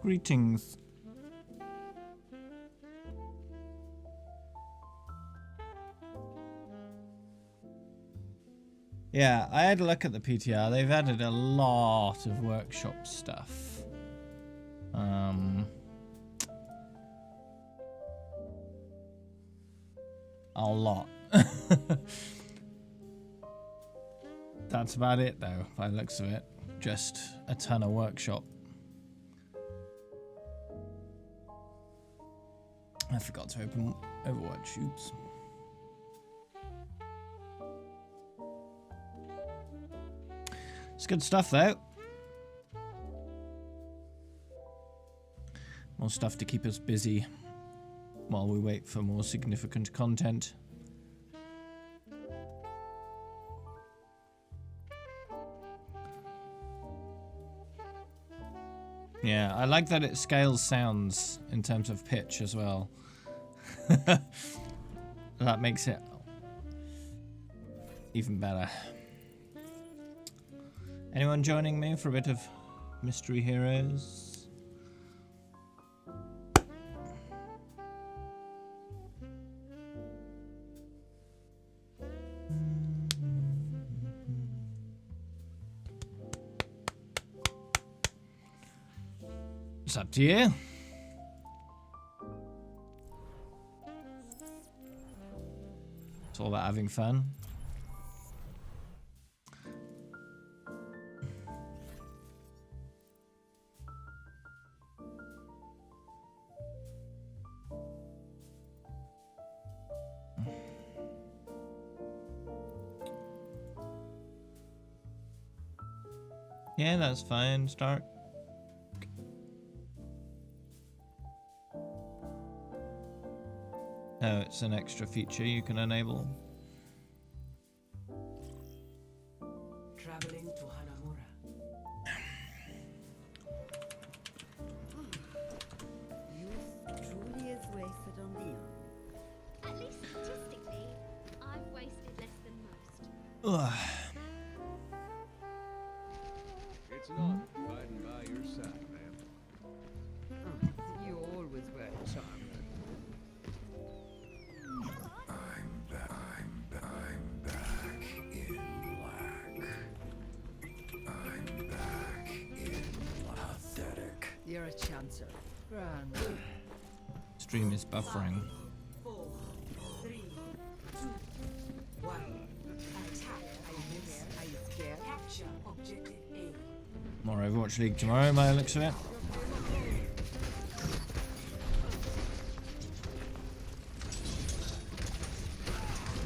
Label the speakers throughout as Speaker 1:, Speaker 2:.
Speaker 1: Greetings. Yeah, I had a look at the PTR. They've added a lot of workshop stuff. A lot. That's about it, though, by the looks of it. Just a ton of workshop. I forgot to open Overwatch. Oops. It's good stuff, though. More stuff to keep us busy while we wait for more significant content. Yeah, I like that it scales sounds in terms of pitch as well. That makes it even better. Anyone joining me for a bit of Mystery Heroes? It's up to you. It's all about having fun. Yeah, that's fine, Stark. Oh, it's an extra feature you can enable.
Speaker 2: Traveling to Hanamura.
Speaker 3: Youth truly is wasted on the young.
Speaker 4: At least statistically, I've wasted less than most.
Speaker 1: Ugh.
Speaker 5: It's an honor riding by your side, ma'am.
Speaker 3: You always were charming. You're a chancer. Run.
Speaker 1: Stream is buffering.
Speaker 2: 4, 3, 2, 1. Attack.
Speaker 3: Are you scared?
Speaker 2: Capture objective A.
Speaker 1: More Overwatch League tomorrow, by the looks of it.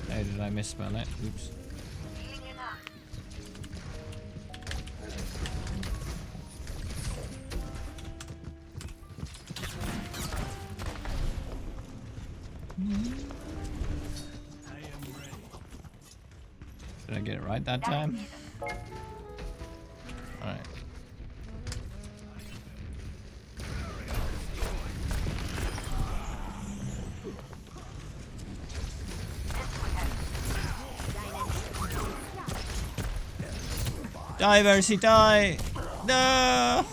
Speaker 1: Oh, did I misspell it? Oops. Did I get it right that time? Alright. Die, Mercy, die! No!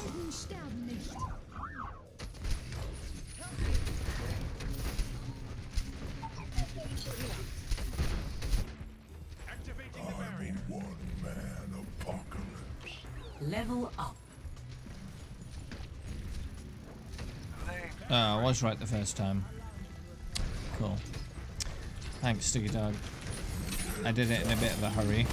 Speaker 2: Level up.
Speaker 1: Oh, I was right the first time. Cool. Thanks, Sticky Dog. I did it in a bit of a hurry.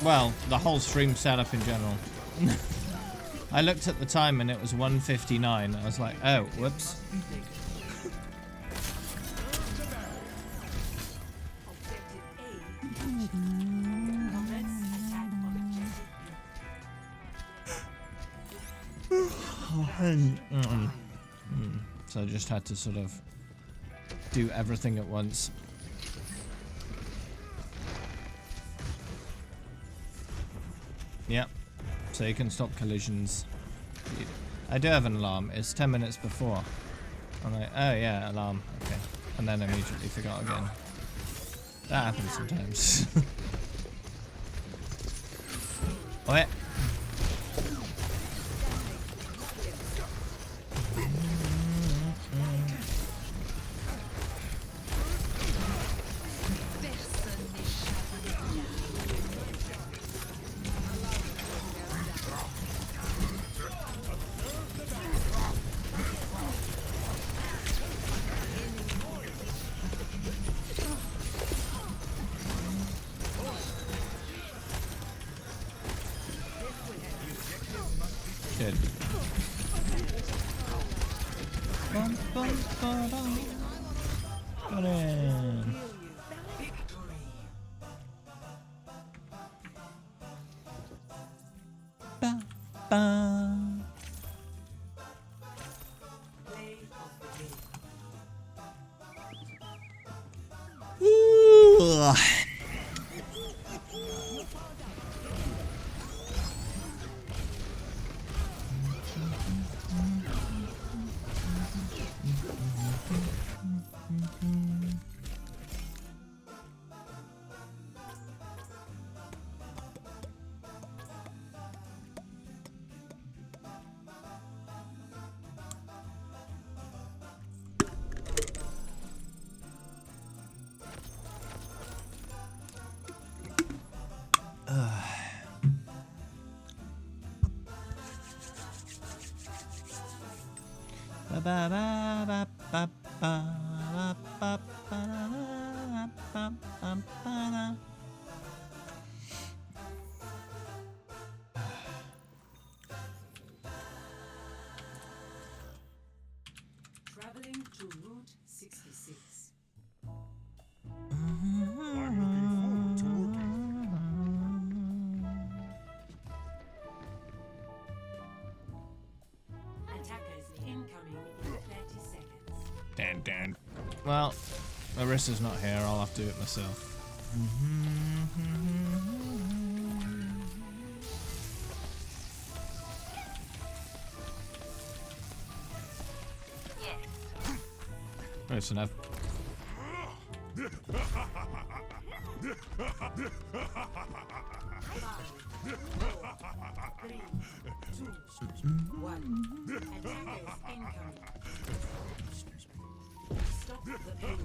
Speaker 1: Well, the whole stream setup in general. I looked at the time and it was 1:59. I was like, oh, whoops.
Speaker 2: Objective A. Commence
Speaker 1: So I just had to sort of do everything at once. Yep. So you can stop collisions. I do have an alarm. It's 10 minutes before. I'm like, oh yeah, alarm. Okay. And then immediately forgot again. That happens sometimes. What? Good. Bum, bum, ba-dum. Got in. Ba, ba.
Speaker 2: Play of the game.
Speaker 1: Ooh. Ba ba ba ba ba ba ba ba ba ba ba ba.
Speaker 2: Traveling to Route 66. Attackers incoming in 30 seconds.
Speaker 1: Dan, Dan. Well, Marissa's not here. I'll have to do it myself. Close enough.
Speaker 2: Three, two, one. Attackers incoming. Stop the pain.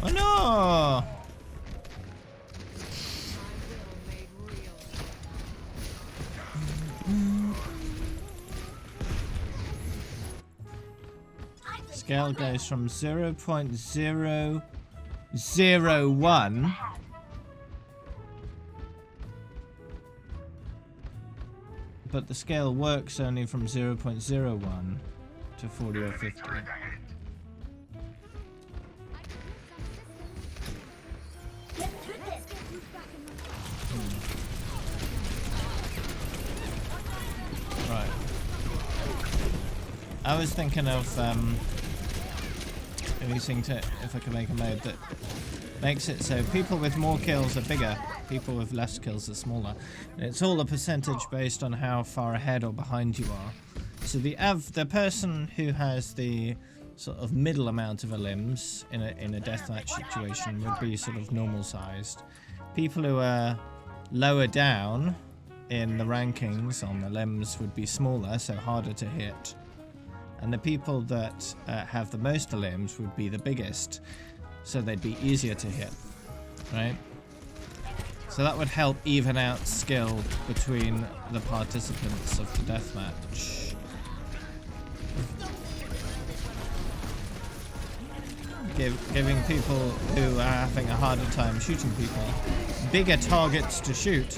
Speaker 1: Oh no! Scale goes from 0.001 but the scale works only from 0.01 to 40 or 50. Right. I was thinking of releasing to if I can make a mode that makes it so people with more kills are bigger, people with less kills are smaller. And it's all a percentage based on how far ahead or behind you are. So the person who has the sort of middle amount of limbs in a deathmatch situation would be sort of normal sized. People who are lower down in the rankings on the limbs would be smaller, so harder to hit. And the people that have the most limbs would be the biggest, so they'd be easier to hit, right? So that would help even out skill between the participants of the deathmatch. Giving people who are having a harder time shooting people bigger targets to shoot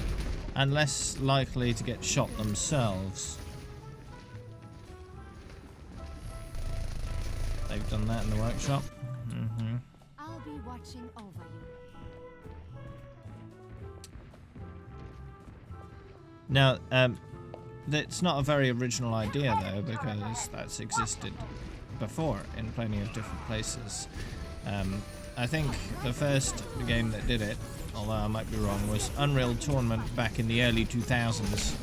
Speaker 1: and less likely to get shot themselves. they've done that in the workshop.
Speaker 6: I'll be watching over you.
Speaker 1: Now, that's not a very original idea though, because that's existed before in plenty of different places. I think the first game that did it, although I might be wrong, was Unreal Tournament back in the early 2000s.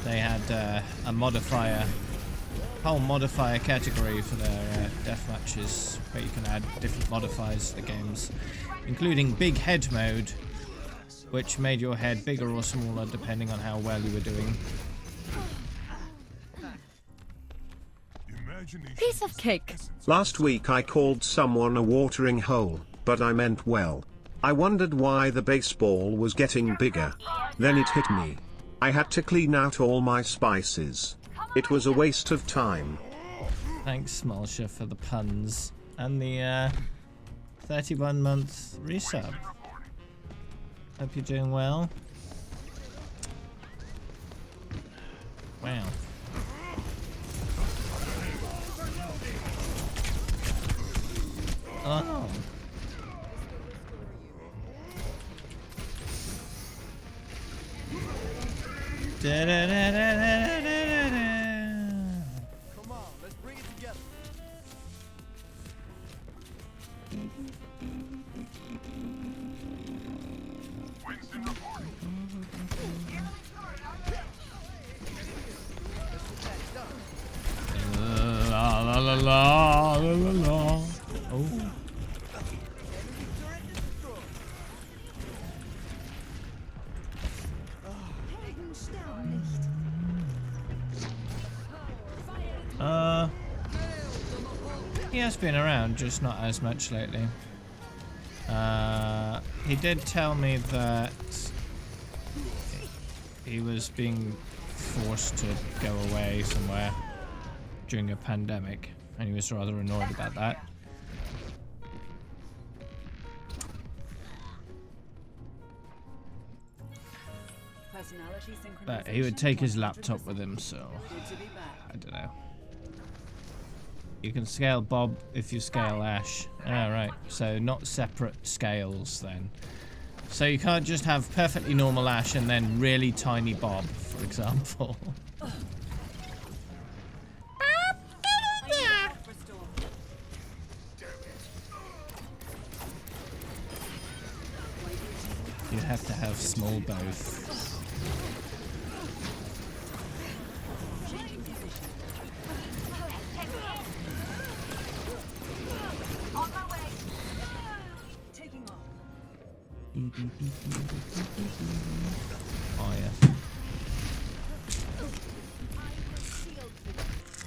Speaker 1: They had a modifier, whole modifier category for their death matches, where you can add different modifiers to the games, including Big Head mode, which made your head bigger or smaller depending on how well you were doing.
Speaker 6: Piece of cake.
Speaker 7: Last week I called someone a watering hole, but I meant well. I wondered why the baseball was getting bigger. Then it hit me. I had to clean out all my spices. It was a waste of time.
Speaker 1: Thanks, Smolsha, for the puns and the 31-month resub. Hope you're doing well. Wow. Oh. Da da da da da da da.
Speaker 8: Come on, let's bring it together.
Speaker 1: La la la la la la la. Oh. He has been around, just not as much lately. He did tell me that he was being forced to go away somewhere during a pandemic, and he was rather annoyed about that. But he would take his laptop with him, so I don't know. You can scale Bob if you scale Ash. Ah, right. So not separate scales then. So you can't just have perfectly normal Ash and then really tiny Bob, for example. You have to have small both. Oh yeah.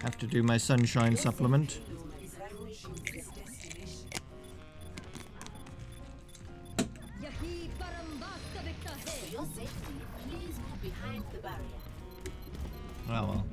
Speaker 1: Have to do my sunshine supplement. Oh well.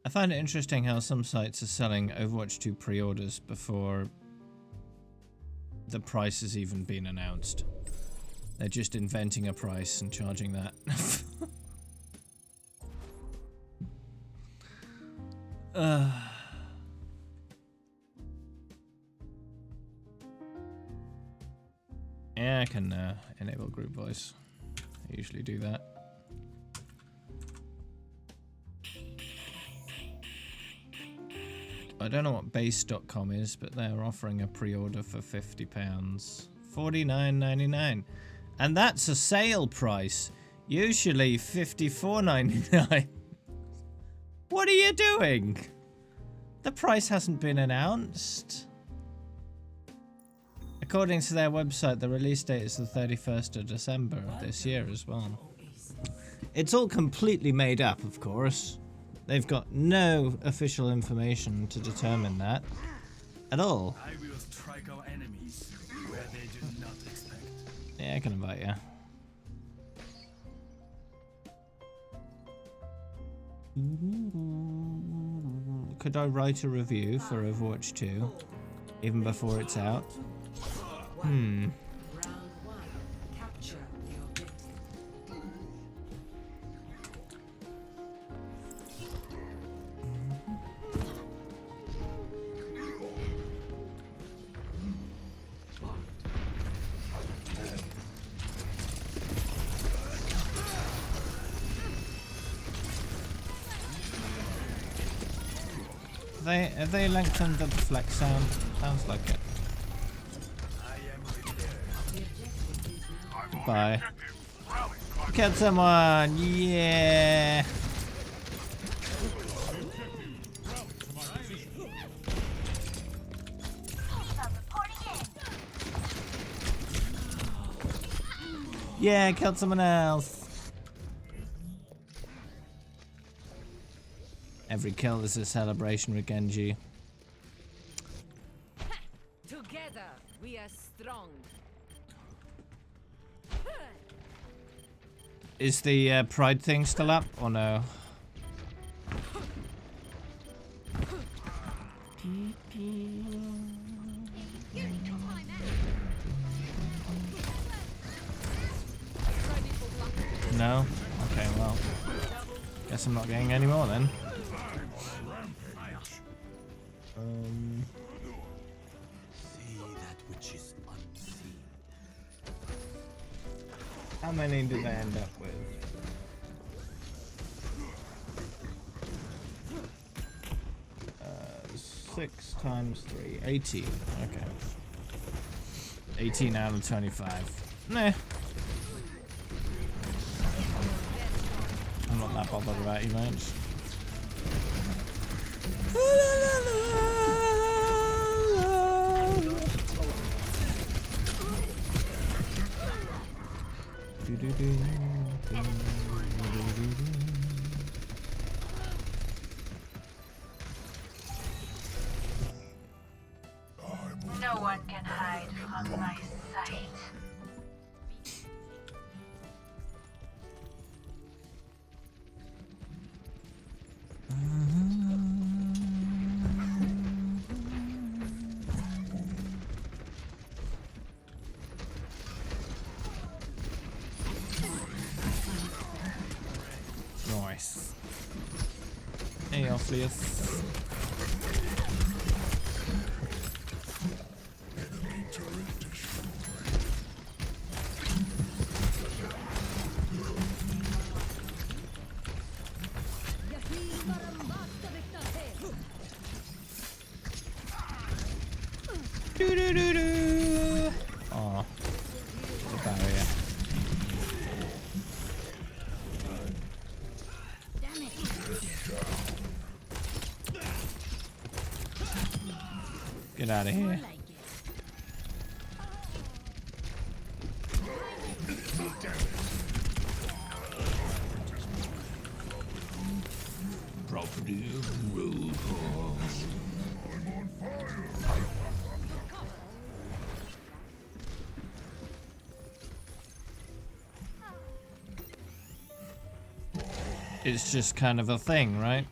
Speaker 1: I find it interesting how some sites are selling Overwatch 2 pre-orders before the price has even been announced. They're just inventing a price and charging that. Yeah, I can enable group voice. I usually do that. I don't know what base.com is, but they're offering a pre-order for £50. $49.99. And that's a sale price. Usually $54.99. What are you doing? The price hasn't been announced. According to their website, the release date is the 31st of December of this year as well. It's all completely made up, of course. They've got no official information to determine that at all.
Speaker 9: I will strike our enemies where they do not expect.
Speaker 1: Yeah, I can invite you. Could I write a review for Overwatch 2 even before it's out?
Speaker 2: Round 1. Capture the objective.
Speaker 1: Have they lengthened the flex sound? Sounds like it. Goodbye. Killed someone! Yeah! Yeah, killed someone else! Every kill is a celebration with Genji.
Speaker 6: Together, we are strong.
Speaker 1: Is the pride thing still up or no? No? Okay, well. Guess I'm not getting any more then.
Speaker 9: See that which is unseen.
Speaker 1: How many did they end up with? Uh, 6 times 3, 18. Okay. 18 out of 25. Nah. I'm not that bothered about you much.
Speaker 10: No one can hide from my sight.
Speaker 1: Nice. Hey, Orpheus. Doo-doo-doo-doo. Aw. The barrier. Get out of here. Property roll call. It's just kind of a thing, right?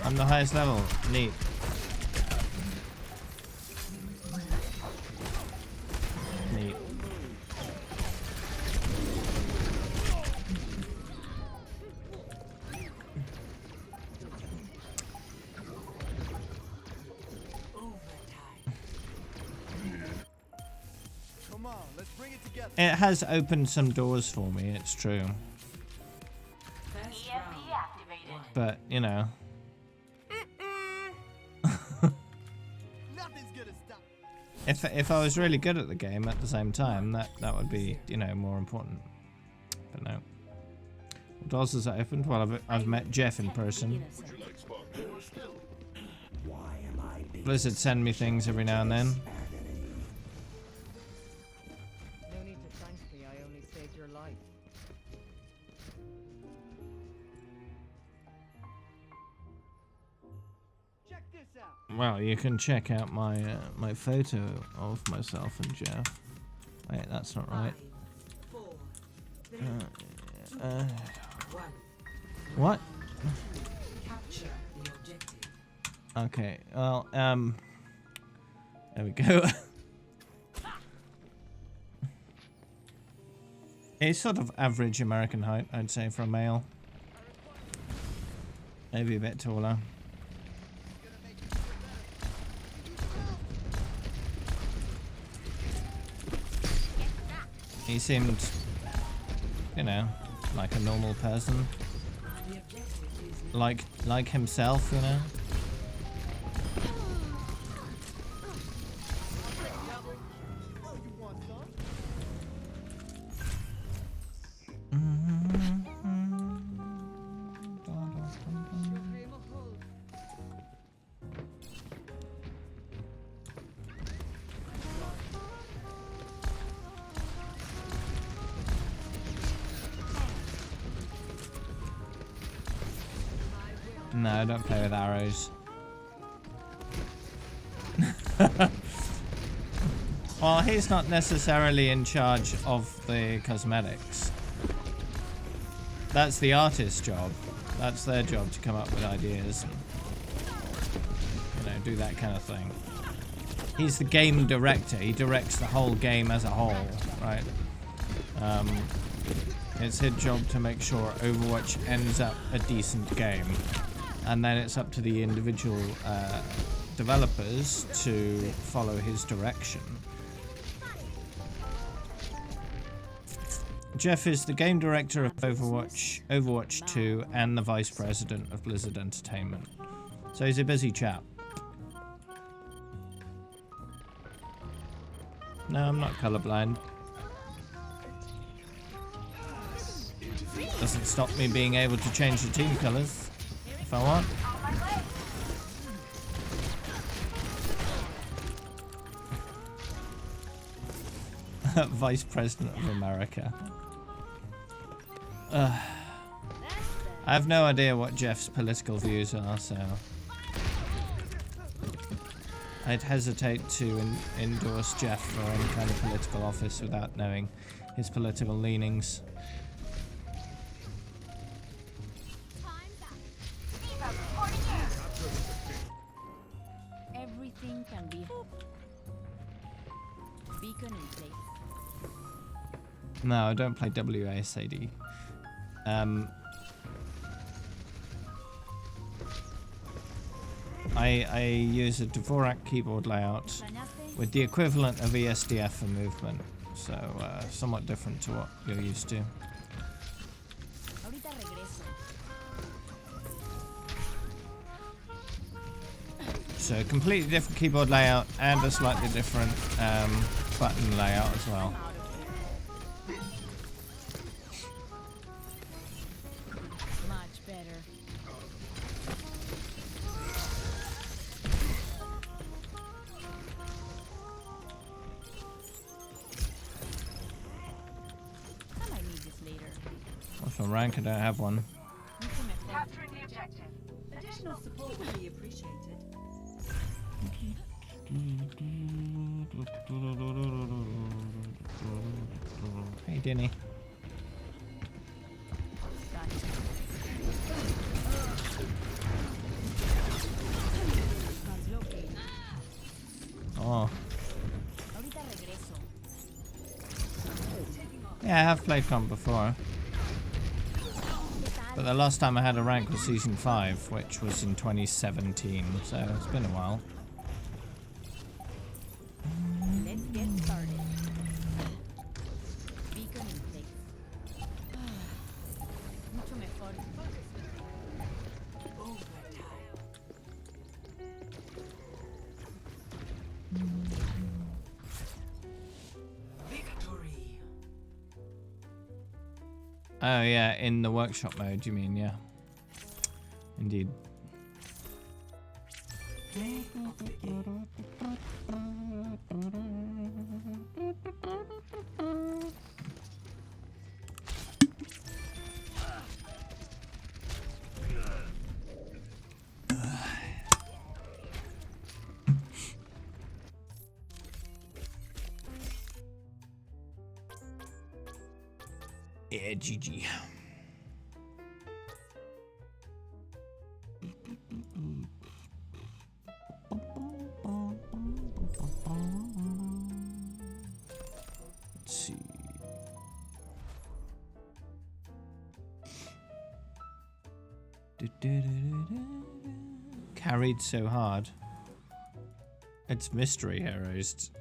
Speaker 1: I'm the highest level. Neat. Neat.
Speaker 8: Come on, let's bring it together.
Speaker 1: It has opened some doors for me, it's true.
Speaker 2: First
Speaker 10: EMP
Speaker 2: round.
Speaker 10: activated.
Speaker 1: But, you know.
Speaker 8: Nothing's gonna stop.
Speaker 1: If I was really good at the game at the same time, that would be, you know, more important. But no. What doors has that opened? Well, I've met Jeff in person. Blizzard send me things every now and then.
Speaker 3: No need to thank me, I only saved your life.
Speaker 8: this out.
Speaker 1: Well, you can check out my photo of myself and Jeff. Wait, that's not right.
Speaker 2: 5, 4, 3,
Speaker 1: Uh,
Speaker 2: 1.
Speaker 1: what?
Speaker 2: Capture the objective.
Speaker 1: Okay, well, there we go. He's sort of average American height, I'd say, for a male. Maybe a bit taller. He seemed, you know, like a normal person.
Speaker 2: The objective is
Speaker 1: Like himself, you know?
Speaker 8: Oh, you want some?
Speaker 1: No, don't play with arrows. Well, he's not necessarily in charge of the cosmetics. That's the artist's job. That's their job to come up with ideas and, you know, do that kind of thing. He's the game director. He directs the whole game as a whole, right? It's his job to make sure Overwatch ends up a decent game. And then it's up to the individual developers to follow his direction. Jeff is the game director of Overwatch, Overwatch 2, and the vice president of Blizzard Entertainment. So he's a busy chap. No, I'm not colorblind. Doesn't stop me being able to change the team colors if I want. Vice President of America. I have no idea what Jeff's political views are, so I'd hesitate to endorse Jeff for any kind of political office without knowing his political leanings.
Speaker 11: Everything can be beacon in place.
Speaker 1: No, I don't play WASD. I use a Dvorak keyboard layout with the equivalent of ESDF for movement, so somewhat different to what you're used to.
Speaker 11: Ahorita regreso.
Speaker 1: So completely different keyboard layout and a slightly different button layout as well.
Speaker 11: Much better. I might need this later.
Speaker 1: What's my rank? I don't have one.
Speaker 11: Mucho mejor.
Speaker 10: Capturing the objective.
Speaker 2: additional support would be appreciated.
Speaker 1: Hey, Denny. Oh.
Speaker 11: Ahorita regreso.
Speaker 1: Yeah, I have played comp before. But the last time I had a rank was Season 5, which was in 2017, so it's been a while.
Speaker 11: Let's get started. Beacon in place. Mucho mejor.
Speaker 2: Victory.
Speaker 1: Oh yeah, in the workshop mode, you mean, yeah. Indeed. Yeah, GG. Let's see. Carried so hard. It's Mystery Heroes.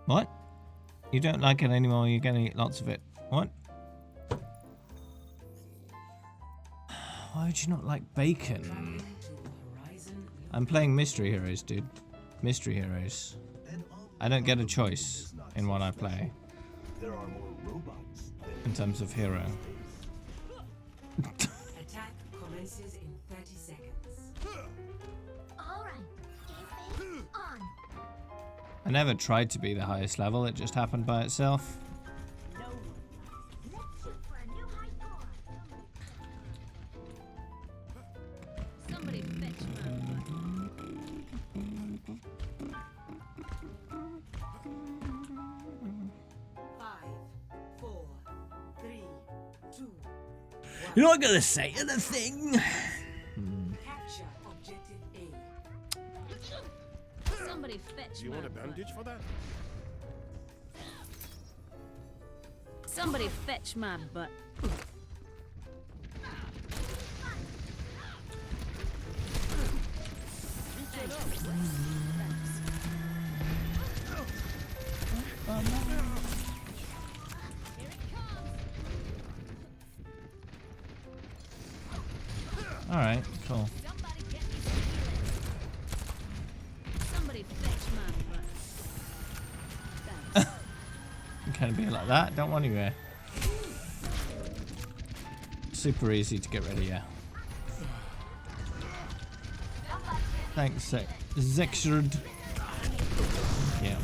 Speaker 1: What? You don't like it anymore, you're gonna eat lots of it. What? Why would you not like bacon? I'm playing Mystery Heroes, dude. Mystery Heroes. I don't get a choice in what I play. In terms of hero.
Speaker 2: Attack commences in 30 seconds.
Speaker 4: Alright, defense on.
Speaker 1: I never tried to be the highest level, it just happened by itself.
Speaker 4: Let's shoot for a new high score.
Speaker 11: Somebody fetch my
Speaker 2: Five, four, three, two.
Speaker 1: You're not gonna say anything!
Speaker 2: Capture objective A.
Speaker 11: Somebody fetch
Speaker 8: Do you
Speaker 11: my
Speaker 8: want a bandage for that?
Speaker 11: Somebody fetch my butt.
Speaker 1: Alright, cool.
Speaker 11: Somebody get me some healing. Somebody fetch my butt. Thanks.
Speaker 1: You can't be like that, don't want you. Super easy to get rid of you. Thanks, Zexard. Yeah.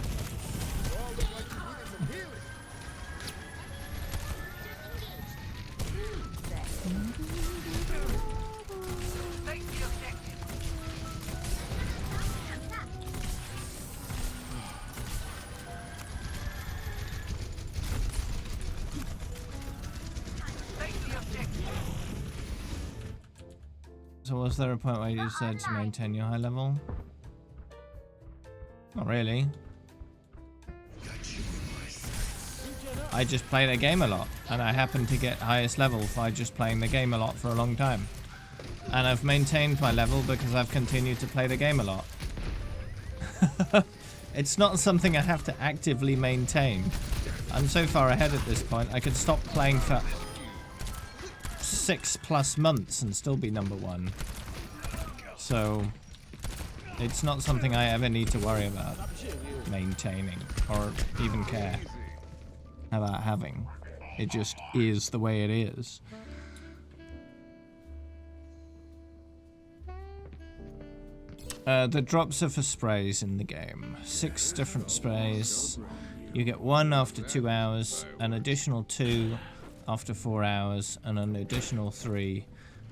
Speaker 1: So was there a point where you said to maintain your high level? Not really. I just play the game a lot, and I happen to get highest level by just playing the game a lot for a long time. And I've maintained my level because I've continued to play the game a lot. It's not something I have to actively maintain. I'm so far ahead at this point, I could stop playing for 6+ months and still be number 1. So it's not something I ever need to worry about maintaining or even care about having. It just is the way it is. The drops are for sprays in the game. 6 different sprays. You get 1 after 2 hours, an additional 2 after 4 hours, and an additional 3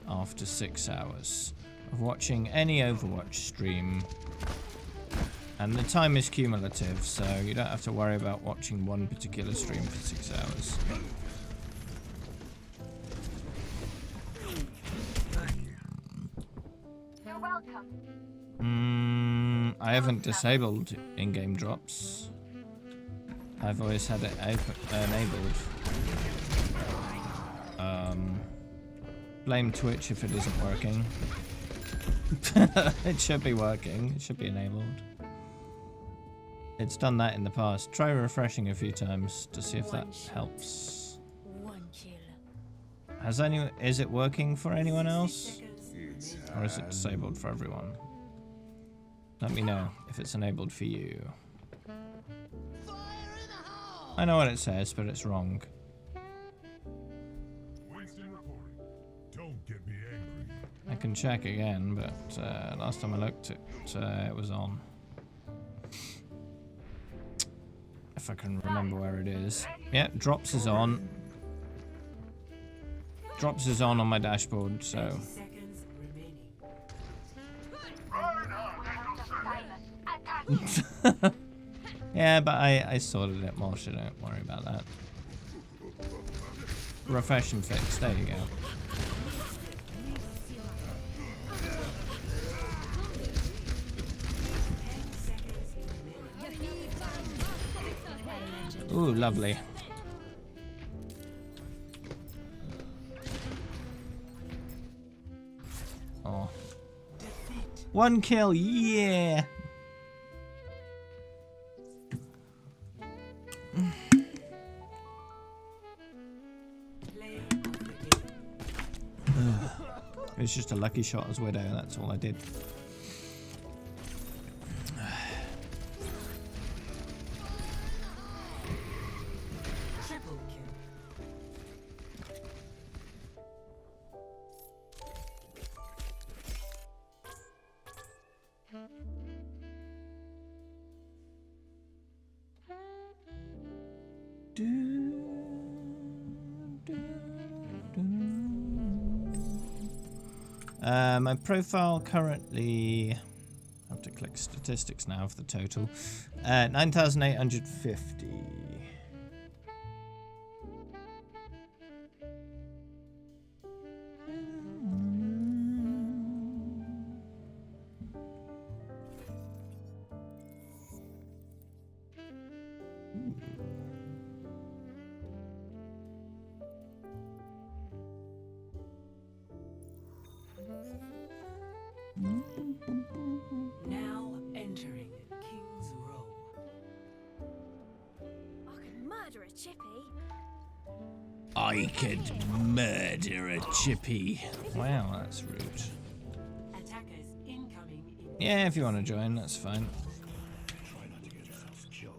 Speaker 1: after 6 hours of watching any Overwatch stream. And the time is cumulative, so you don't have to worry about watching one particular stream for 6 hours.
Speaker 10: You're welcome.
Speaker 1: I haven't disabled in-game drops. I've always had it enabled. Blame Twitch if it isn't working. It should be working. It should be enabled. It's done that in the past. Try refreshing a few times to see if that helps.
Speaker 11: One kill.
Speaker 1: Is it working for anyone else? Or is it disabled for everyone? Let me know if it's enabled for you. I know what it says, but it's wrong.
Speaker 12: Don't get me angry.
Speaker 1: I can check again, but last time I looked, it was on. If I can remember where it is. Yeah, drops is on. Drops is on my dashboard, so.
Speaker 2: Seconds remaining.
Speaker 1: Yeah, but I sorted it more, so don't worry about that. Refresh and fix. There you go. Ooh, lovely. Oh. 1 kill, yeah! It's just a lucky shot as Widow, that's all I did.
Speaker 2: Triple kill.
Speaker 1: My profile currently, I have to click statistics now for the total. 9,850.
Speaker 2: Now entering King's Row.
Speaker 4: I can murder a chippy.
Speaker 1: I could murder a chippy. Wow, that's rude.
Speaker 2: Attackers incoming in
Speaker 1: Yeah, if you want to join, that's fine.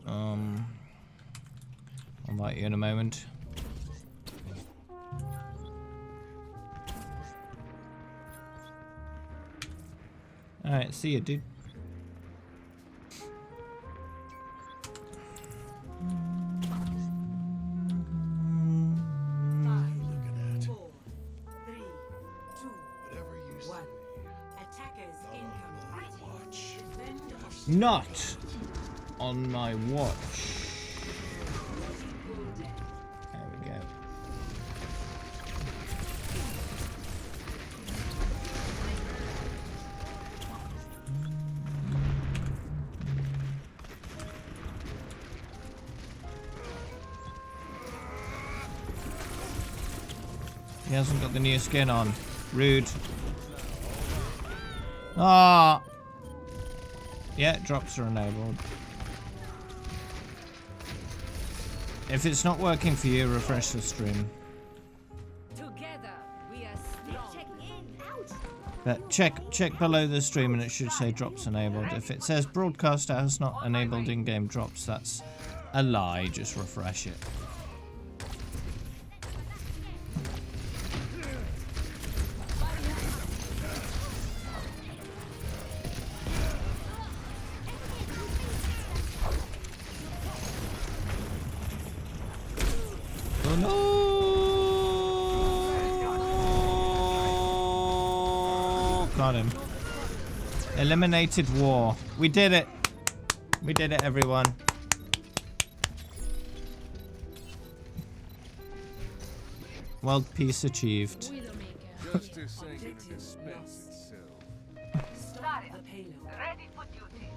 Speaker 1: I'll invite you in a moment. Alright, see you, dude. Not on my watch. There we go. He hasn't got the new skin on. Rude. Ah. Yeah, drops are enabled. If it's not working for you, refresh the stream.
Speaker 6: Together, we are strong.
Speaker 1: But check below the stream and it should say drops enabled. If it says broadcast has not enabled in-game drops, that's a lie. Just refresh it. Oh no! Got him. Eliminated war. We did it. We did it, everyone. World peace achieved.
Speaker 5: Justice ain't gonna dispense itself.
Speaker 2: Stop the payload.
Speaker 10: Ready for duty.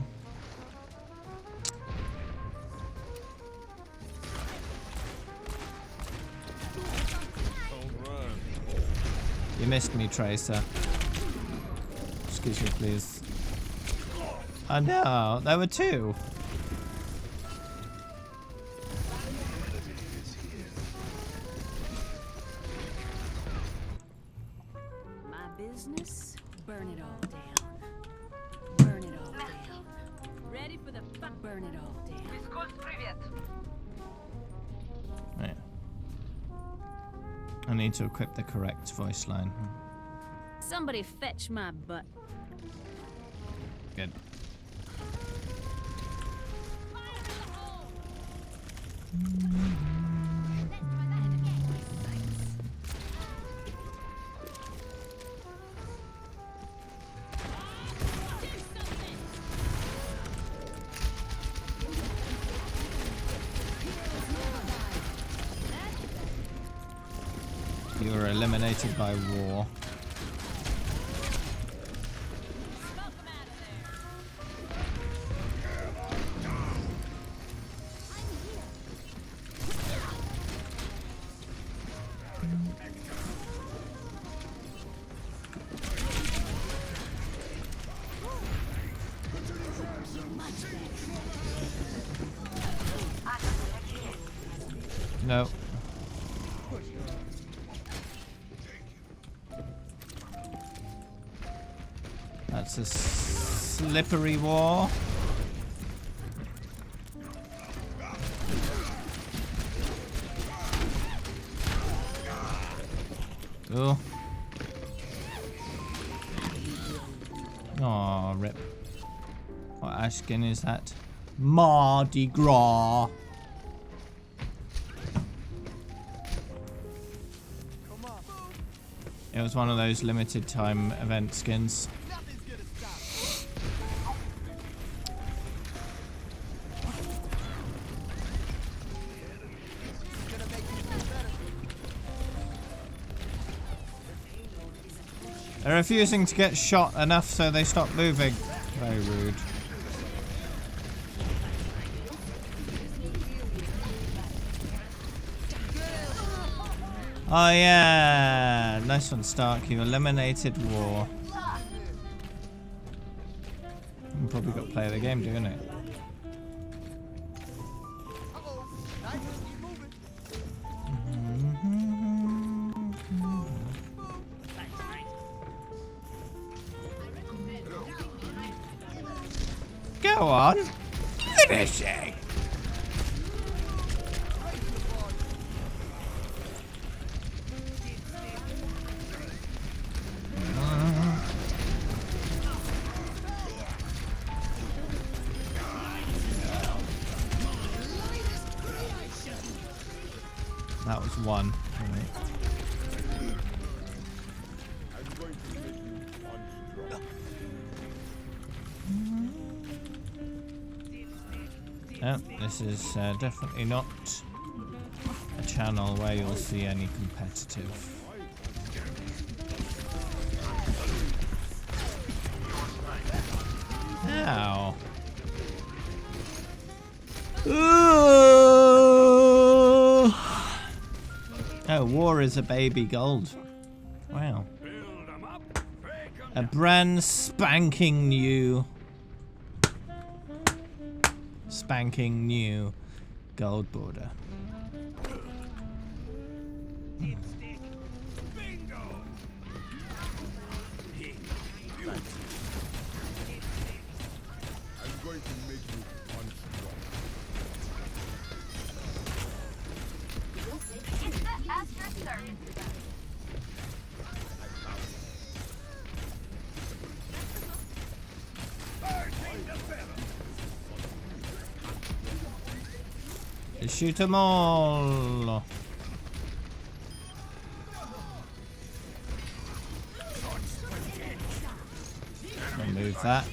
Speaker 5: Don't run.
Speaker 1: You missed me, Tracer. Excuse me, please. Oh no, there were two.
Speaker 11: My business? Burn it all down. Burn it all down. Ready for the burn it all down.
Speaker 1: Right. I need to equip the correct voice line.
Speaker 11: Somebody fetch my butt.
Speaker 1: Good. You were eliminated by war. No. That's a slippery war. Oh. Aw, rip. What Ashkin is that? Mardi Gras. It was one of those limited time event skins. They're refusing to get shot enough so they stop moving. Very rude. Oh yeah, nice one, Stark. You eliminated war. You probably got to play the game, doing it? Go on, finishing. That was one. Oh, this is definitely not a channel where you'll see any competitive. Ow. Ooh. Oh, war is a baby gold. Wow. A brand spanking new gold border. Shoot them all. Remove that.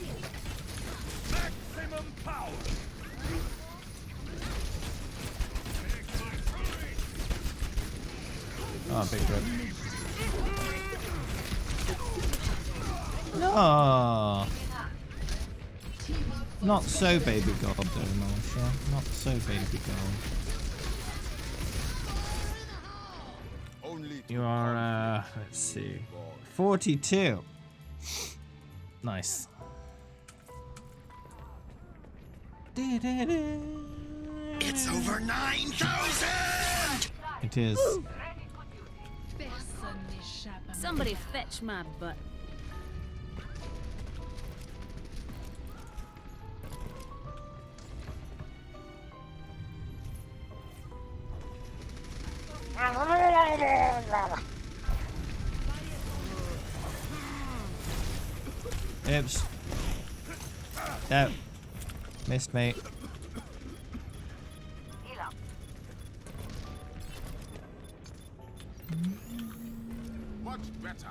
Speaker 1: Oh, big rip. Oh. Not so baby gold though, Marsha. Not so baby gold. You are, let's see, 42. Nice.
Speaker 9: It's over 9,000!
Speaker 1: It is.
Speaker 11: Somebody fetch my butt.
Speaker 1: Oops. No. Missed me.
Speaker 5: Much better.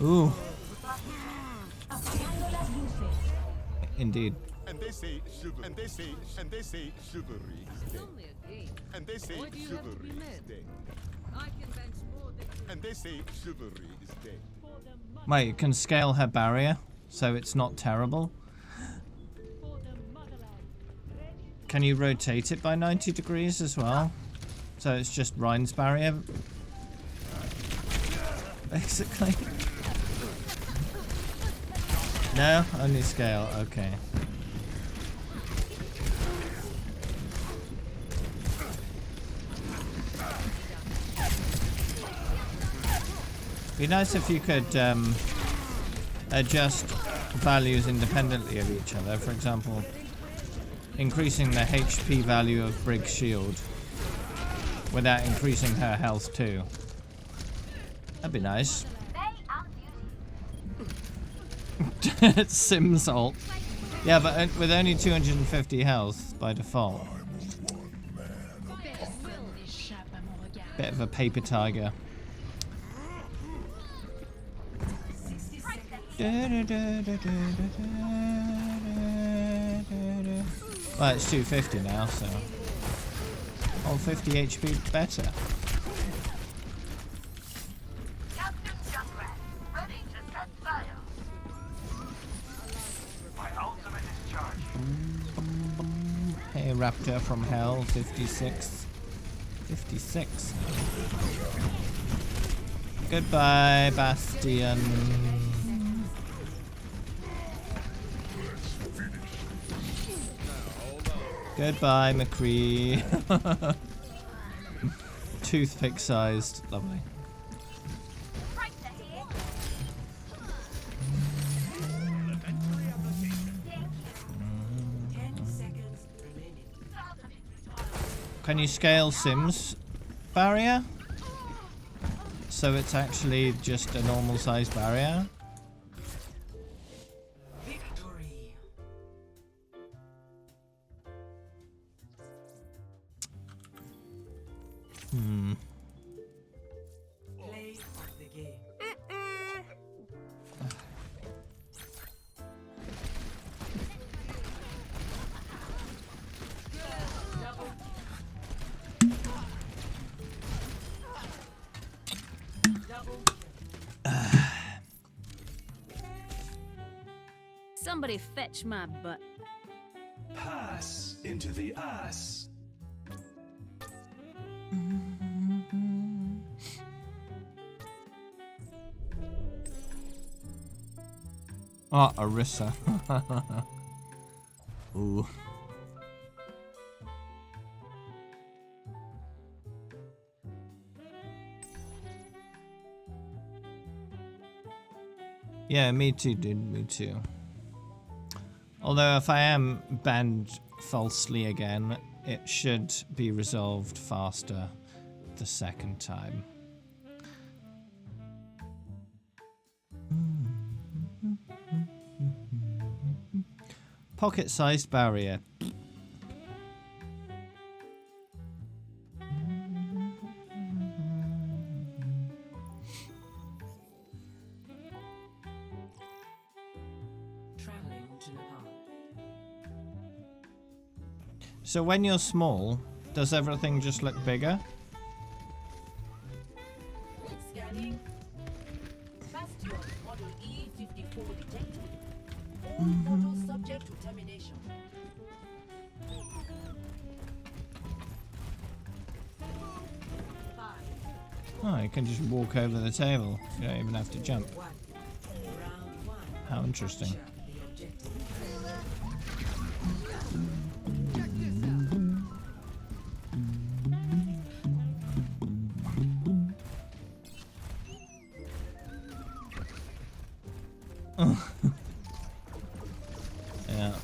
Speaker 1: Ooh. Indeed.
Speaker 8: And they say sugar. And they say sugary is dead.
Speaker 6: Only a game.
Speaker 8: And they say
Speaker 6: Why do you have to
Speaker 8: sugary
Speaker 6: be
Speaker 8: is
Speaker 6: mad?
Speaker 8: dead.
Speaker 6: I can bench more than you.
Speaker 8: And they say sugary is dead.
Speaker 1: Wait, you can scale her barrier, so it's not terrible. Can you rotate it by 90 degrees as well? So it's just Rhine's barrier, basically. No, only scale. Okay. Be nice if you could adjust values independently of each other. For example, increasing the HP value of Brig's shield without increasing her health too. That'd be nice. Sims ult. Yeah, but with only 250 health by default. Bit of a paper tiger. Well, it's 250 now, so all 50 HP better.
Speaker 10: Captain Junkrat, ready to set fire. My ultimate is charging.
Speaker 1: Hey, Raptor from Hell, 56. 56. Goodbye, Bastion. Goodbye, McCree. Toothpick sized. Lovely. Can you scale Sims barrier? So it's actually just a normal sized barrier?
Speaker 6: Play of the game.
Speaker 11: Somebody fetch my butt.
Speaker 9: Pass into the ass.
Speaker 1: Oh, Orisa. Ooh. Yeah, me too, dude. Me too. Although if I am banned falsely again, it should be resolved faster the second time. Pocket-sized barrier.
Speaker 6: Traveling to Nepal.
Speaker 1: So when you're small, does everything just look bigger?
Speaker 6: Scanning. Bastion model E54 detected. All models subject to termination.
Speaker 1: Oh, you can just walk over the table. You don't even have to jump.
Speaker 6: Round one.
Speaker 1: How interesting.
Speaker 6: The objective.
Speaker 1: Yeah.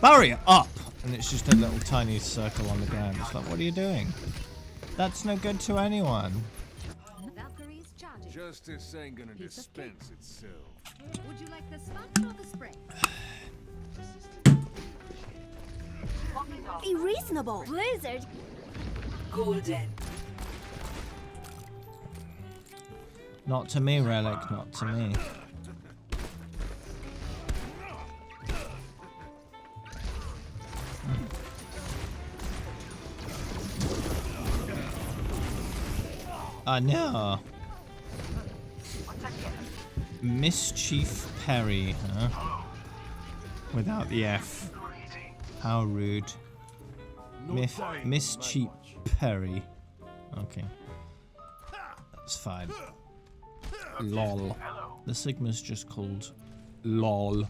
Speaker 1: Barrier up! And it's just a little tiny circle on the ground. It's like, what are you doing? That's no good to anyone.
Speaker 4: Valkyrie's charging.
Speaker 5: Justice ain't gonna dispense itself.
Speaker 11: Would you like the sponge or the spray?
Speaker 4: Be reasonable. Blizzard.
Speaker 6: Golden.
Speaker 1: Not to me, Relic, not to me. No. Mischief Perry, huh? Without the F. How rude. Mischief Perry. Okay. That's fine. LOL. The Sigma's just called LOL.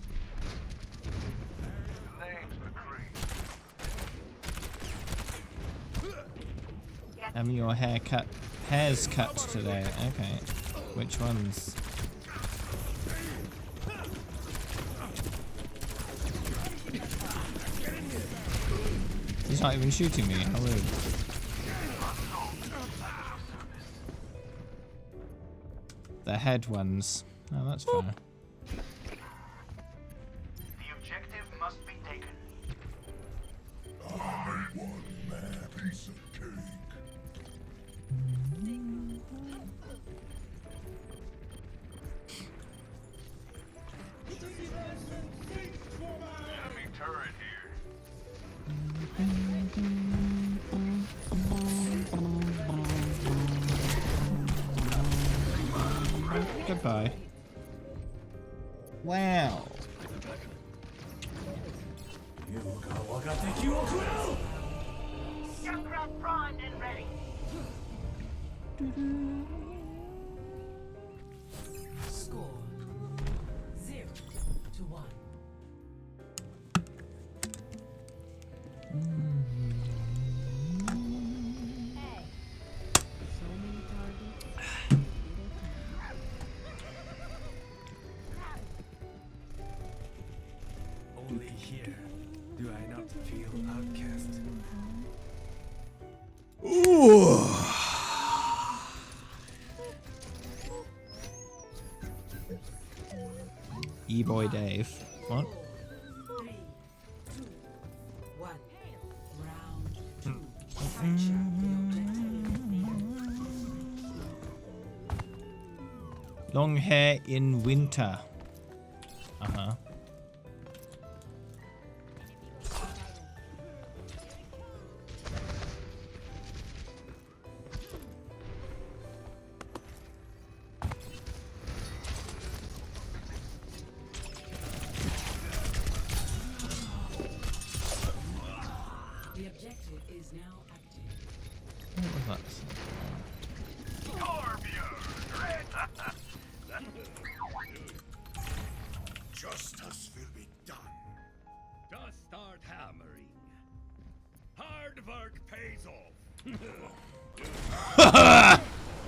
Speaker 1: Your hair's cut today. Okay. Which ones? He's not even shooting me. How rude. The head ones. Oh, that's fair.
Speaker 9: The objective must be taken.
Speaker 8: I want my piece of cake.
Speaker 9: Enemy turret here.
Speaker 1: Goodbye. Wow.
Speaker 10: Junkrat primed and ready.
Speaker 6: Score 0-1.
Speaker 9: Only here do I not feel outcast.
Speaker 1: E-boy Dave. What?
Speaker 6: 3, 2, 1. Round 2. Capture the objective.
Speaker 1: Long hair in winter. Uh-huh.
Speaker 6: The objective is now active.
Speaker 1: What was
Speaker 8: Justice will be done.
Speaker 9: Just start hammering. Hard work pays off.
Speaker 1: that?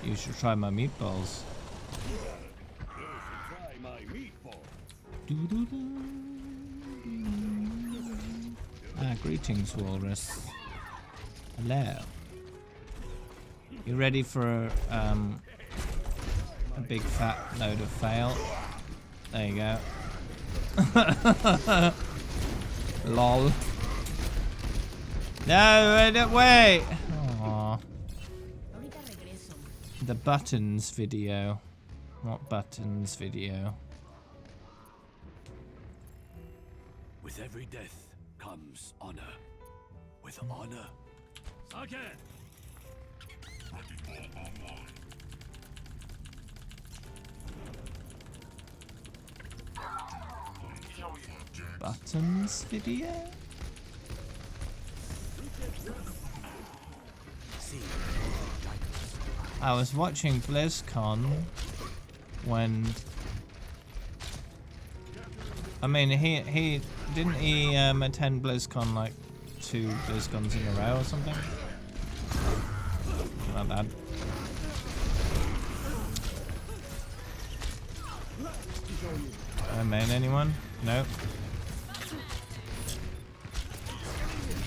Speaker 1: You should try my meatballs.
Speaker 9: Try my meatball.
Speaker 1: Greetings, Walrus. Hello. You ready for a big fat load of fail? There you go. Lol. No, wait. Aww. The buttons video. What buttons video?
Speaker 9: With every death comes honor. With honor. Again.
Speaker 1: Buttons video? I was watching BlizzCon when I mean he didn't he attend BlizzCon like 2 BlizzCons in a row or something? Not bad. I main anyone? Nope.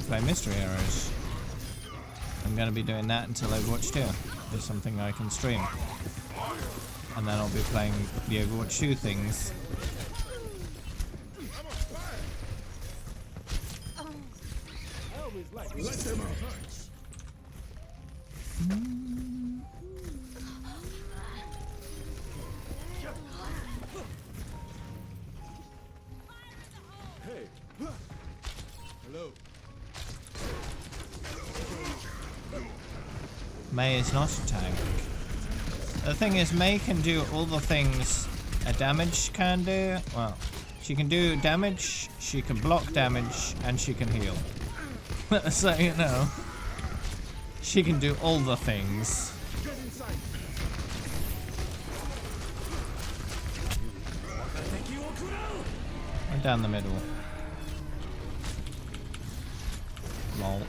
Speaker 1: Play mystery arrows. I'm gonna be doing that until Overwatch 2. It's something I can stream. and then I'll be playing the Overwatch 2 things.
Speaker 8: Let them out. Hey. Hello.
Speaker 1: Mei is not a tank. The thing is, Mei can do all the things a damage can do. Well, she can do damage, she can block damage, and she can heal. So, you know, she can do all the things. And down the middle. Lol.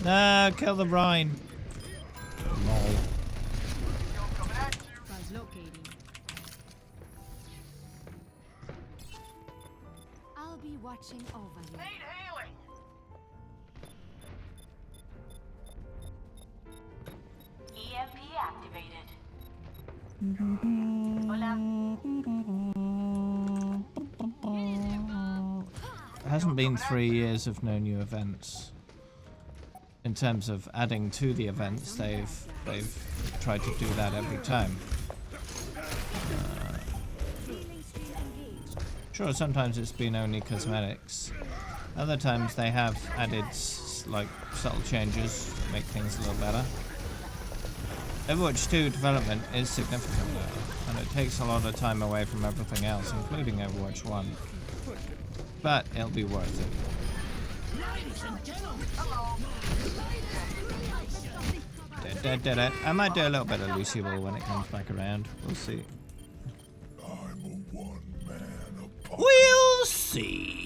Speaker 1: No, kill the brine. Lol.
Speaker 11: I'll be watching over you.
Speaker 10: EMP activated.
Speaker 1: It hasn't been 3 years of no new events. In terms of adding to the events, they've tried to do that every time. Sure, sometimes it's been only cosmetics. Other times they have added like subtle changes to make things a little better. Overwatch 2 development is significant though, and it takes a lot of time away from everything else, including Overwatch 1. But it'll be worth it. I might do a little bit of Lucy Ball when it comes back around. We'll see. We'll see.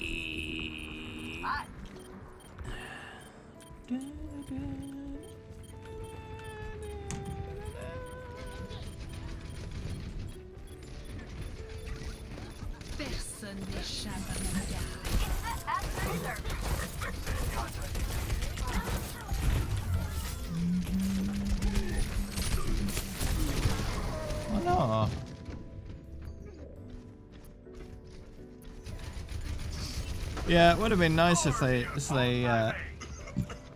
Speaker 11: Personne n'échappe à mon regard.
Speaker 1: Oh no. Yeah, it would have been nice if they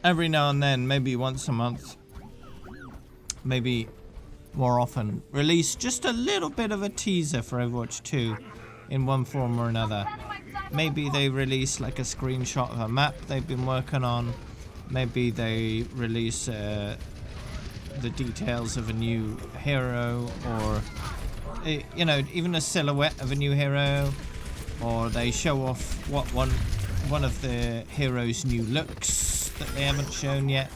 Speaker 1: every now and then, maybe once a month, maybe more often, release just a little bit of a teaser for Overwatch 2 in one form or another. Maybe they release like a screenshot of a map they've been working on. Maybe they release the details of a new hero, or you know, even a silhouette of a new hero, or they show off what one of the hero's new looks that they haven't shown yet.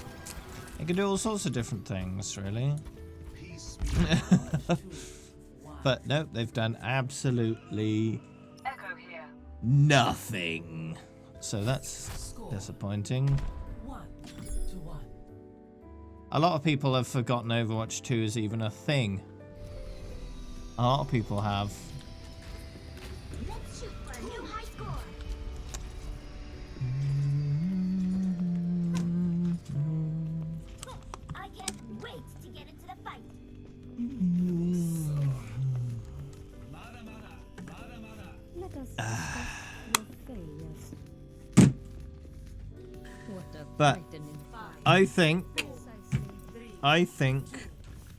Speaker 1: They can do all sorts of different things, really. But nope, they've done absolutely nothing. So that's disappointing. A lot of people have forgotten Overwatch 2 is even a thing. A lot of people have.
Speaker 4: Let's shoot for a new high score. I can't wait to get into the fight.
Speaker 3: Let us discuss your failures. What a
Speaker 1: But
Speaker 3: frightening
Speaker 1: I think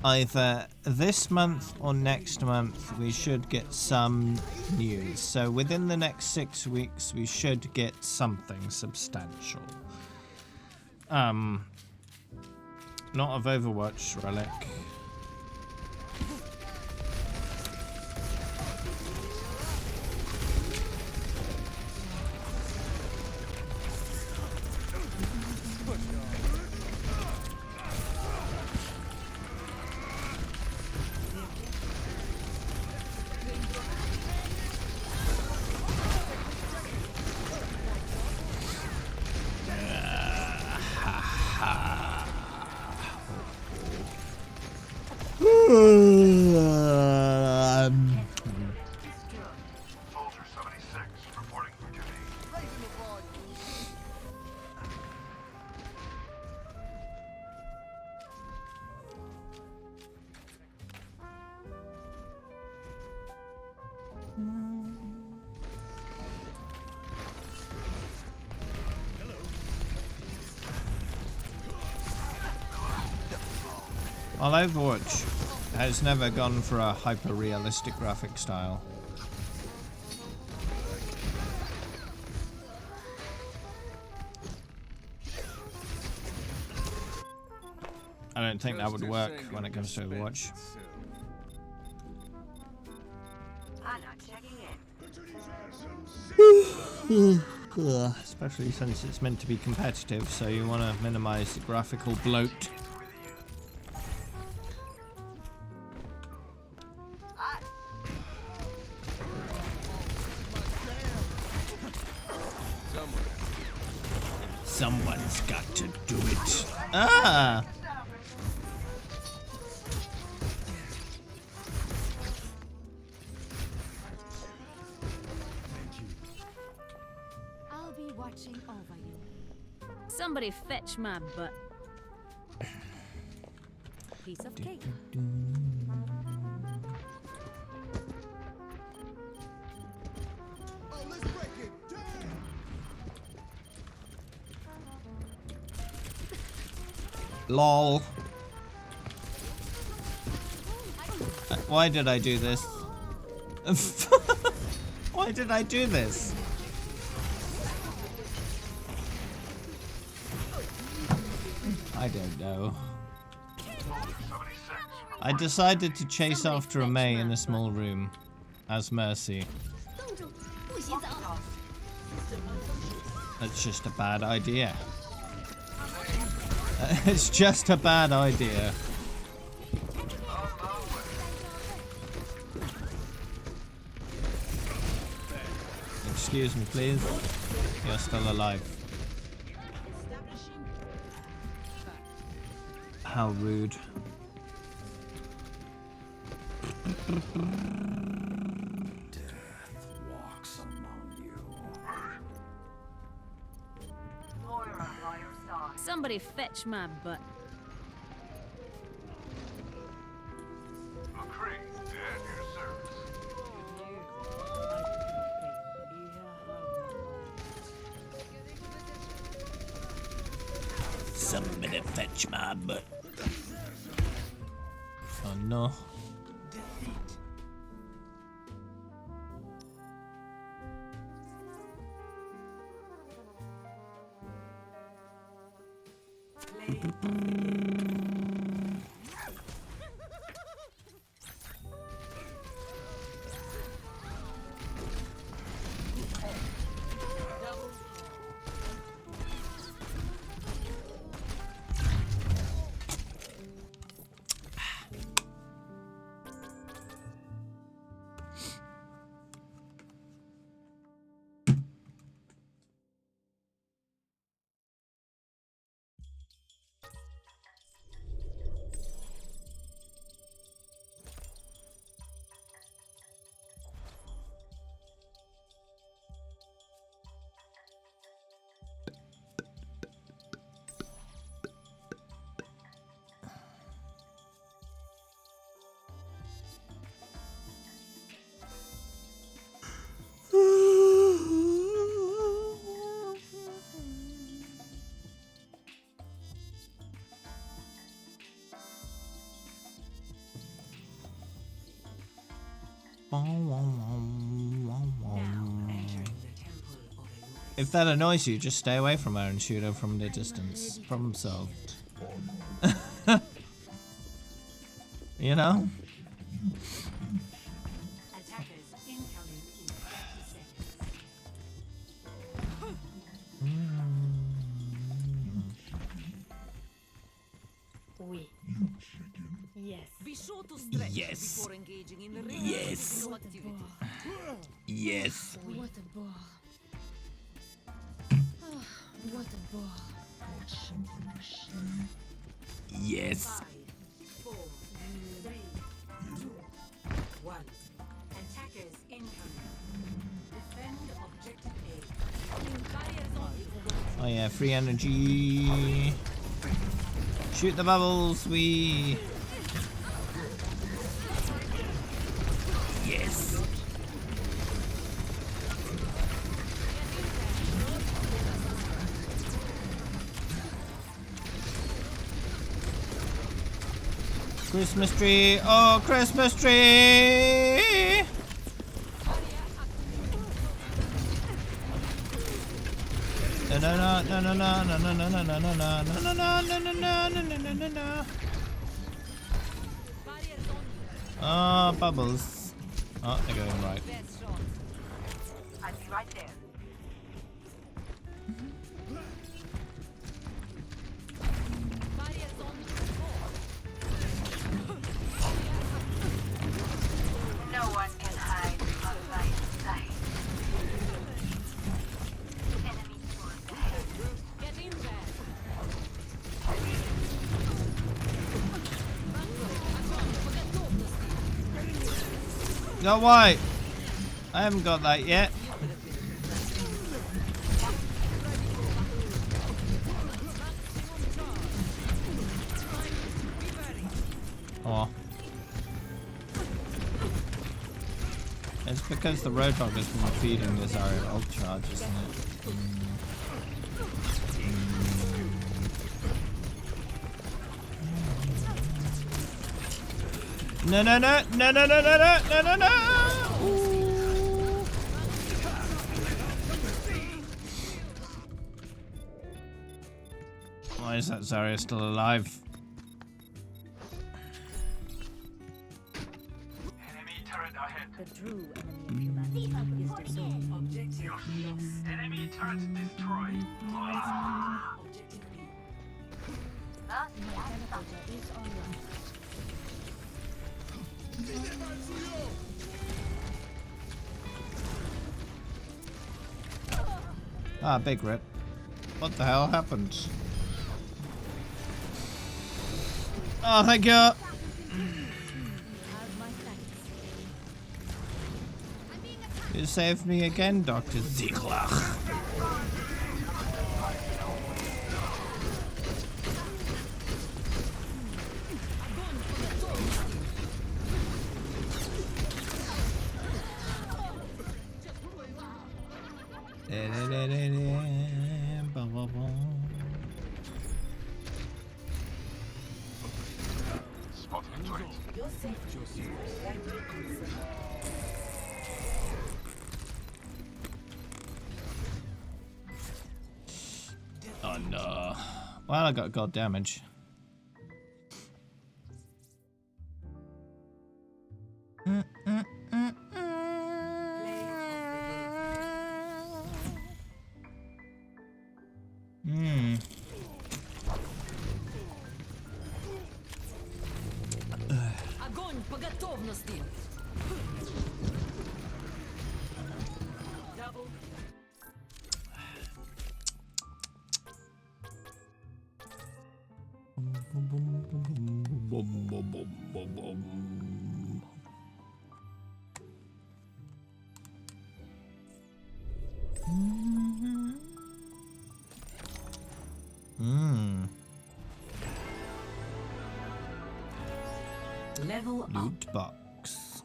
Speaker 1: either this month or next month we should get some news. So within the next 6 weeks we should get something substantial. Not of Overwatch Relic. Well, Overwatch has never gone for a hyper-realistic graphic style. I don't think that would work when it comes to Overwatch.
Speaker 10: I'm not checking in.
Speaker 1: Especially since it's meant to be competitive, so you want to minimize the graphical bloat. Someone's got to do it. Ah!
Speaker 11: I'll be watching over you. Somebody fetch my butt. Piece of cake.
Speaker 8: Oh, let's break it.
Speaker 1: LOL. Why did I do this? Why did I do this? I don't know. I decided to chase after a Mei in a small room as Mercy. That's just a bad idea. It's just a bad idea. Excuse me, please. You're still alive. How rude.
Speaker 9: Walks among you.
Speaker 10: Moira by your side.
Speaker 11: Somebody fetch my butt.
Speaker 9: McCree, at your service.
Speaker 1: Somebody fetch my butt. Oh no. If that annoys you, just stay away from her and shoot her from the distance. Problem solved. You know?
Speaker 6: Attackers incoming in 30 seconds.
Speaker 3: Oui. Yes.
Speaker 6: Be sure to stretch
Speaker 1: Yes.
Speaker 6: before engaging in the ring.
Speaker 1: Yes. Yes.
Speaker 4: What a ball. What a ball.
Speaker 1: Yes.
Speaker 6: 5, 4, 3, 2, 1. Attackers incoming. Defend objective A.
Speaker 1: Oh yeah, free energy. Shoot the bubbles, we. Yes. Christmas tree, oh Christmas tree! No no no no no no no no no no no no no no no no no no. Ah, bubbles. Oh, they're going right.
Speaker 10: I'll be right there. No one can hide from my sight. Enemy towards ahead.
Speaker 11: Get in there.
Speaker 1: No, why? I haven't got that yet. Oh. It's because the Roadhog has been feeding this area of ult charge, isn't it? No no no no no no no no no no no. Why is that Zarya still alive?
Speaker 9: Enemy turret ahead.
Speaker 11: The true enemy of humanity is disowned.
Speaker 6: Objective lost.
Speaker 9: Enemy turret destroyed.
Speaker 6: Objective B.
Speaker 11: Teleporter is online.
Speaker 1: Ah, big rip. What the hell happened? Oh, thank you.
Speaker 4: Have my thanks. I'm being attacked.
Speaker 1: You saved me again, Dr. Ziegler.
Speaker 6: Your safety is rightly considered.
Speaker 1: Oh no. Well, I got god damage.
Speaker 11: Огонь по готовности.
Speaker 6: Double. Level up.
Speaker 1: Loot box.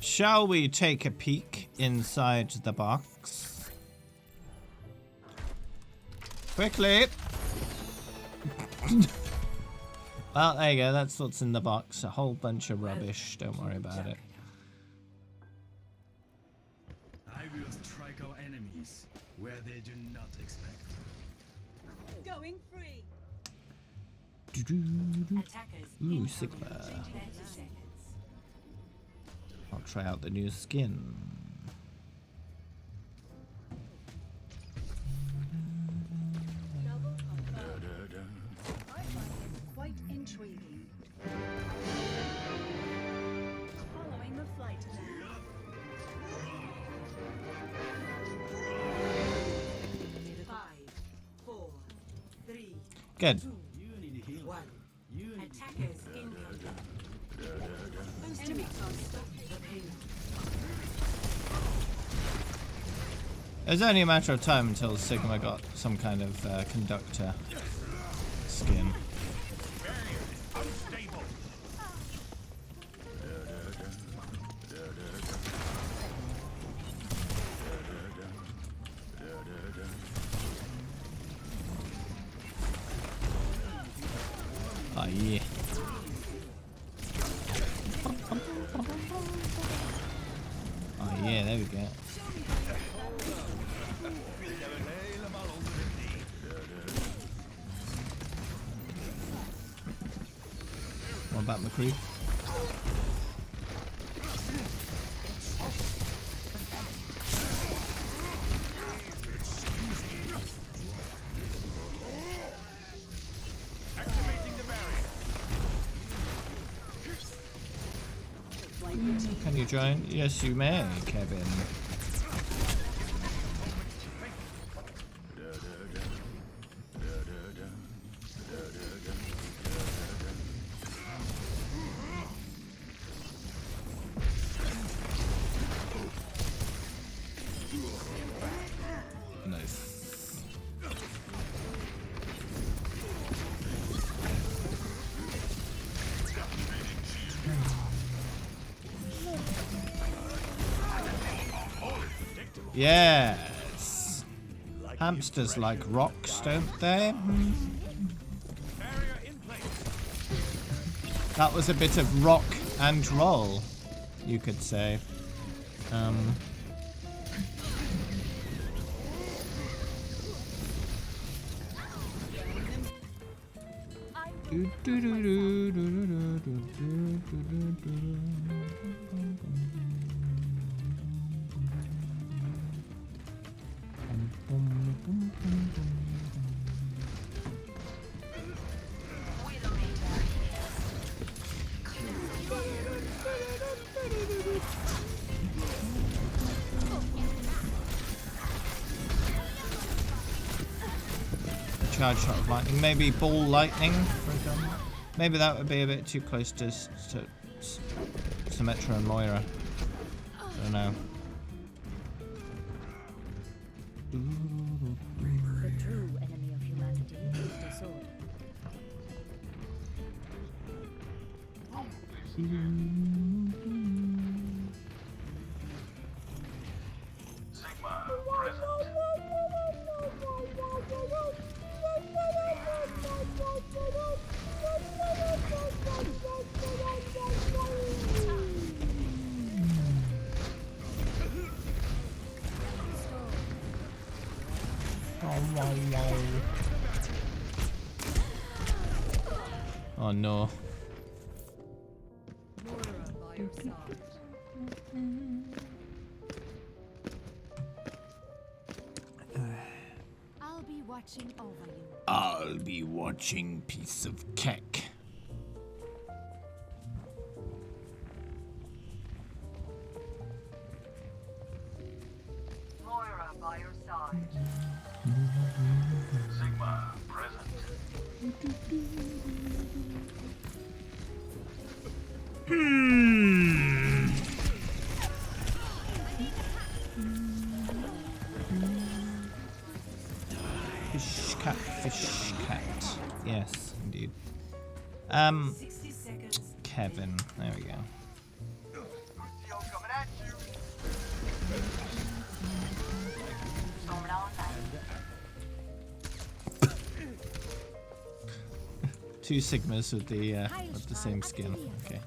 Speaker 1: Shall we take a peek inside the box? Quickly! Well, there you go, that's what's in the box. A whole bunch of rubbish, don't worry about it.
Speaker 9: I will strike our enemies where they do not expect.
Speaker 11: Going free.
Speaker 6: Attackers
Speaker 1: Ooh,
Speaker 6: incoming.
Speaker 1: Sigma.
Speaker 6: 30 seconds.
Speaker 1: I'll try out the new skin.
Speaker 11: Quite intriguing. Following the flight plan.
Speaker 6: 5, 4, 3,
Speaker 1: Good.
Speaker 6: 2, 1. Attackers incoming.
Speaker 11: Enemy target.
Speaker 6: The payload.
Speaker 1: It was only a matter of time until Sigma got some kind of conductor skin. yeah. Oh yeah, there we go. What about McCree? Can you join? Yes, you may, Kevin. Nice. Yes. Hamsters like rocks, don't they? That was a bit of rock and roll, you could say. Charge shot of lightning, maybe ball lightning for a gun. Maybe that would be a bit too close to Symmetra and Moira. I don't know.
Speaker 11: The true enemy of humanity is the sword.
Speaker 10: Sigma present.
Speaker 1: Oh no.
Speaker 11: I'll be watching over you.
Speaker 1: I'll be watching piece of cake.
Speaker 10: Moira by your side. Sigma present.
Speaker 1: Fish cat. Yes, indeed.
Speaker 6: 60 seconds.
Speaker 1: Kevin. There we go.
Speaker 10: Coming at you.
Speaker 1: Two Sigmas with the same skin. Okay.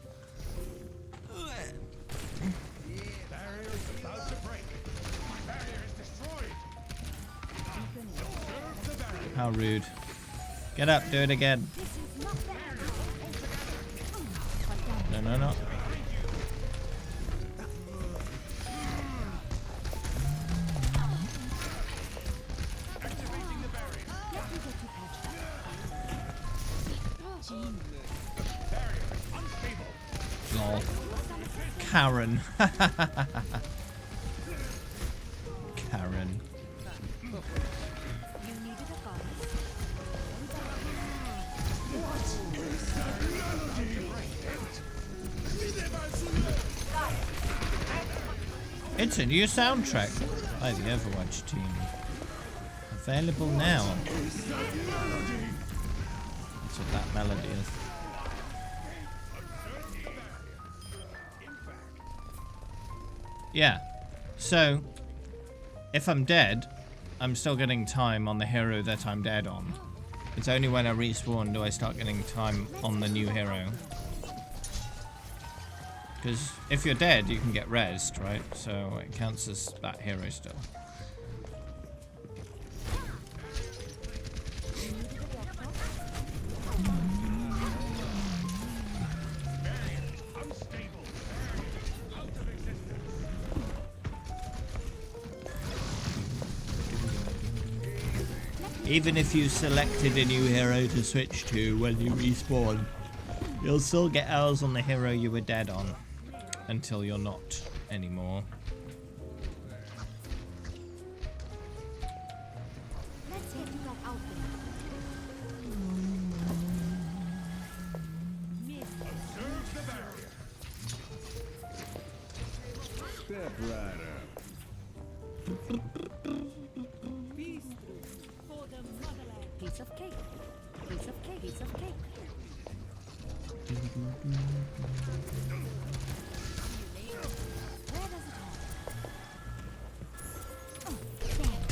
Speaker 1: How rude. Get up, do it again. No, no, no. Lol. Karen. Karen. It's a new soundtrack by the Overwatch team. Available now. That's what that melody is. Yeah. So, if I'm dead, I'm still getting time on the hero that I'm dead on. It's only when I respawn do I start getting time on the new hero. Because if you're dead, you can get rezzed, right? So it counts as that hero still. Even if you selected a new hero to switch to when you respawn, you'll still get hours on the hero you were dead on until you're not anymore.
Speaker 4: Let's get you back out
Speaker 5: Step right up.
Speaker 11: Piece of cake. Piece of cake. Piece of cake. Where does it hurt? Oh, damn.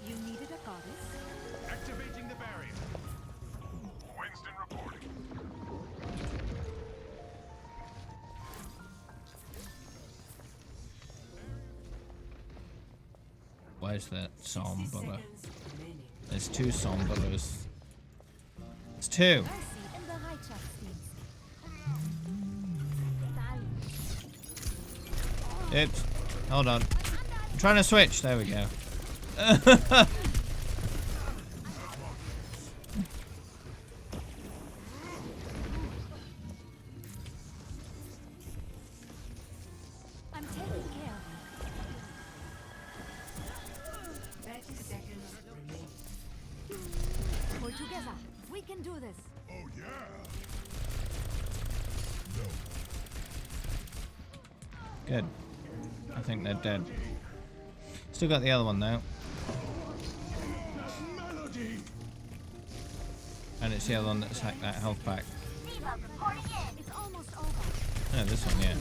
Speaker 11: You needed a goddess?
Speaker 8: Activating the barrier. Winston reporting.
Speaker 1: Where's that
Speaker 2: 60
Speaker 1: Sombra?
Speaker 2: seconds remaining.
Speaker 1: There's two Sombras. It's two.
Speaker 4: Mercy in the Reichsstings.
Speaker 1: Oops. Hold on. I'm trying to switch. There we go.
Speaker 4: I'm taking care of
Speaker 2: 30 seconds remaining.
Speaker 4: you. Pull together. We can do this.
Speaker 8: Oh yeah.
Speaker 1: Good. I think they're dead. Still got the other one though. And it's the other one that's hacked that health back.
Speaker 4: It's almost over.
Speaker 1: No, this one, yeah.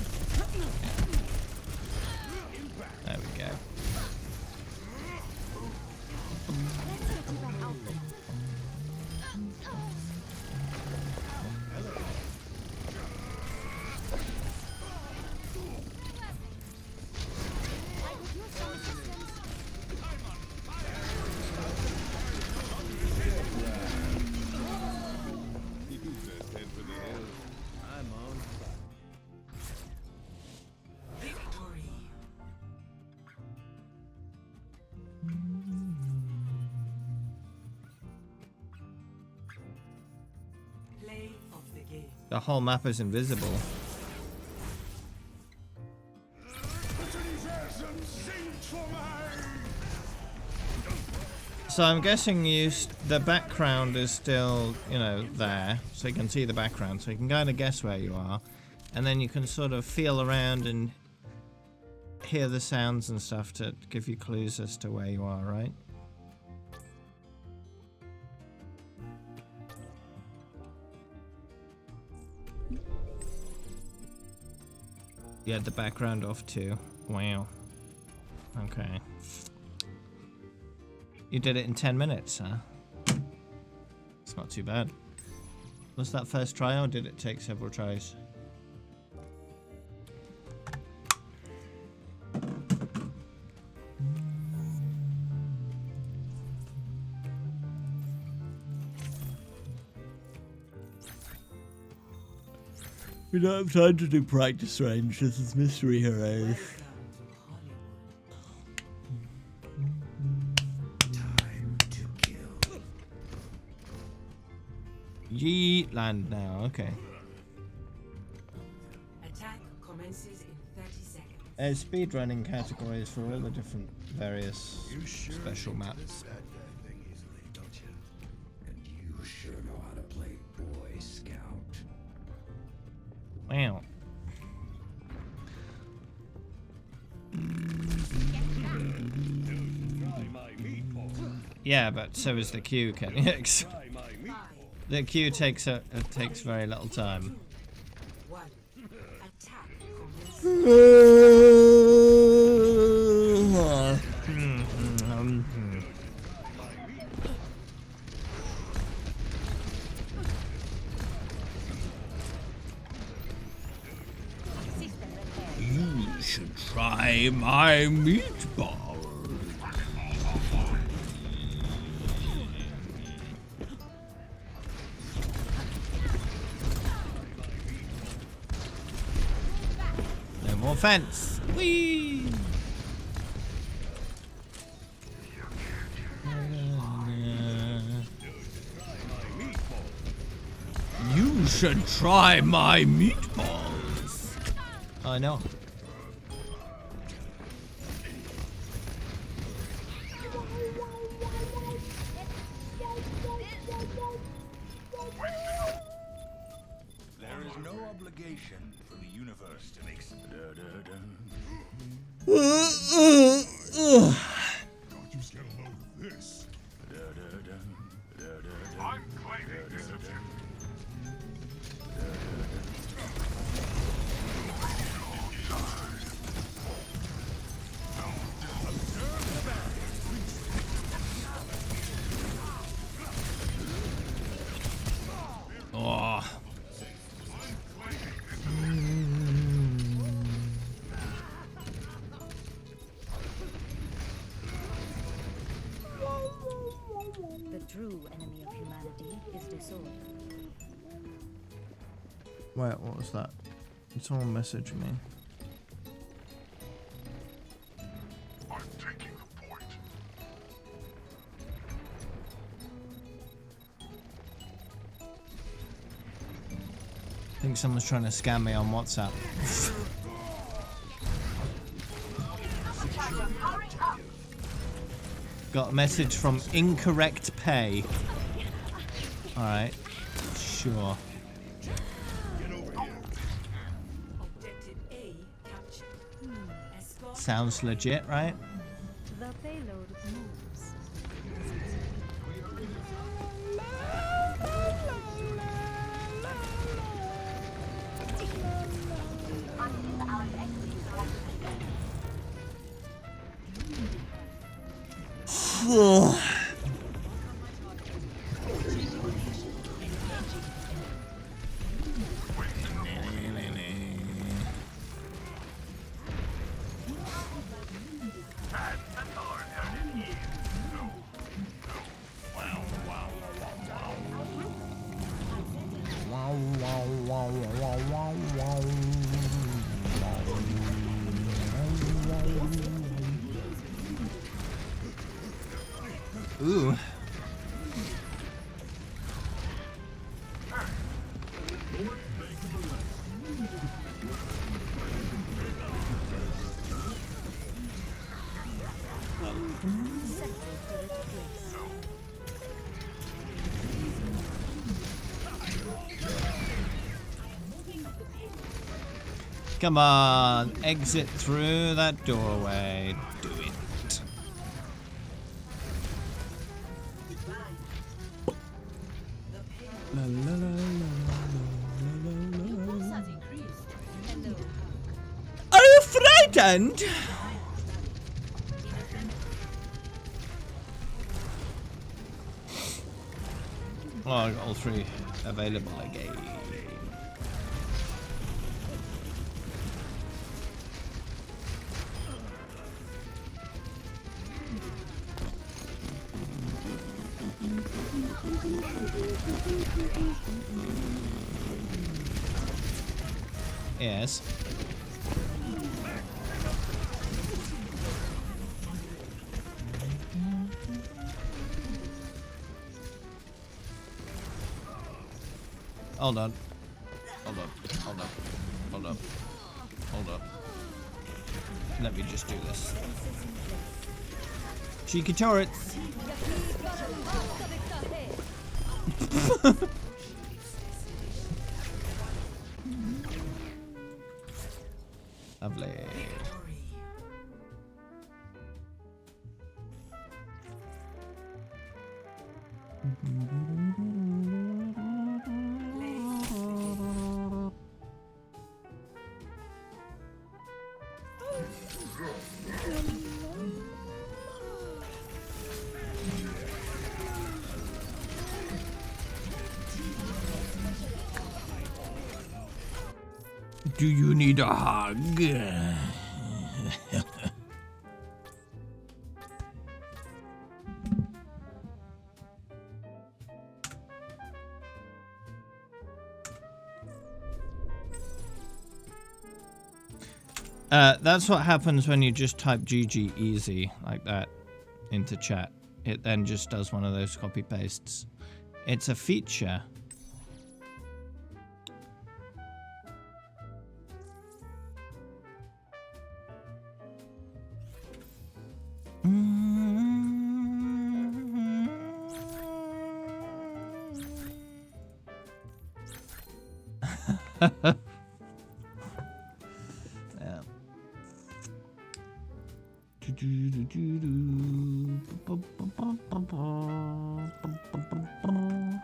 Speaker 1: There we go.
Speaker 4: Let's get you back out there. I could use some assistance.
Speaker 5: You just head for the hills. I'm on fire.
Speaker 2: Victory. Play of the game.
Speaker 1: The whole map is invisible. So I'm guessing the background is still, you know, there, so you can see the background, so you can kind of guess where you are, and then you can sort of feel around and hear the sounds and stuff to give you clues as to where you are, right? You had the background off too. Wow. Okay. You did it in 10 minutes, huh? It's not too bad. Was that first try or did it take several tries? We don't have time to do practice range. This is Mystery Heroes.
Speaker 2: Welcome to Hollywood.
Speaker 9: Time to kill.
Speaker 1: Yeet land now, okay.
Speaker 2: Attack commences in 30 seconds.
Speaker 1: There's speedrunning categories for all the different various special maps.
Speaker 9: Bad guy thing easily, don't you? And you sure know how to play Boy Scout.
Speaker 1: Wow. Yeah, but so is the queue, Kenny. The queue takes very little time.
Speaker 2: 1. Attack commences.
Speaker 1: try my meatball? No more fence. Whee! You should try my meatballs. I know.
Speaker 8: There is no obligation for the universe to make. Don't you get a load of this? I'm claiming this objective.
Speaker 1: Oh.
Speaker 3: The true enemy of humanity is disorder.
Speaker 1: Wait, what was that? Did someone message me?
Speaker 8: I'm taking the point.
Speaker 1: I think someone's trying to scam me on WhatsApp. Got a message from incorrect pay. Alright, sure.
Speaker 2: Objective A captured. Escort
Speaker 1: Sounds legit, right?
Speaker 3: The payload moves.
Speaker 1: Ooh. Come on, exit through that doorway. Do it. La, la, la, la, la. Are you frightened? Oh, I got all three available again. Yes. Hold on. Hold up. Hold up. Hold up. Hold up. Let me just do this. Cheeky turrets. Lovely. Do you need a hug? That's what happens when you just type GG easy like that into chat. It then just does one of those copy pastes. It's a feature. Yeah.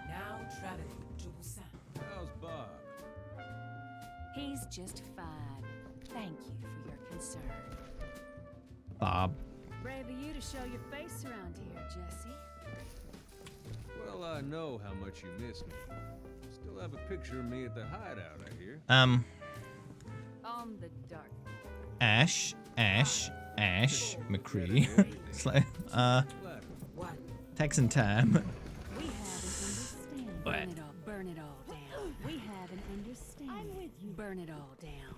Speaker 6: Now traveling to Busan.
Speaker 5: How's Bob?
Speaker 11: He's just fine. Thank you for your concern.
Speaker 1: Bob.
Speaker 11: Brave of you to show your face around here, Jesse.
Speaker 5: Well, I know how much you miss me. Still have a picture of me at the hideout, I hear.
Speaker 11: On the dark.
Speaker 1: Ash McCree. It's like,
Speaker 6: What?
Speaker 1: Texan time.
Speaker 11: We have an understanding.
Speaker 1: What?
Speaker 11: Burn it all down. We have an understanding. I'm with you. Burn it all down.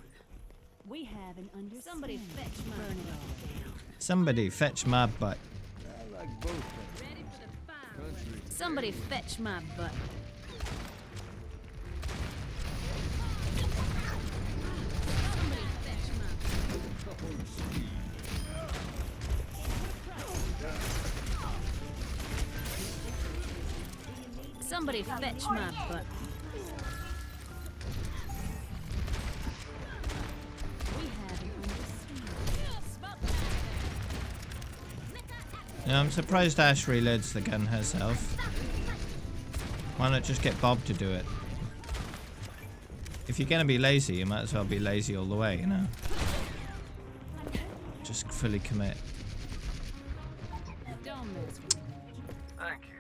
Speaker 11: We have an understanding. Somebody fetch my burn it all down.
Speaker 1: Somebody fetch my butt.
Speaker 5: I like both things.
Speaker 11: Ready for the fire.
Speaker 5: Country.
Speaker 11: Somebody fetch my butt. Somebody fetch my butt. Somebody fetch my butt. We have an understanding.
Speaker 1: Yeah, I'm surprised Ash reloads the gun herself. Why not just get Bob to do it? If you're gonna be lazy, you might as well be lazy all the way, you know? Just fully commit.
Speaker 11: Don't mess with me.
Speaker 8: Thank you.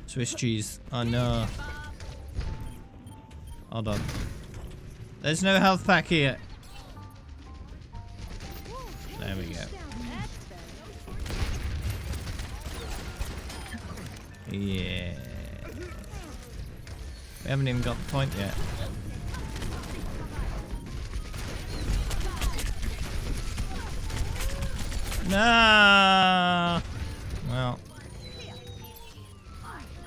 Speaker 1: Swiss cheese. Oh no. Hold on. There's no health pack here. There we go. Yeah. We haven't even got the point yet. No. Well,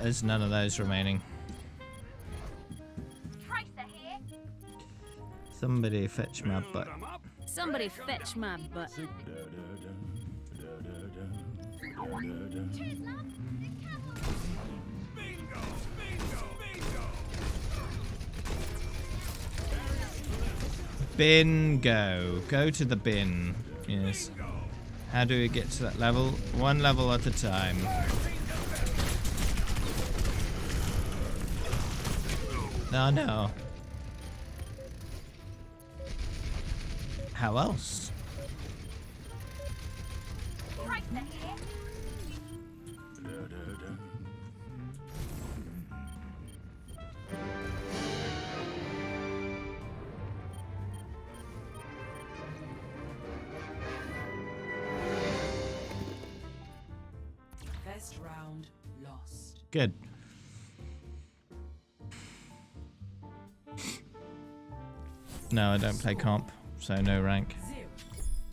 Speaker 1: there's none of those remaining. Somebody fetch my butt.
Speaker 11: Somebody fetch my butt.
Speaker 1: Bingo. Go to the bin. Yes. How do we get to that level? One level at a time. No, no. How else?
Speaker 6: First round lost.
Speaker 1: Good. No, I don't play comp, so no rank.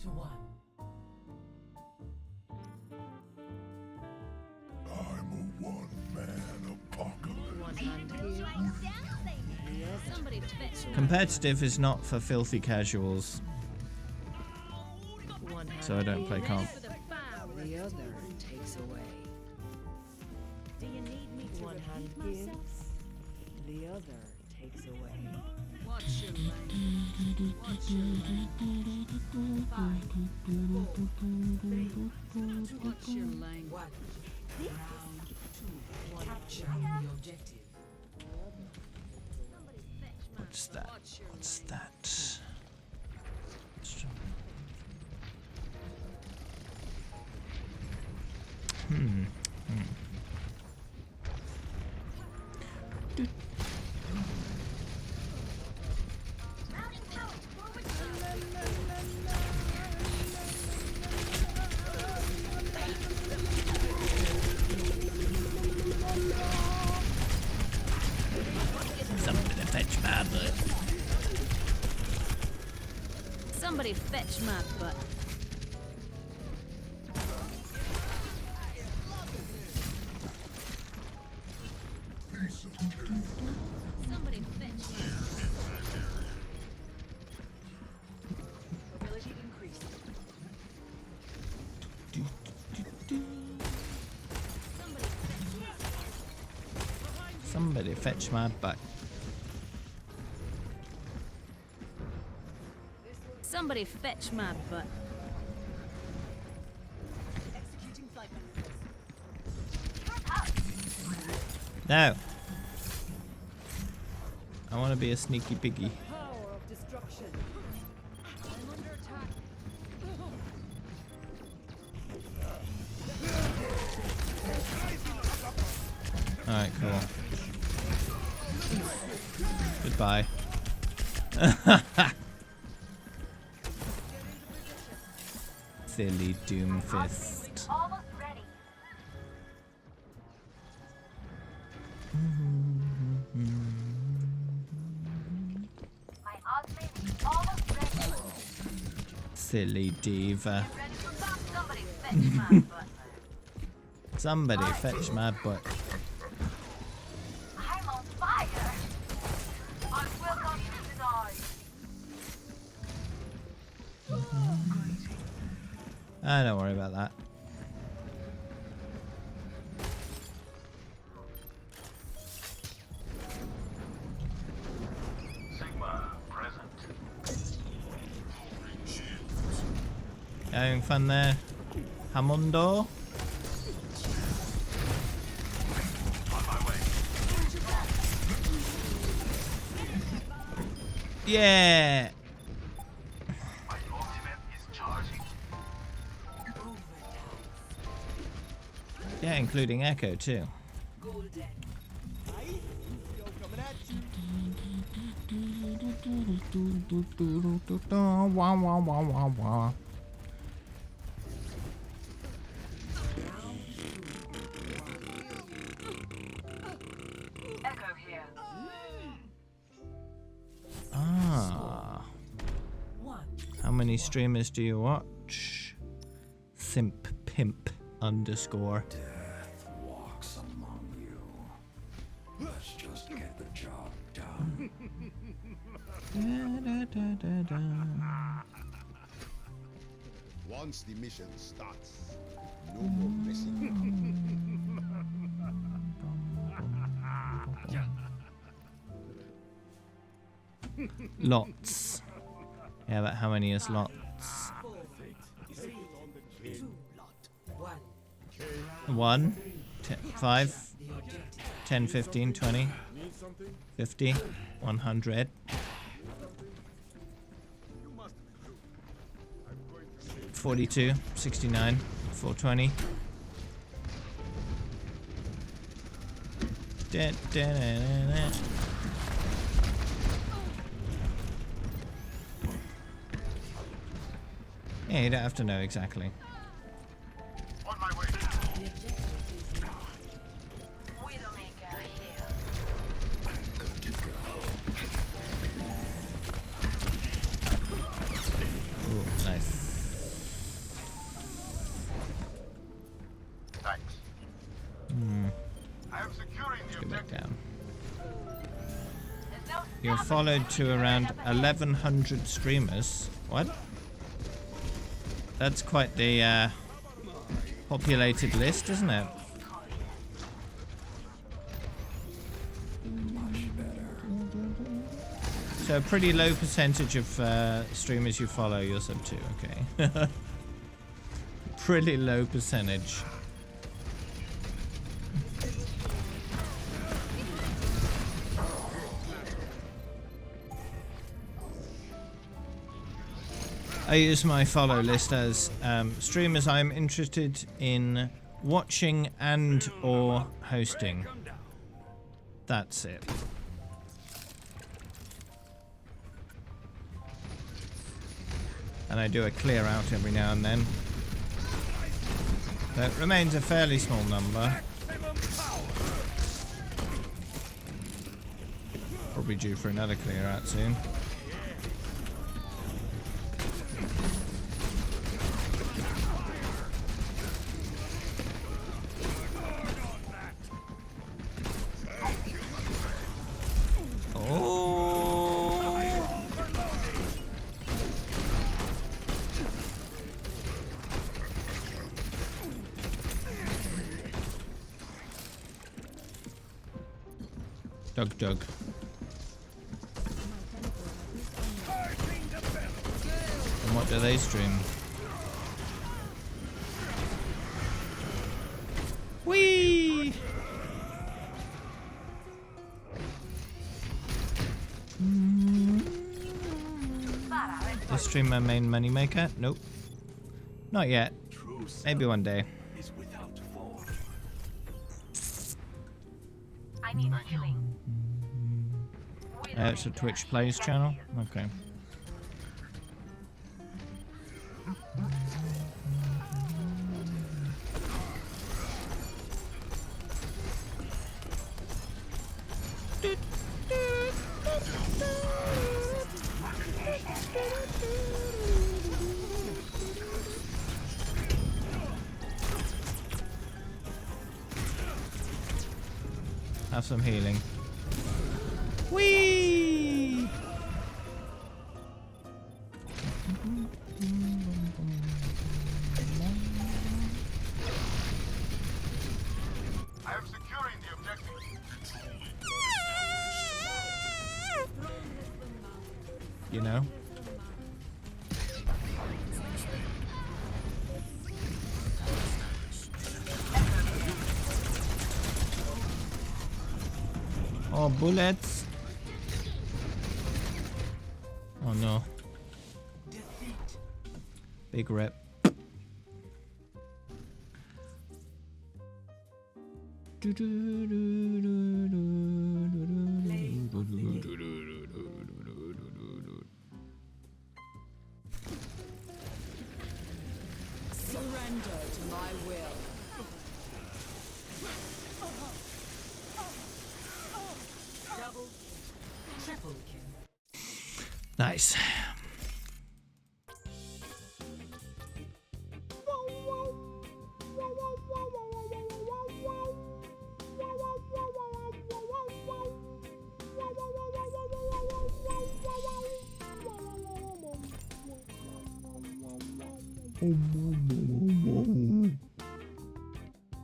Speaker 6: 0-1.
Speaker 8: I'm a one-man apocalypse.
Speaker 11: Somebody fetch my
Speaker 1: Competitive is not for filthy casuals, so I don't play comp.
Speaker 11: for the fire.
Speaker 6: The other takes away.
Speaker 11: Do you need me to
Speaker 3: One hand
Speaker 11: repeat
Speaker 3: gives,
Speaker 11: myself?
Speaker 3: the other takes away.
Speaker 11: Watch your lane. Watch your lane. 5, 4, 3. Watch your lane.
Speaker 6: One. Round 2. Capture the objective.
Speaker 1: What's that? What's that?
Speaker 11: Somebody fetch my butt. Somebody fetch my mobility increased.
Speaker 1: Somebody fetch my butt.
Speaker 11: Somebody fetch my butt.
Speaker 1: No. I want to be a sneaky piggy.
Speaker 3: Power of destruction. I'm under attack.
Speaker 1: Alright, cool. Goodbye. Silly Doomfist.
Speaker 10: Almost ready. My ultimate is almost ready.
Speaker 1: Silly diva.
Speaker 10: Ready for some? Somebody fetch my butt.
Speaker 1: Somebody fetch my butt.
Speaker 10: I'm on fire. I will continue to die.
Speaker 1: Don't worry about that.
Speaker 8: Sigma present.
Speaker 1: Having fun there, Hamundo?
Speaker 8: On my way.
Speaker 1: Yeah!
Speaker 8: My ultimate is charging.
Speaker 1: Yeah, including Echo too. Wah, wah, wah, wah, wah.
Speaker 10: Echo here.
Speaker 1: Ah. How many streamers do you watch? Simp pimp underscore.
Speaker 9: Death walks among you. Let's just get the job done.
Speaker 1: Da, da, da, da.
Speaker 12: Once the mission starts, no more messing.
Speaker 1: Lots. Yeah, but how many is lots? 1, 5, 10, 15, 20, 50, 100.
Speaker 12: You must be true. I'm going to say
Speaker 1: 42, 69, 420. Da, da, da, da, da. Yeah, you don't have to know exactly.
Speaker 8: On my way.
Speaker 10: Widowmaker here.
Speaker 1: Ooh, nice.
Speaker 8: Thanks. I am securing the
Speaker 1: Go back
Speaker 8: objective.
Speaker 1: down.
Speaker 10: There's no
Speaker 1: You're followed to around 1,100 streamers. What? That's quite the populated list, isn't it? So a pretty low percentage of streamers you follow you're sub to, okay. Pretty low percentage. I use my follow list as streamers I'm interested in watching and or hosting. That's it. And I do a clear out every now and then. So it remains a fairly small number. Probably due for another clear out soon. Doug. And what do they stream? Whee! They stream my main moneymaker? Nope. Not yet. Maybe one day.
Speaker 10: I need healing.
Speaker 1: It's a Twitch Plays channel? Okay. Have some healing. Whee!
Speaker 8: I am securing the objective.
Speaker 1: You know? Oh, bullets. Oh no. Big rip.
Speaker 11: Surrender to my will.
Speaker 2: Double kill. Triple kill.
Speaker 1: Nice.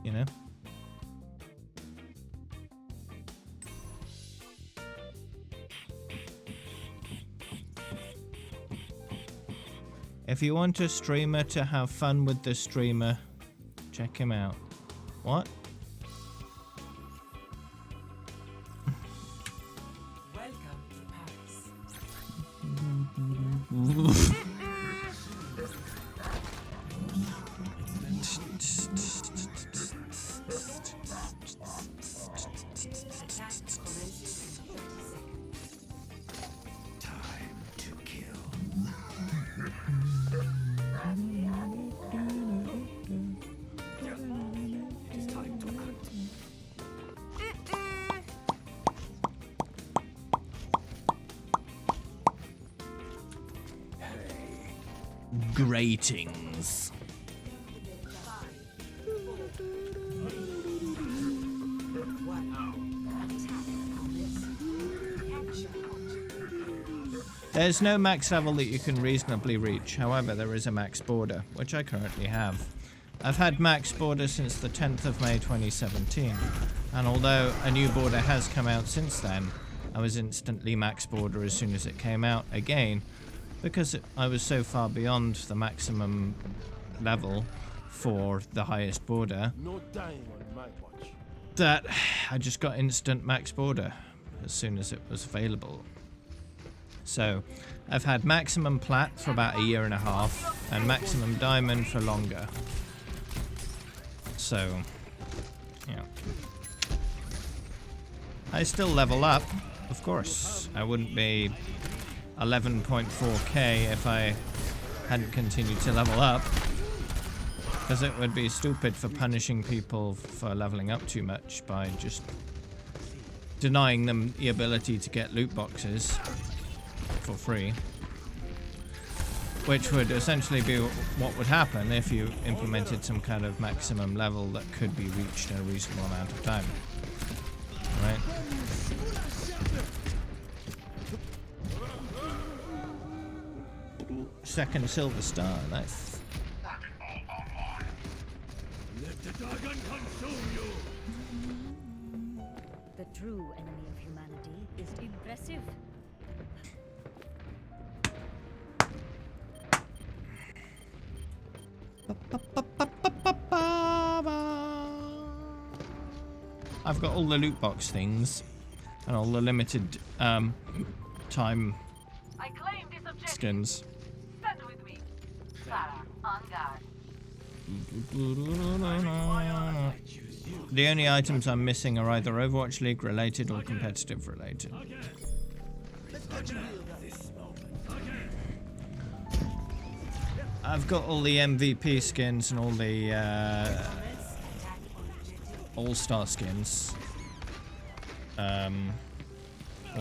Speaker 1: You know? If you want a streamer to have fun with the streamer, check him out. What?
Speaker 2: Welcome to Paris.
Speaker 9: Time to kill. It's time to act.
Speaker 1: Gratings. There's no max level that you can reasonably reach. However, there is a max border, which I currently have. I've had max border since the 10th of May 2017, and although a new border has come out since then, I was instantly max border as soon as it came out again, because I was so far beyond the maximum level for the highest border
Speaker 12: No dying on my watch.
Speaker 1: that I just got instant max border as soon as it was available. So I've had maximum plat for about a year and a half and maximum diamond for longer. So, yeah. I still level up, of course. I wouldn't be 11.4k if I hadn't continued to level up, because it would be stupid for punishing people for leveling up too much by just denying them the ability to get loot boxes for free, which would essentially be what would happen if you implemented some kind of maximum level that could be reached in a reasonable amount of time, right? Second silver star, nice.
Speaker 9: Let the dragon consume you.
Speaker 3: The
Speaker 11: true enemy of humanity is impressive.
Speaker 1: I've got all the loot box things and all the limited time
Speaker 10: I claim this objective.
Speaker 1: skins.
Speaker 10: Stand with me. Farah, on guard.
Speaker 1: The only items I'm missing are either Overwatch League related or competitive related. I've got all the MVP skins and all the all-star skins. All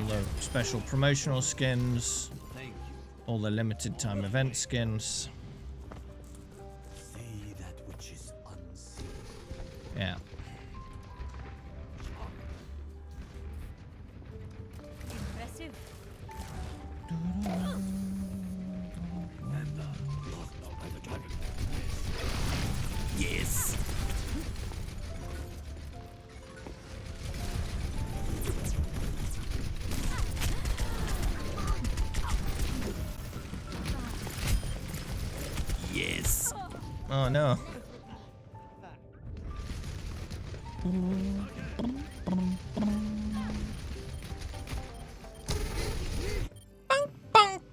Speaker 1: the special promotional skins. All the limited time event skins. Yeah.
Speaker 11: Impressive.
Speaker 1: Yes. Yes. Oh no.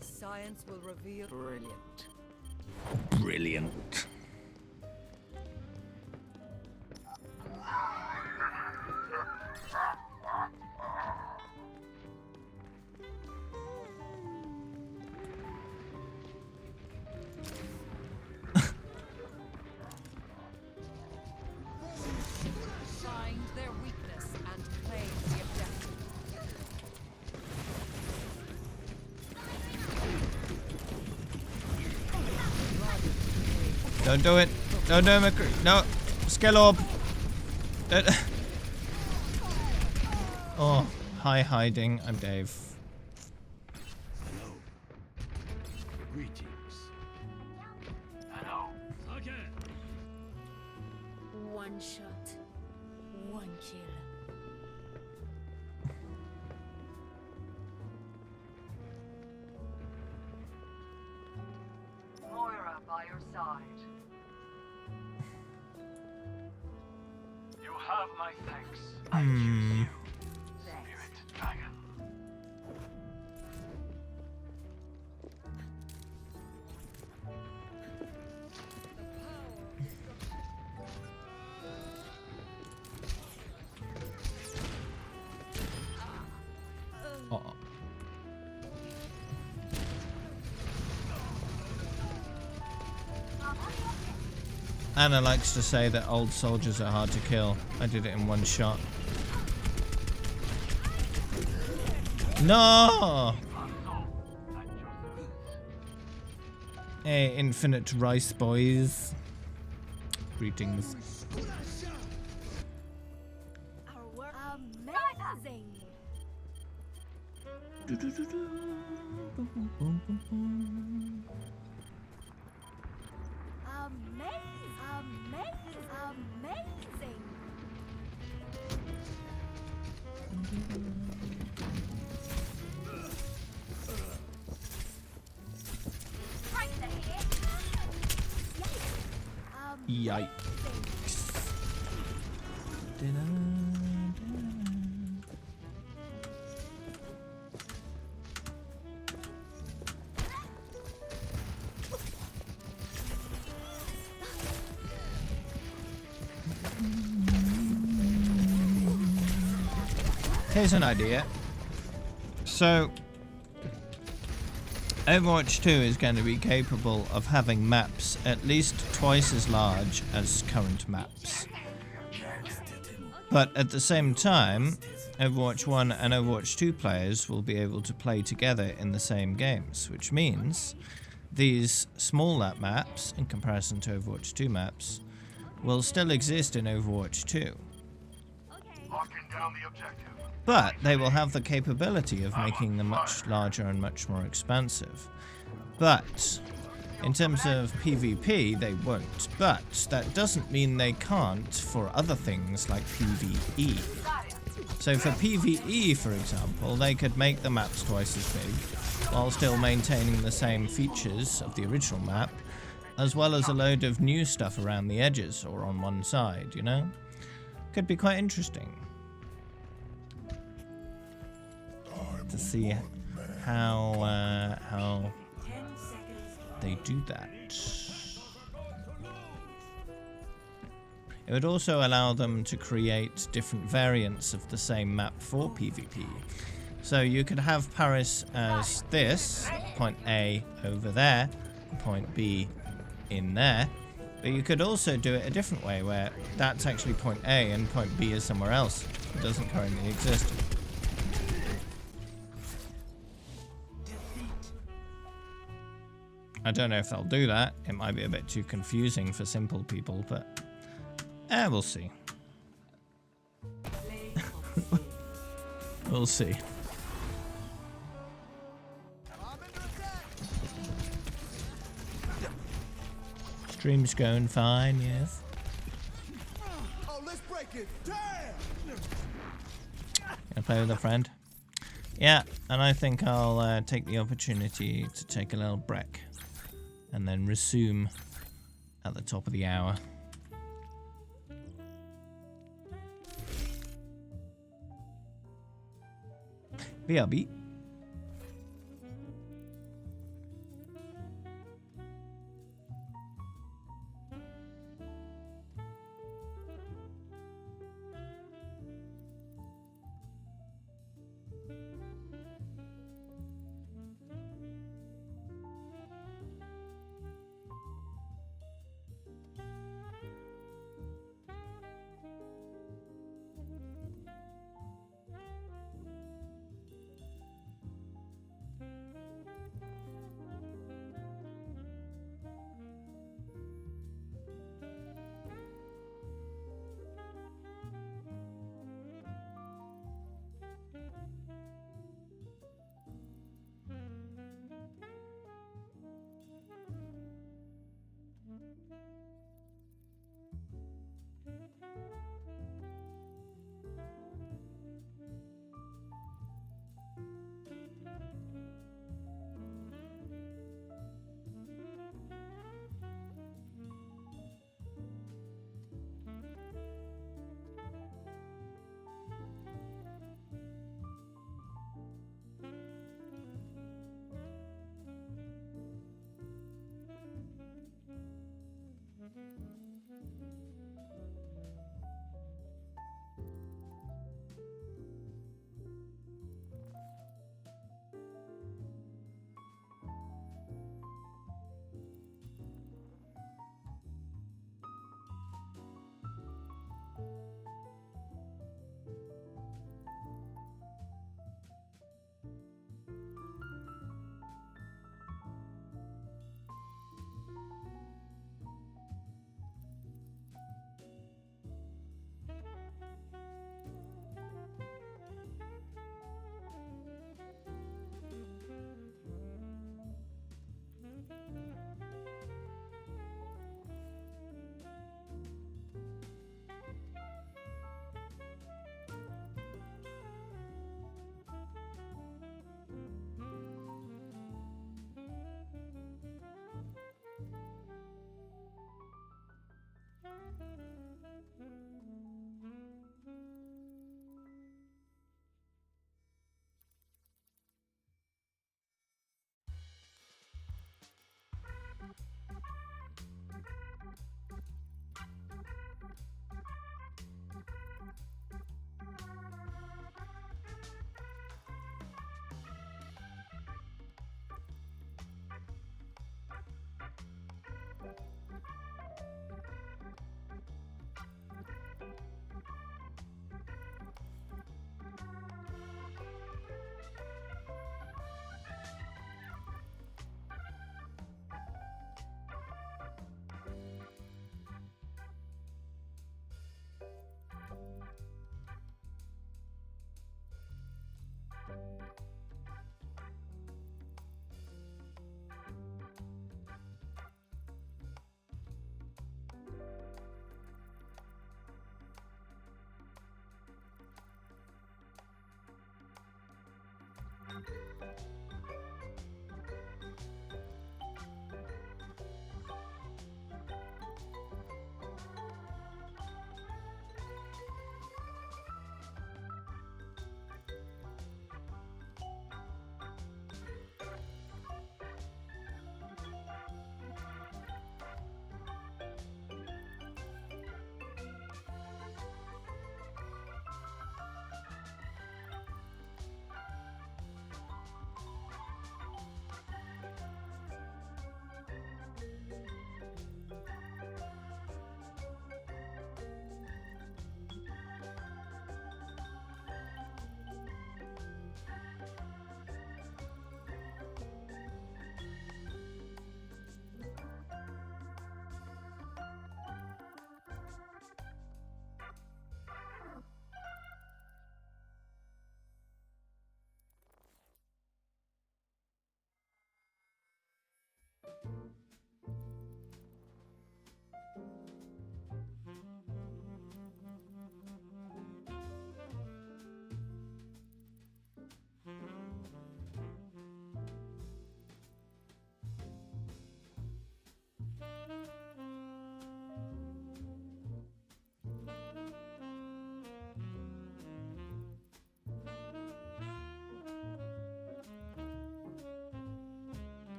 Speaker 3: Science will reveal. Brilliant.
Speaker 1: Brilliant.
Speaker 3: Find their weakness and claim the objective.
Speaker 1: Don't do it. Don't do it. No. Skill orb. Oh, hi hiding. I'm Dave.
Speaker 9: Hello. Greetings. Hello. Okay.
Speaker 11: One shot, one kill.
Speaker 10: Moira by your side.
Speaker 9: You have my thanks.
Speaker 1: Hmm.
Speaker 9: Spirit Dragon.
Speaker 1: Oh. Anna likes to say that old soldiers are hard to kill. I did it in one shot. No! Hey, Infinite Rice Boys. Greetings.
Speaker 11: Our work amazing. Amazing. Right there.
Speaker 1: Yikes. Here's an idea. So, Overwatch 2 is going to be capable of having maps at least twice as large as current maps. But at the same time, Overwatch 1 and Overwatch 2 players will be able to play together in the same games, which means these smaller maps, in comparison to Overwatch 2 maps, will still exist in Overwatch 2.
Speaker 9: Locking down the objective.
Speaker 1: But they will have the capability of making them much larger and much more expansive. But in terms of PvP, they won't. But that doesn't mean they can't for other things like PvE. So for PvE, for example, they could make the maps twice as big, while still maintaining the same features of the original map, as well as a load of new stuff around the edges or on one side, you know? Could be quite interesting to see how they do that. It would also allow them to create different variants of the same map for PvP. So you could have Paris as this, point A over there, point B in there. But you could also do it a different way, where that's actually point A and point B is somewhere else. It doesn't currently exist. I don't know if they'll do that. It might be a bit too confusing for simple people, but we'll see. We'll see. Stream's going fine, yes.
Speaker 12: Oh, let's break it. Damn!
Speaker 1: Gonna play with a friend? Yeah, and I think I'll take the opportunity to take a little break and then resume at the top of the hour. BRB.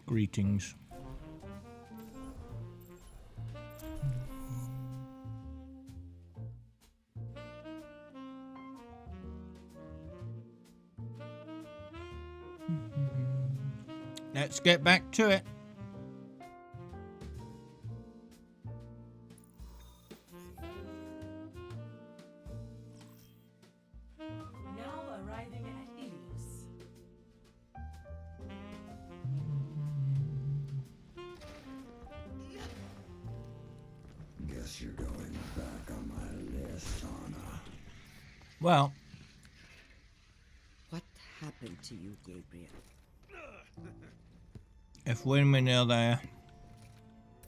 Speaker 1: Greetings. Let's get back to it.
Speaker 6: Now arriving at Ilios.
Speaker 9: Guess you're going back on my list, Anna.
Speaker 1: Well,
Speaker 3: What happened to you, Gabriel?
Speaker 1: if women are their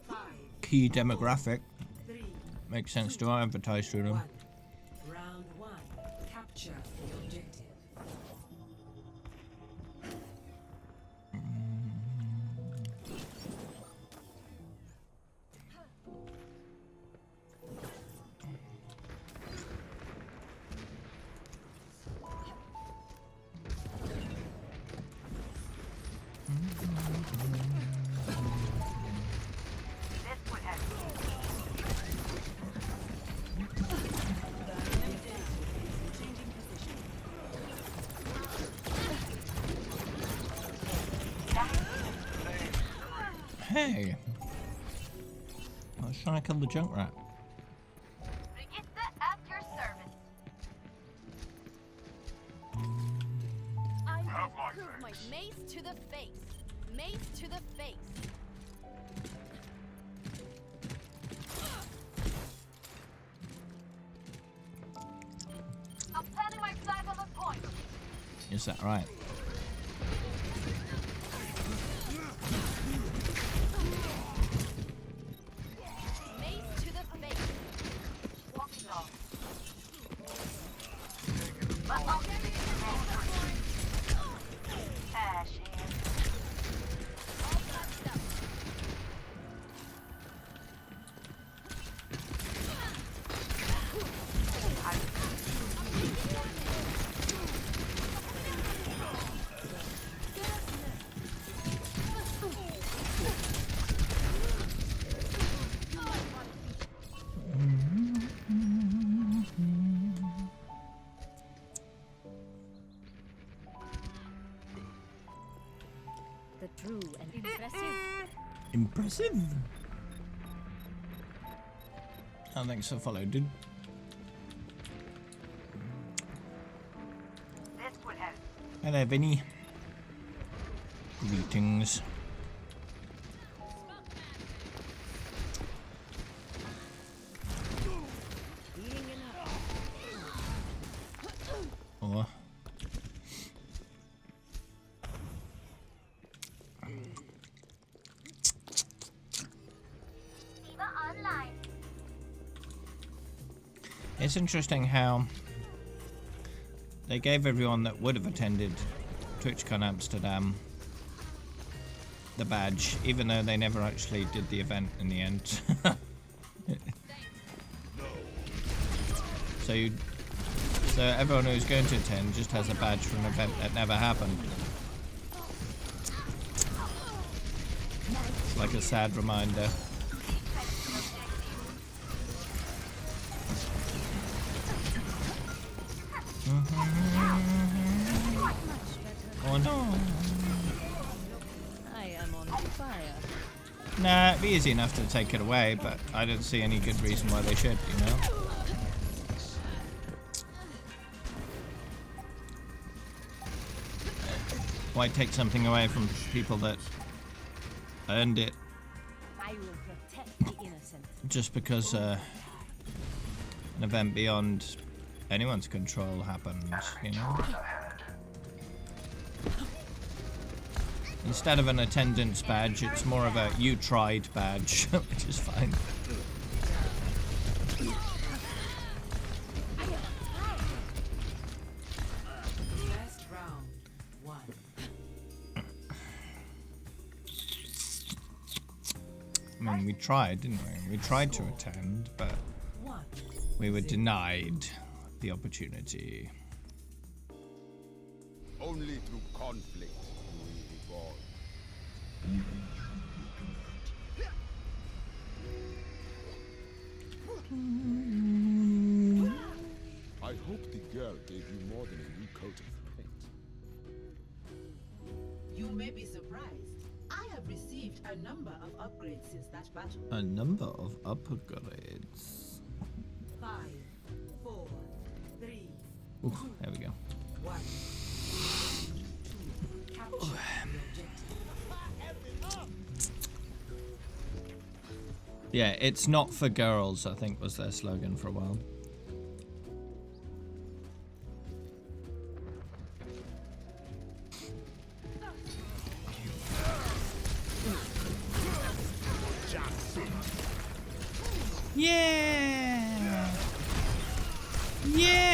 Speaker 6: 5,
Speaker 1: key demographic,
Speaker 6: 3,
Speaker 1: makes sense to advertise to them.
Speaker 6: 1. Round 1. Capture the objective.
Speaker 10: This would have
Speaker 1: Hey! I was trying to kill the junk rat.
Speaker 4: Brigitte at your service. I will prove my mace to the face. Mace to the face. I'm planning my flag on the point.
Speaker 1: Is that right?
Speaker 4: Mace to the face.
Speaker 10: walking off. Ash in.
Speaker 11: The true and impressive.
Speaker 1: Impressive. Oh, thanks for following, dude.
Speaker 10: This would have
Speaker 1: Hello, Vinny. Greetings. Oh.
Speaker 4: Diva online.
Speaker 1: It's interesting how they gave everyone that would have attended TwitchCon Amsterdam the badge, even though they never actually did the event in the end. So everyone who's going to attend just has a badge for an event that never happened. It's like a sad reminder. Oh no.
Speaker 11: I am on fire.
Speaker 1: Nah, it'd be easy enough to take it away, but I don't see any good reason why they should, you know? Why take something away from people that earned it
Speaker 11: I will protect the innocent.
Speaker 1: just because an event beyond anyone's control happened, you know? Instead of an attendance badge, it's more of a you tried badge, which is fine.
Speaker 6: Last round. 1.
Speaker 1: I mean, we tried, didn't we? We tried to attend, but
Speaker 6: 1.
Speaker 1: we were denied the opportunity.
Speaker 12: Only through conflict do we evolve. I hope the girl gave you more than a new coat of paint.
Speaker 13: You may be surprised. I have received a number of upgrades since that battle.
Speaker 1: A number of upgrades.
Speaker 13: 5, 4, 3,
Speaker 1: Ooh, there we go.
Speaker 13: 1. Capture the objective.
Speaker 1: Yeah, it's not for girls, I think was their slogan for a while. Yeah! Yeah!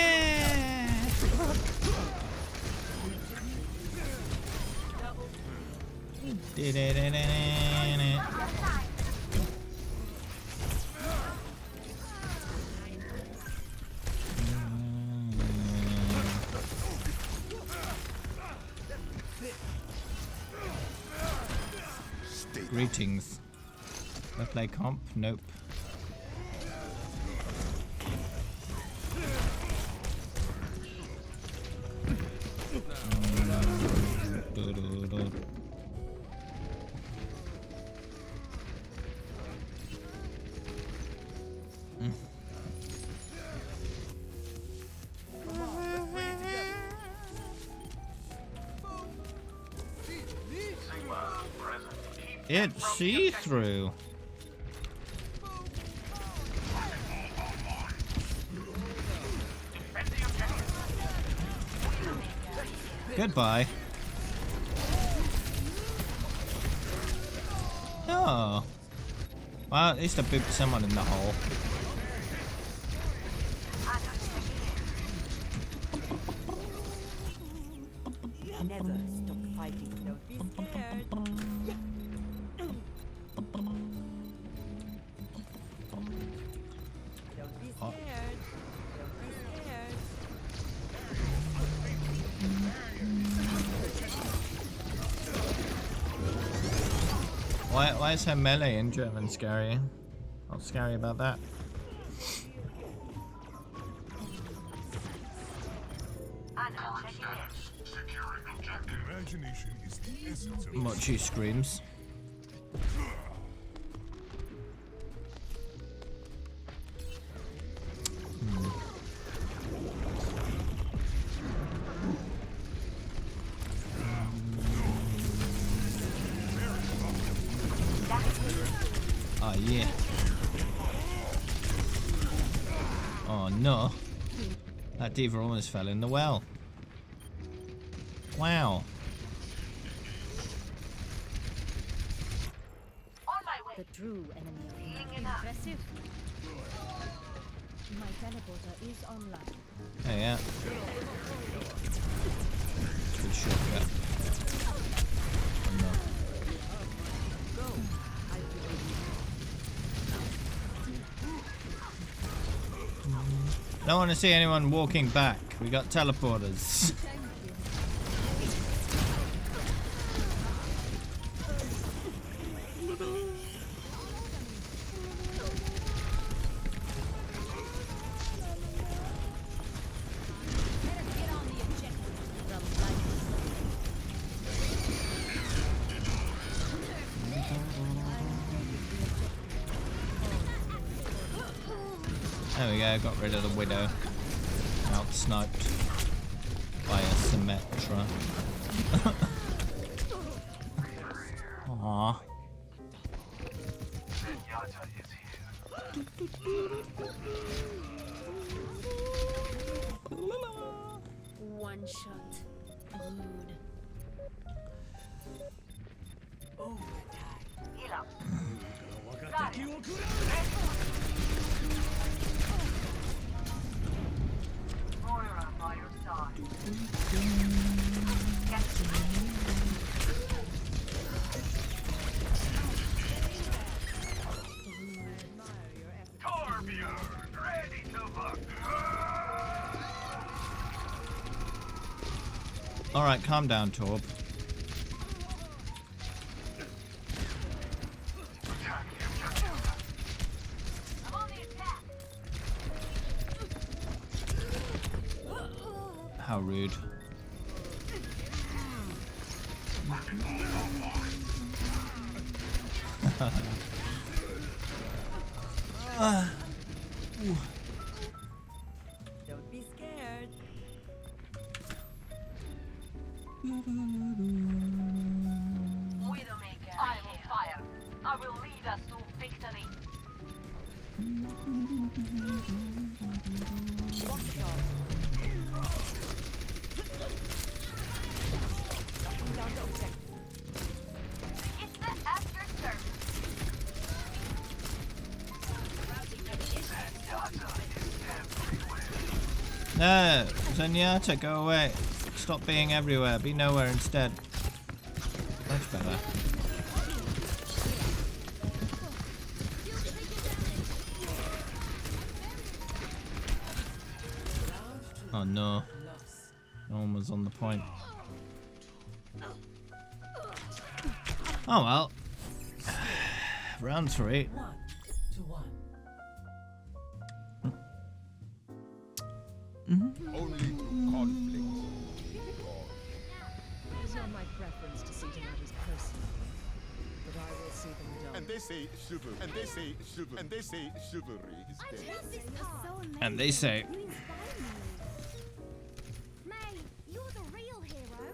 Speaker 1: Greetings. I play comp? Nope. It's see-through. Goodbye. Oh. Well, at least I booped someone in the hole.
Speaker 3: Never stop fighting. Don't be scared. Don't be scared. Don't be scared.
Speaker 1: Why is her melee in German scary? What's scary about that?
Speaker 8: Imagination is the essence of
Speaker 1: Mochi screams. Oh yeah. Oh no. That diva almost fell in the well. Wow.
Speaker 11: The true enemy. Impressive. My teleporter is online.
Speaker 1: Oh yeah. Good shortcut. Oh, no. Don't want to see anyone walking back. We got teleporters. There we go, got rid of the Widow. Out-sniped by a Symmetra. Aww.
Speaker 11: One shot. Rude.
Speaker 10: Moira by your side.
Speaker 1: Alright, calm down, Torb. How rude.
Speaker 3: Don't be scared.
Speaker 10: Widowmaker, I will fire. I will lead us to victory. It's the after service.
Speaker 1: No, Zenyatta, go away. Stop being everywhere. Be nowhere instead. Much better. Oh no. No one was on the point. Oh well. Round 3.
Speaker 13: 1-1.
Speaker 12: Only through conflict.
Speaker 14: It is not my preference to see to matters personally, but I will see them done.
Speaker 12: And they say chivalry. And they say chivalry. And they say chivalry is dead.
Speaker 1: And they say,
Speaker 4: You inspire me. May, you're the real hero.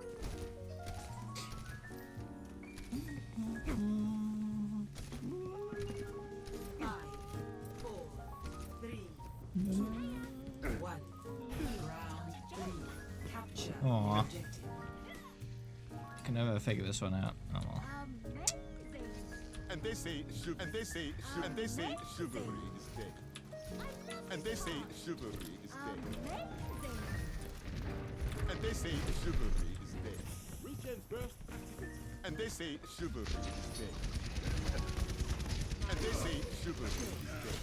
Speaker 13: 5, 4, 3, 2, 1. Round 3. Capture
Speaker 1: aw,
Speaker 13: objective.
Speaker 1: I can never figure this one out. Oh well.
Speaker 12: And they say and they say and they say chivalry is dead. And they say chivalry is dead. And they say chivalry is dead. Weekend burst activated. And they say chivalry is dead. And they say chivalry is dead.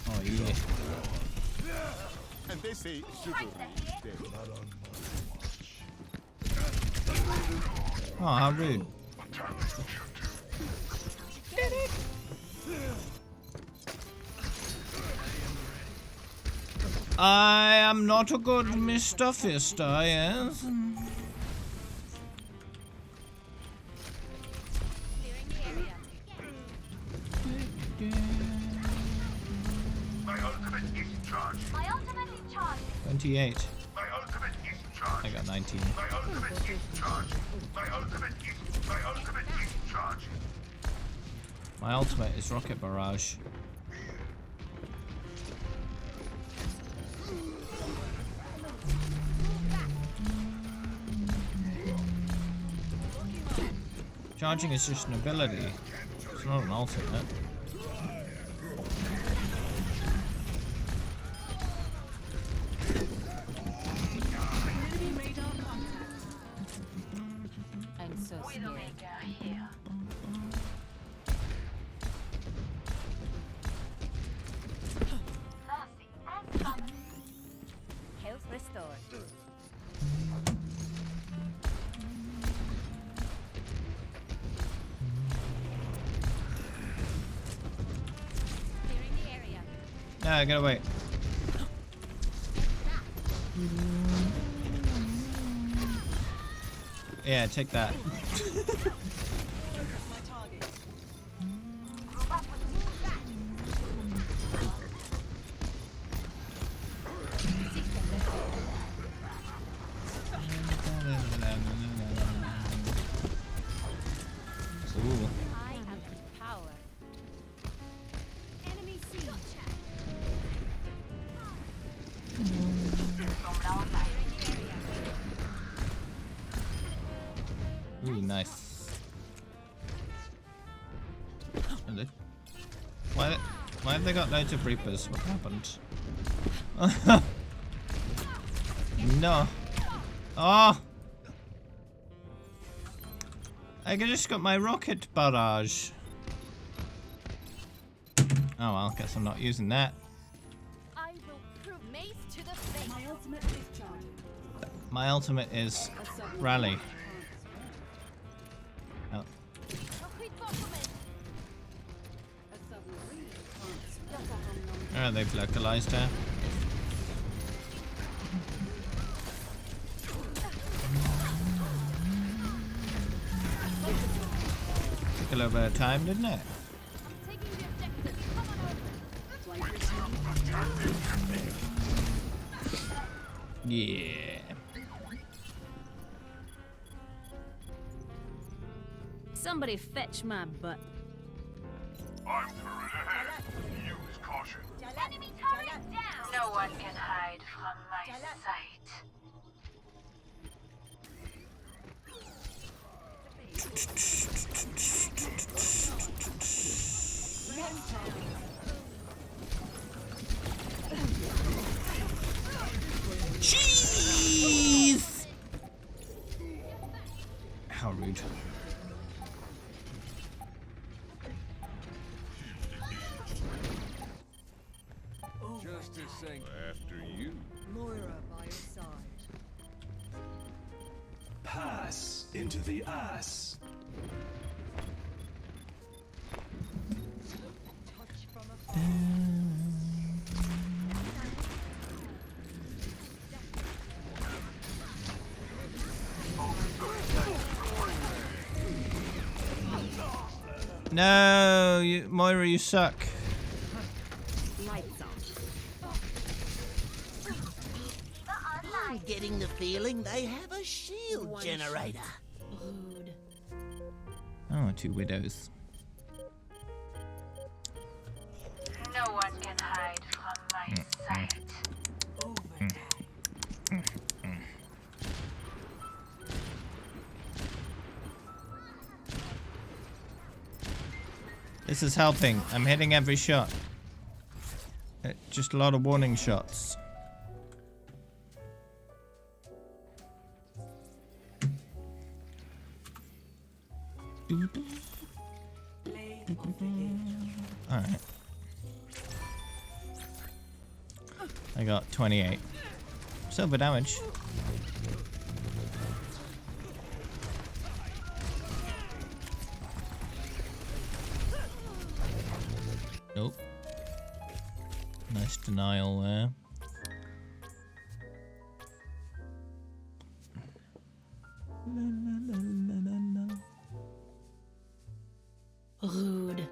Speaker 1: Oh yeah.
Speaker 12: And they say chivalry is dead.
Speaker 1: Oh, how rude. I am not a good Mr. Fister, yes.
Speaker 8: My ultimate is charged.
Speaker 10: My ultimate is charged.
Speaker 1: 28.
Speaker 8: My ultimate is charged.
Speaker 1: I got 19.
Speaker 8: My ultimate is charged. My ultimate is charged.
Speaker 1: My ultimate is Rocket Barrage. Charging is just an ability. It's not an ultimate.
Speaker 11: I'm so scared.
Speaker 10: Widowmaker here. Sassy and fun.
Speaker 11: Health restored.
Speaker 4: Clearing the area.
Speaker 1: Yeah, get away. Yeah, take that. Ooh.
Speaker 11: I have the power.
Speaker 4: Enemy siege.
Speaker 1: Ooh, nice. And they- Why have they got loads of Reapers? What happened? No. Oh! I just got my rocket barrage. Oh well, guess I'm not using that.
Speaker 13: ultimate is charging.
Speaker 1: My ultimate is rally. Oh. Oh, they've localized her. Took a little bit of time, didn't it? Yeah.
Speaker 11: Somebody fetch my butt.
Speaker 8: I'm turret ahead. Use caution.
Speaker 4: Enemy turret down.
Speaker 10: No one can hide from my sight.
Speaker 1: Jeez! How rude.
Speaker 5: Justice saying after you.
Speaker 3: Moira by your side.
Speaker 9: Pass into the ass.
Speaker 3: Touch from afar.
Speaker 1: No, you, Moira, you suck.
Speaker 13: Lights off.
Speaker 15: I'm getting the feeling they have a shield generator.
Speaker 11: Rude.
Speaker 1: Oh, two widows.
Speaker 10: No one can hide from my sight.
Speaker 1: This is helping. I'm hitting every shot. Just a lot of warning shots. Alright. I got 28. Silver damage. Nope. Nice denial there.
Speaker 11: Rude.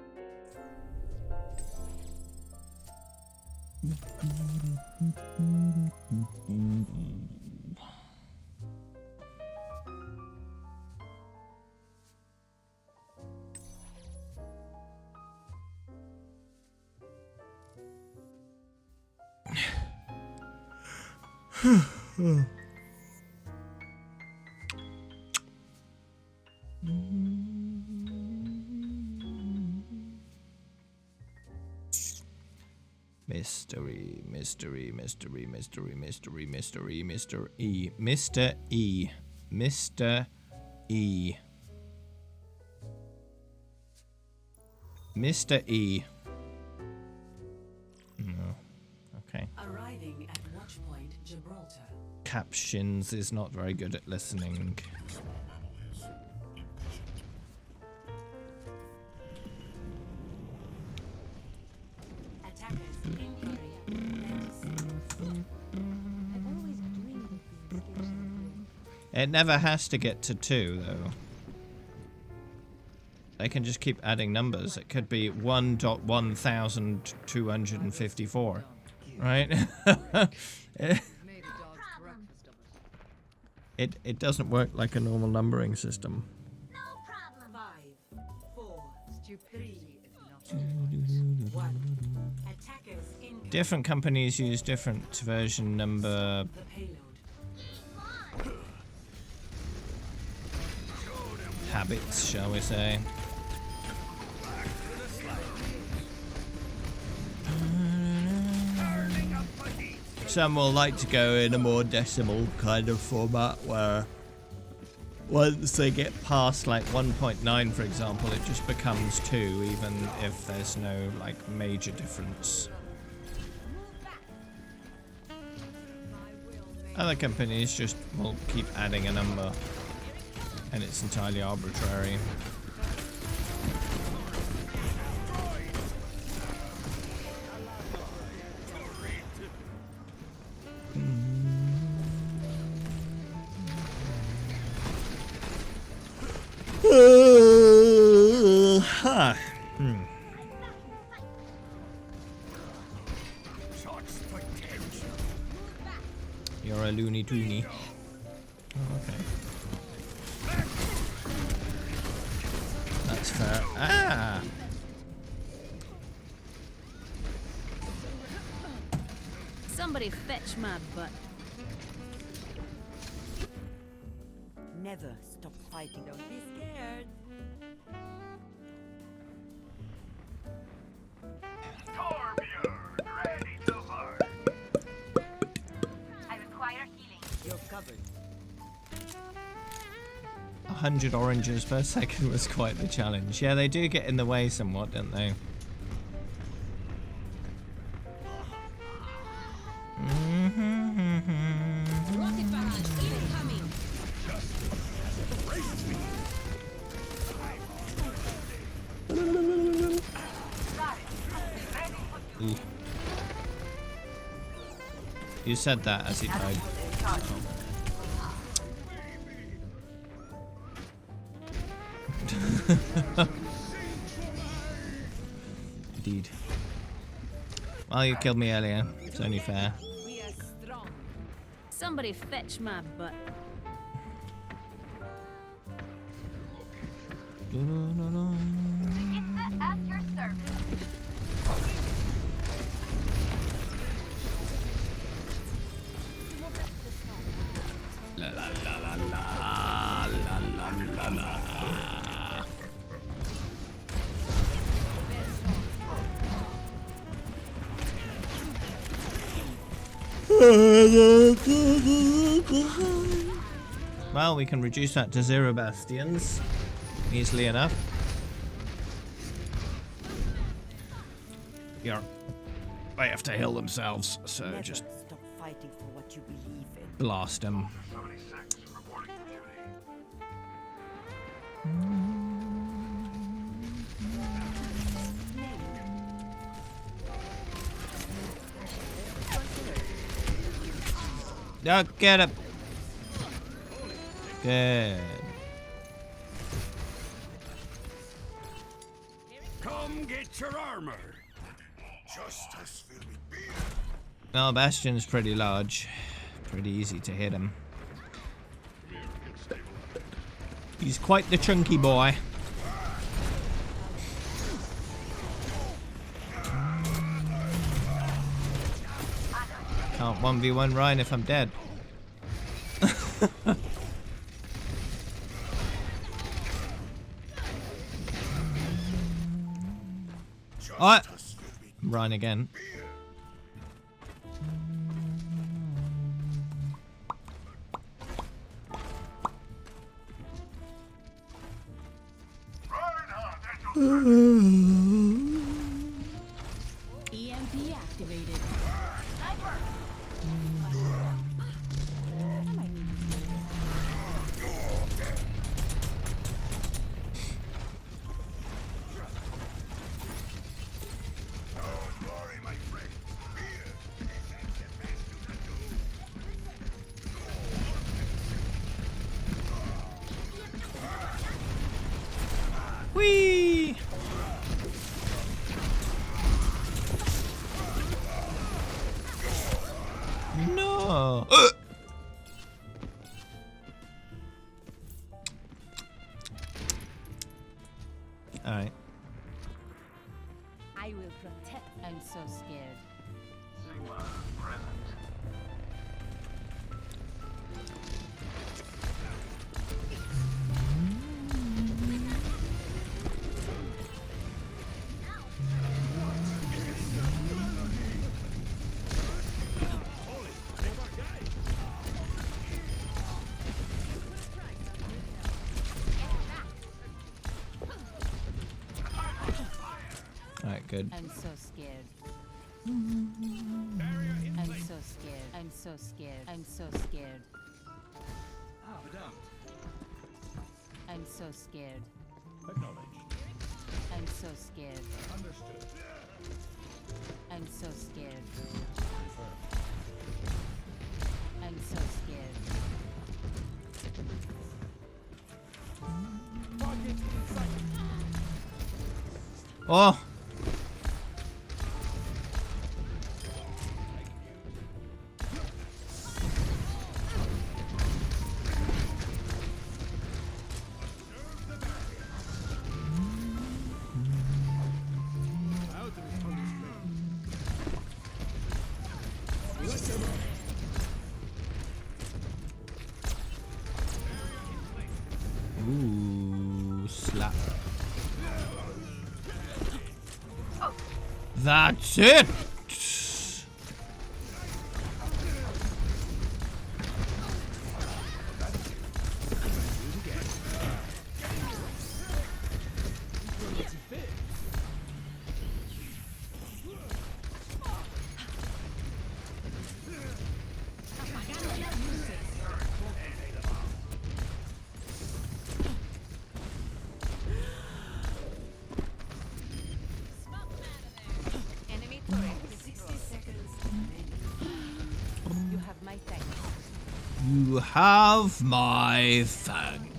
Speaker 11: Mystery, mystery, mystery, mystery, mystery, mystery, Mr. E. Mr. E. Mr. E. Mr. E. No. Okay.
Speaker 6: Arriving at Watchpoint Gibraltar.
Speaker 1: Captions is not very good at listening.
Speaker 6: Attackers in area.
Speaker 1: It never has to get to 2, though. They can just keep adding numbers. It could be 1.1254, right? It doesn't work like a normal numbering system.
Speaker 6: 5, 4, 3, 2, 1. Attackers in
Speaker 1: Different companies use different version number.
Speaker 6: the payload.
Speaker 1: Habits, shall we say. Some will like to go in a more decimal kind of format where once they get past like 1.9, for example, it just becomes 2, even if there's no like major difference.
Speaker 3: My will
Speaker 1: Other companies just will keep adding a number, and it's entirely arbitrary. Huh. You're a loony toony. Oh, okay. That's fair. Ah!
Speaker 11: Somebody fetch my butt.
Speaker 3: Never stop fighting. Don't be scared.
Speaker 10: I require healing.
Speaker 3: You're covered.
Speaker 1: 100 oranges per second was quite the challenge. Yeah, they do get in the way somewhat, don't they?
Speaker 11: Rocket barrage incoming.
Speaker 1: Ooh. You said that as he died. Indeed. Well, you killed me earlier. It's only fair.
Speaker 11: We are strong. Somebody fetch my butt.
Speaker 10: At your service.
Speaker 1: La la la la la la la la la. Well, we can reduce that to 0 bastions easily enough. Yeah, they have to heal themselves, so
Speaker 3: Never
Speaker 1: just
Speaker 3: stop fighting for what you believe in.
Speaker 1: blast them. Oh, get him. Good.
Speaker 8: Come get your armor. Justice will be beer.
Speaker 1: Well, Bastion's pretty large. Pretty easy to hit him. He's quite the chunky boy. Can't 1v1 Ryan if I'm dead. Alright. Ryan again.
Speaker 11: EMP activated.
Speaker 1: Whee! No. All right.
Speaker 11: I will protect. I'm so scared.
Speaker 9: Sigma present.
Speaker 1: All right, good.
Speaker 11: I'm so scared. I'm so scared. I'm so scared. I'm so scared. I'm so scared.
Speaker 8: Acknowledged.
Speaker 11: I'm so scared.
Speaker 8: Understood.
Speaker 11: I'm so scared.
Speaker 8: Confirmed.
Speaker 11: I'm so scared.
Speaker 1: Oh! Ooh, slap. That's it!
Speaker 11: Enemy turret. 60 seconds. You have my thanks.
Speaker 1: You have my thanks.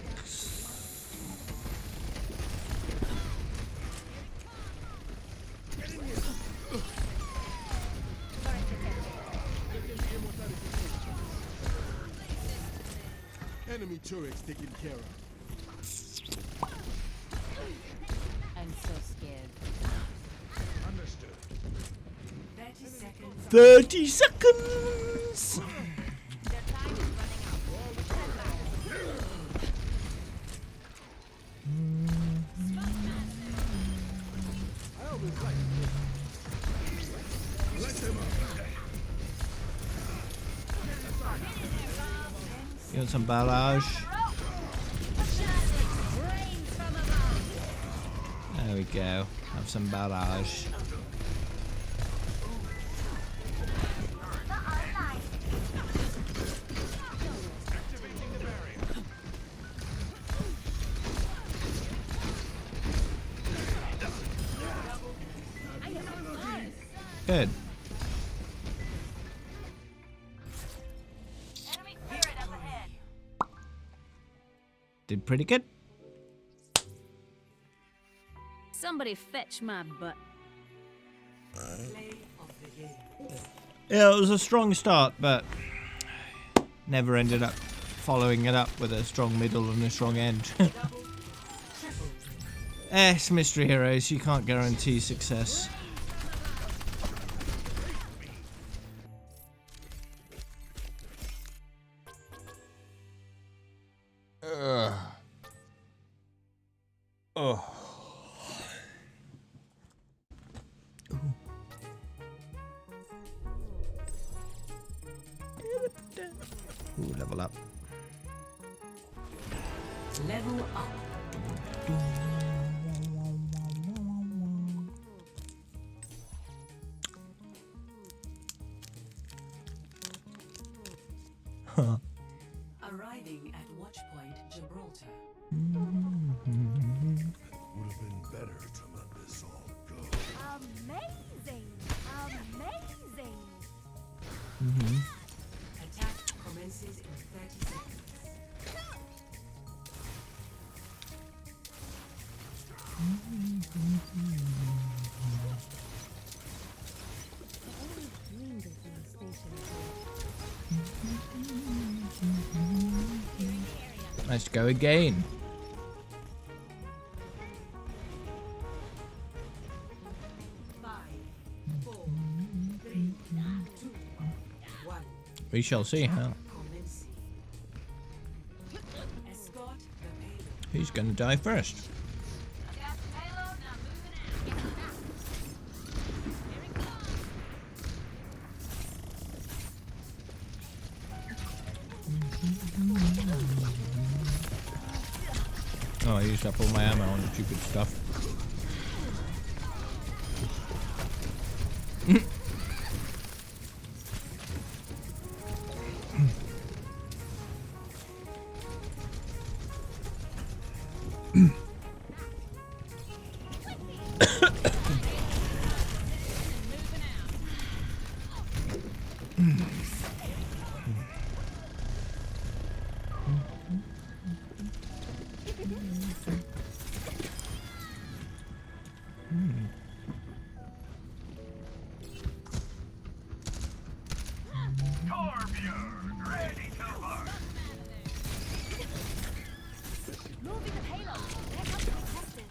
Speaker 12: Enemy turrets taken care of.
Speaker 11: I'm so scared.
Speaker 8: Understood.
Speaker 6: 30 seconds.
Speaker 1: 30 seconds! You want some barrage? There we go. Have some barrage. Good. Did pretty good.
Speaker 11: Somebody fetch my butt.
Speaker 1: Yeah, it was a strong start, but never ended up following it up with a strong middle and a strong end. It's Mystery Heroes, you can't guarantee success. Ooh, level up.
Speaker 6: Level up.
Speaker 1: Huh.
Speaker 6: Arriving at Watchpoint Gibraltar.
Speaker 8: Would have been better to let this all go.
Speaker 4: Amazing! Amazing!
Speaker 6: Attack commences in 30 seconds.
Speaker 1: Let's go again. We shall see how. Who's going to die first? Oh, I used up all my ammo on stupid stuff.
Speaker 4: Moving the payload. Back up to be tested.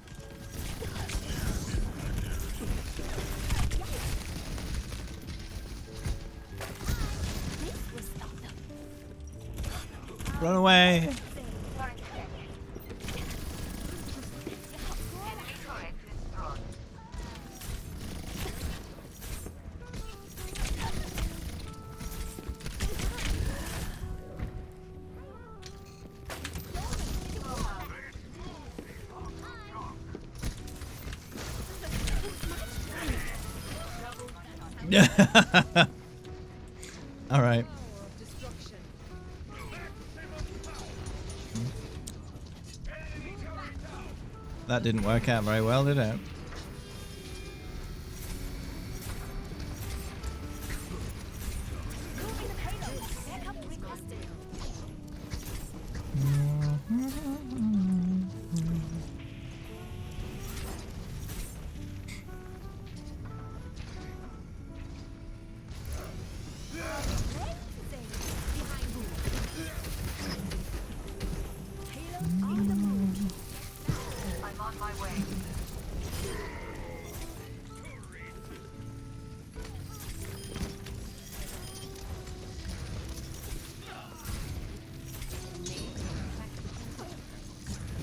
Speaker 4: This was
Speaker 1: Run away. All right. That didn't work out very well, did it?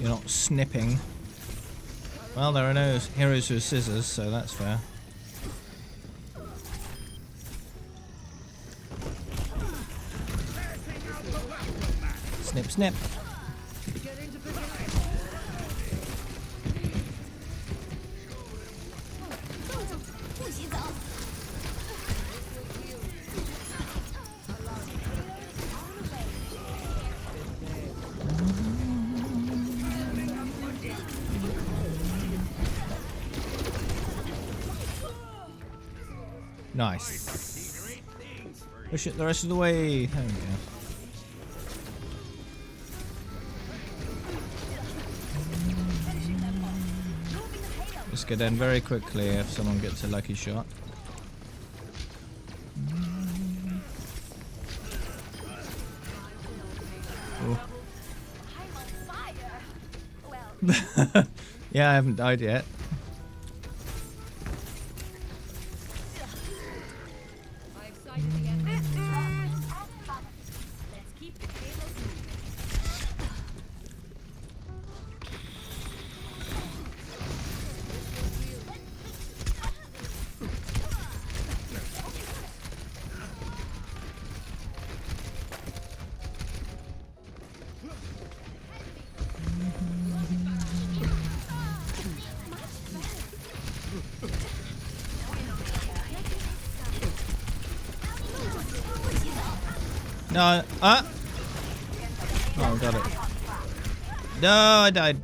Speaker 1: You're not snipping. Well, there are no heroes with scissors, so that's fair. Snip, snip. Nice. Push it the rest of the way. There we go. This could end very quickly if someone gets a lucky shot. Yeah, I haven't died yet. No, oh, got it. No, I died.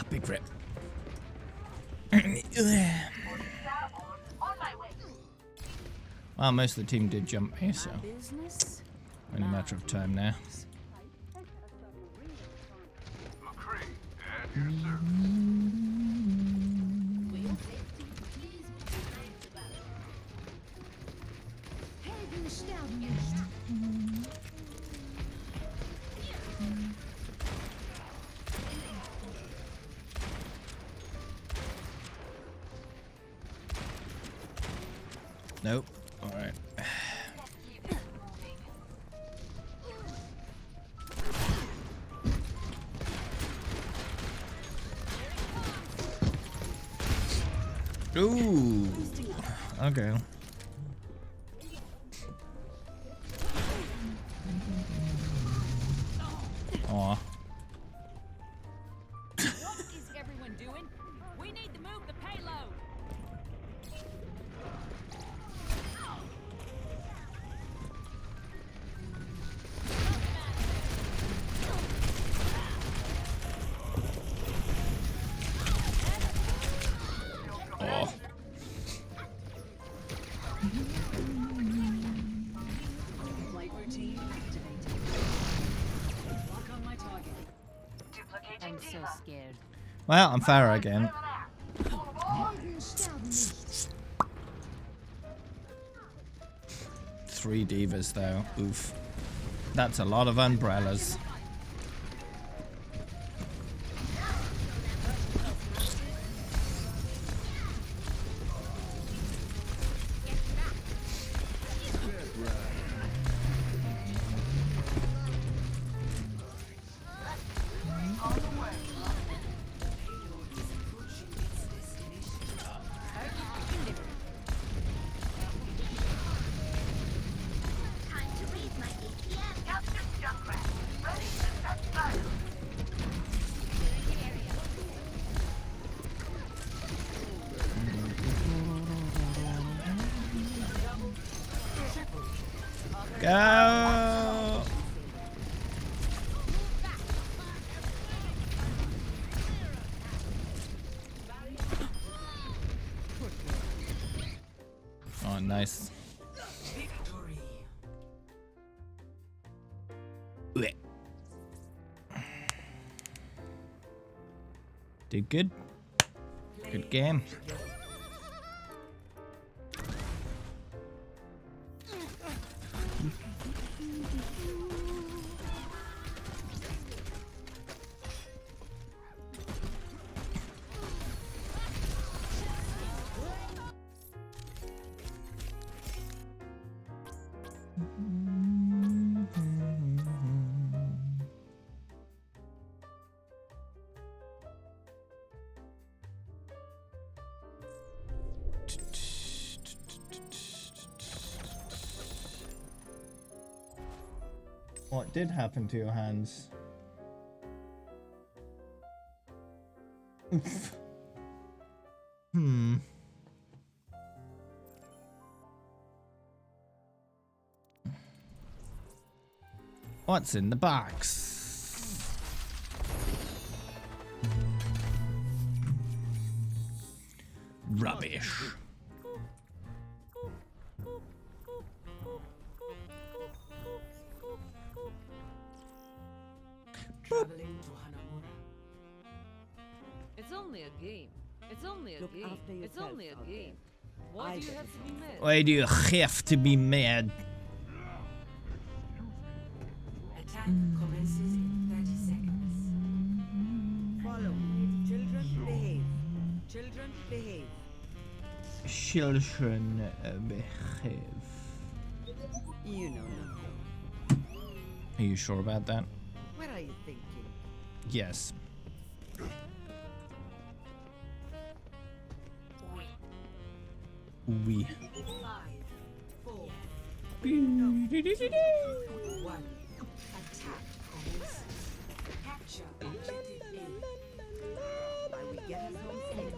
Speaker 1: Big rip. Well, most of the team did jump me, so only a matter of time now. Nope. All right. Ooh. Okay. Aw.
Speaker 11: What is everyone doing? We need to move the payload.
Speaker 1: Oh.
Speaker 14: Flight routine activated. Lock on my target.
Speaker 11: I'm so scared.
Speaker 1: Well, I'm Farah again. 3 divas though. Oof. That's a lot of umbrellas. Go! Oh, nice. Blech. Did good. Good game. What did happen to your hands? Hmm. What's in the box? Rubbish.
Speaker 14: Traveling to Hanamura.
Speaker 16: It's only a game. It's only a
Speaker 3: Look
Speaker 16: game.
Speaker 3: after
Speaker 16: It's
Speaker 3: yourself
Speaker 16: only a
Speaker 3: out
Speaker 16: game.
Speaker 3: there.
Speaker 16: Why
Speaker 3: I
Speaker 16: do you
Speaker 3: bet
Speaker 16: have to be mad?
Speaker 1: Why do you have to be mad?
Speaker 6: Attack commences in 30 seconds.
Speaker 3: Follow. Children, behave. Children, behave.
Speaker 1: Children behave.
Speaker 3: You know nothing.
Speaker 1: Are you sure about that?
Speaker 3: What are you thinking?
Speaker 1: Yes. Oui.
Speaker 6: 5, 4,
Speaker 1: 2.
Speaker 6: 1. Attack commences. Capture objective A.
Speaker 3: Why we get us home safe?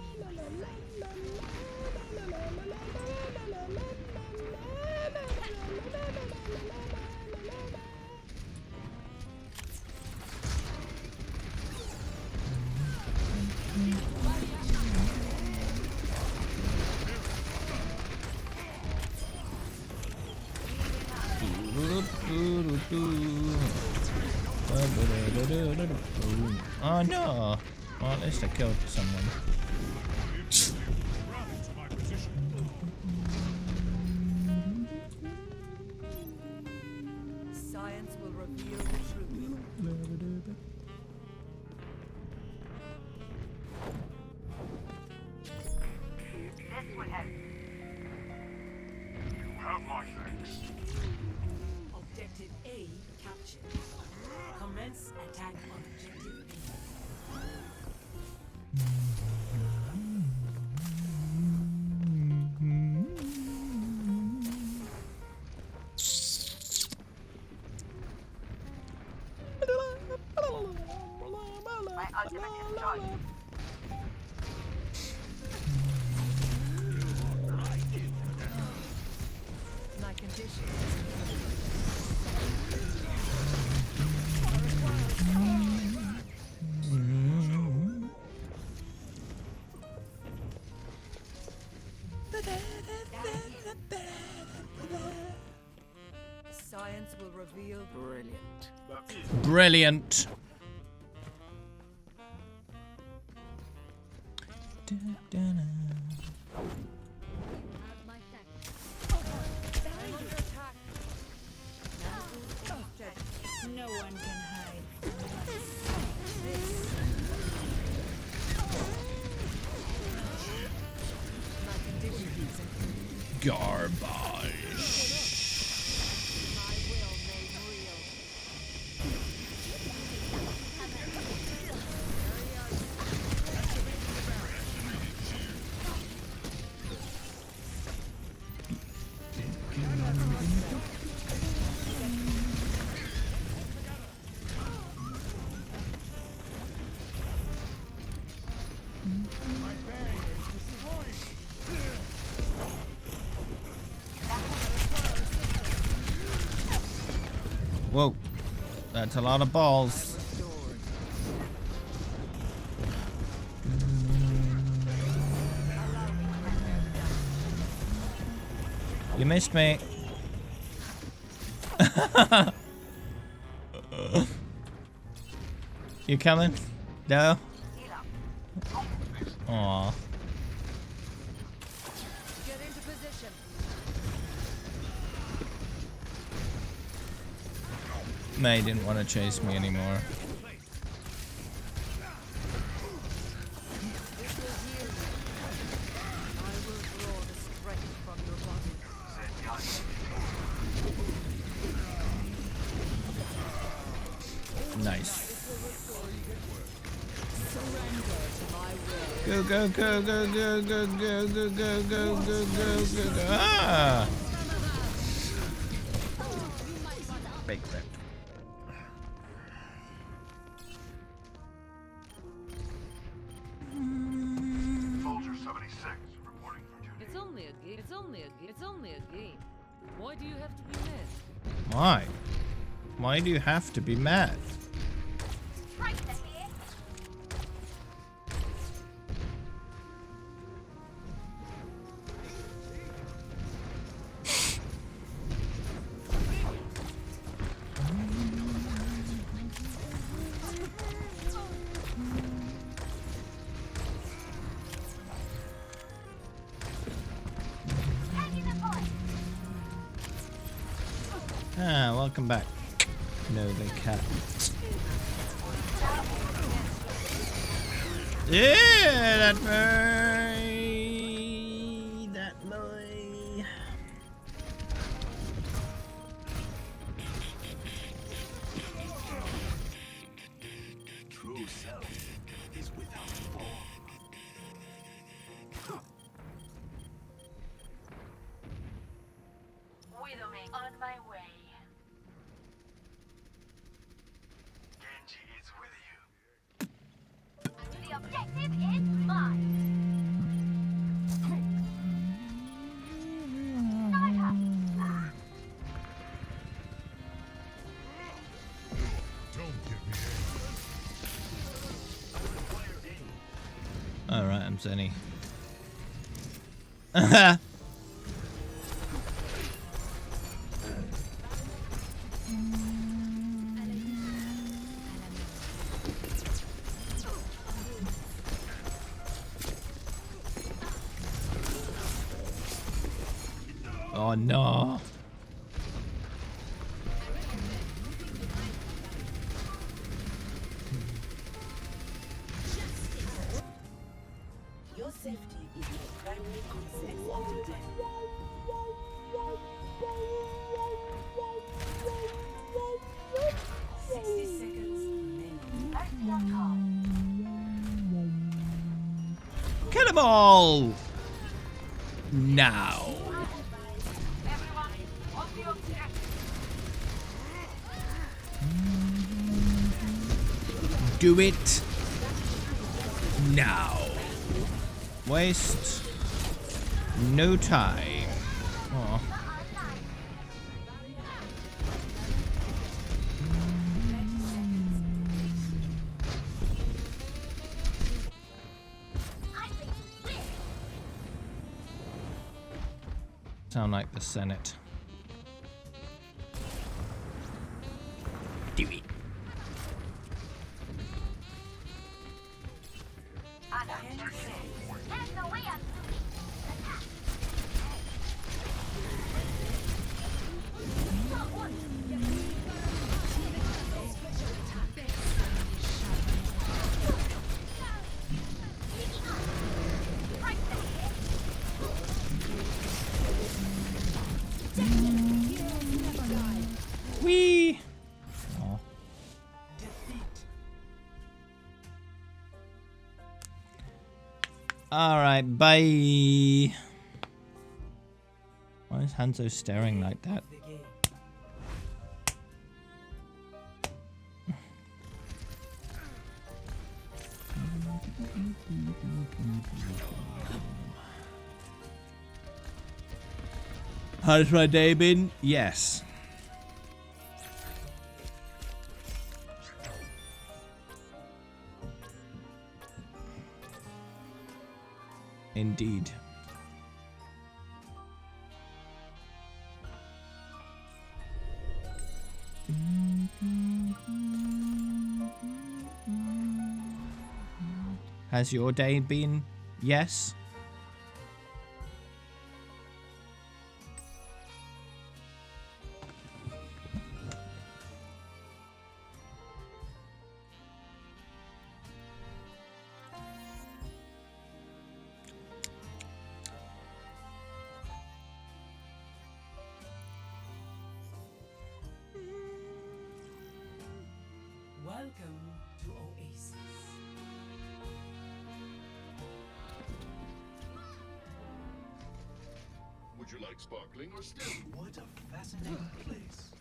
Speaker 1: Oh no! Well, at least I killed someone.
Speaker 3: Science will reveal the truth.
Speaker 10: This would help.
Speaker 8: You have my thanks.
Speaker 6: Objective A captured. Commence attack on objective B.
Speaker 10: My ultimate is charged.
Speaker 14: My condition. will reveal. Brilliant.
Speaker 1: Brilliant.
Speaker 11: No one can hide.
Speaker 1: Garbage. Whoa, that's a lot of balls. You missed me. You coming? No? Aw.
Speaker 14: Get into position.
Speaker 1: May didn't want to chase me anymore. Nice. Go, go, go, go, go, go, go, go, go, go, go, go, go. Ah! Big rip.
Speaker 8: Soldier 76 reporting for duty.
Speaker 16: It's only a game. It's only a game. It's only a game. Why do you have to be mad?
Speaker 1: Why? Why do you have to be mad? Ah, welcome back. No, they can't. Yeah, that boy. That boy.
Speaker 8: True self is without form.
Speaker 10: Widowmaker on my way.
Speaker 8: Genji is with you.
Speaker 4: The objective is mine.
Speaker 1: Alright, I'm Zenny. Oh no.
Speaker 13: Your safety is my primary concern today.
Speaker 1: Kill them all! Now. Do it now. Waste no time. Oh. Sound like the Senate. Do it. Wee. Oh. All right, bye. Why is Hanzo staring like that? How's my day been? Yes. Indeed. Has your day been? Yes.
Speaker 6: Welcome to Oasis.
Speaker 17: Would you like sparkling or still?
Speaker 18: What a fascinating place.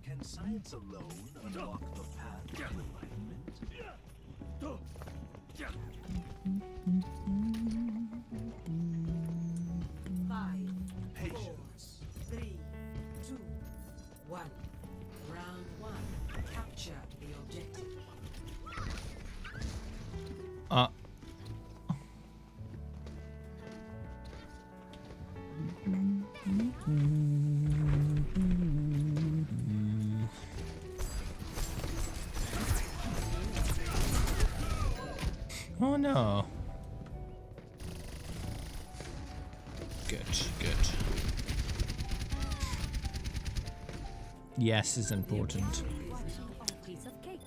Speaker 18: Can science alone unlock the path to enlightenment?
Speaker 13: 5,
Speaker 18: Patience.
Speaker 13: 3, 2, 1. Round 1. Capture the objective.
Speaker 1: Oh no. Good, good. Yes is important.
Speaker 11: Piece of cake.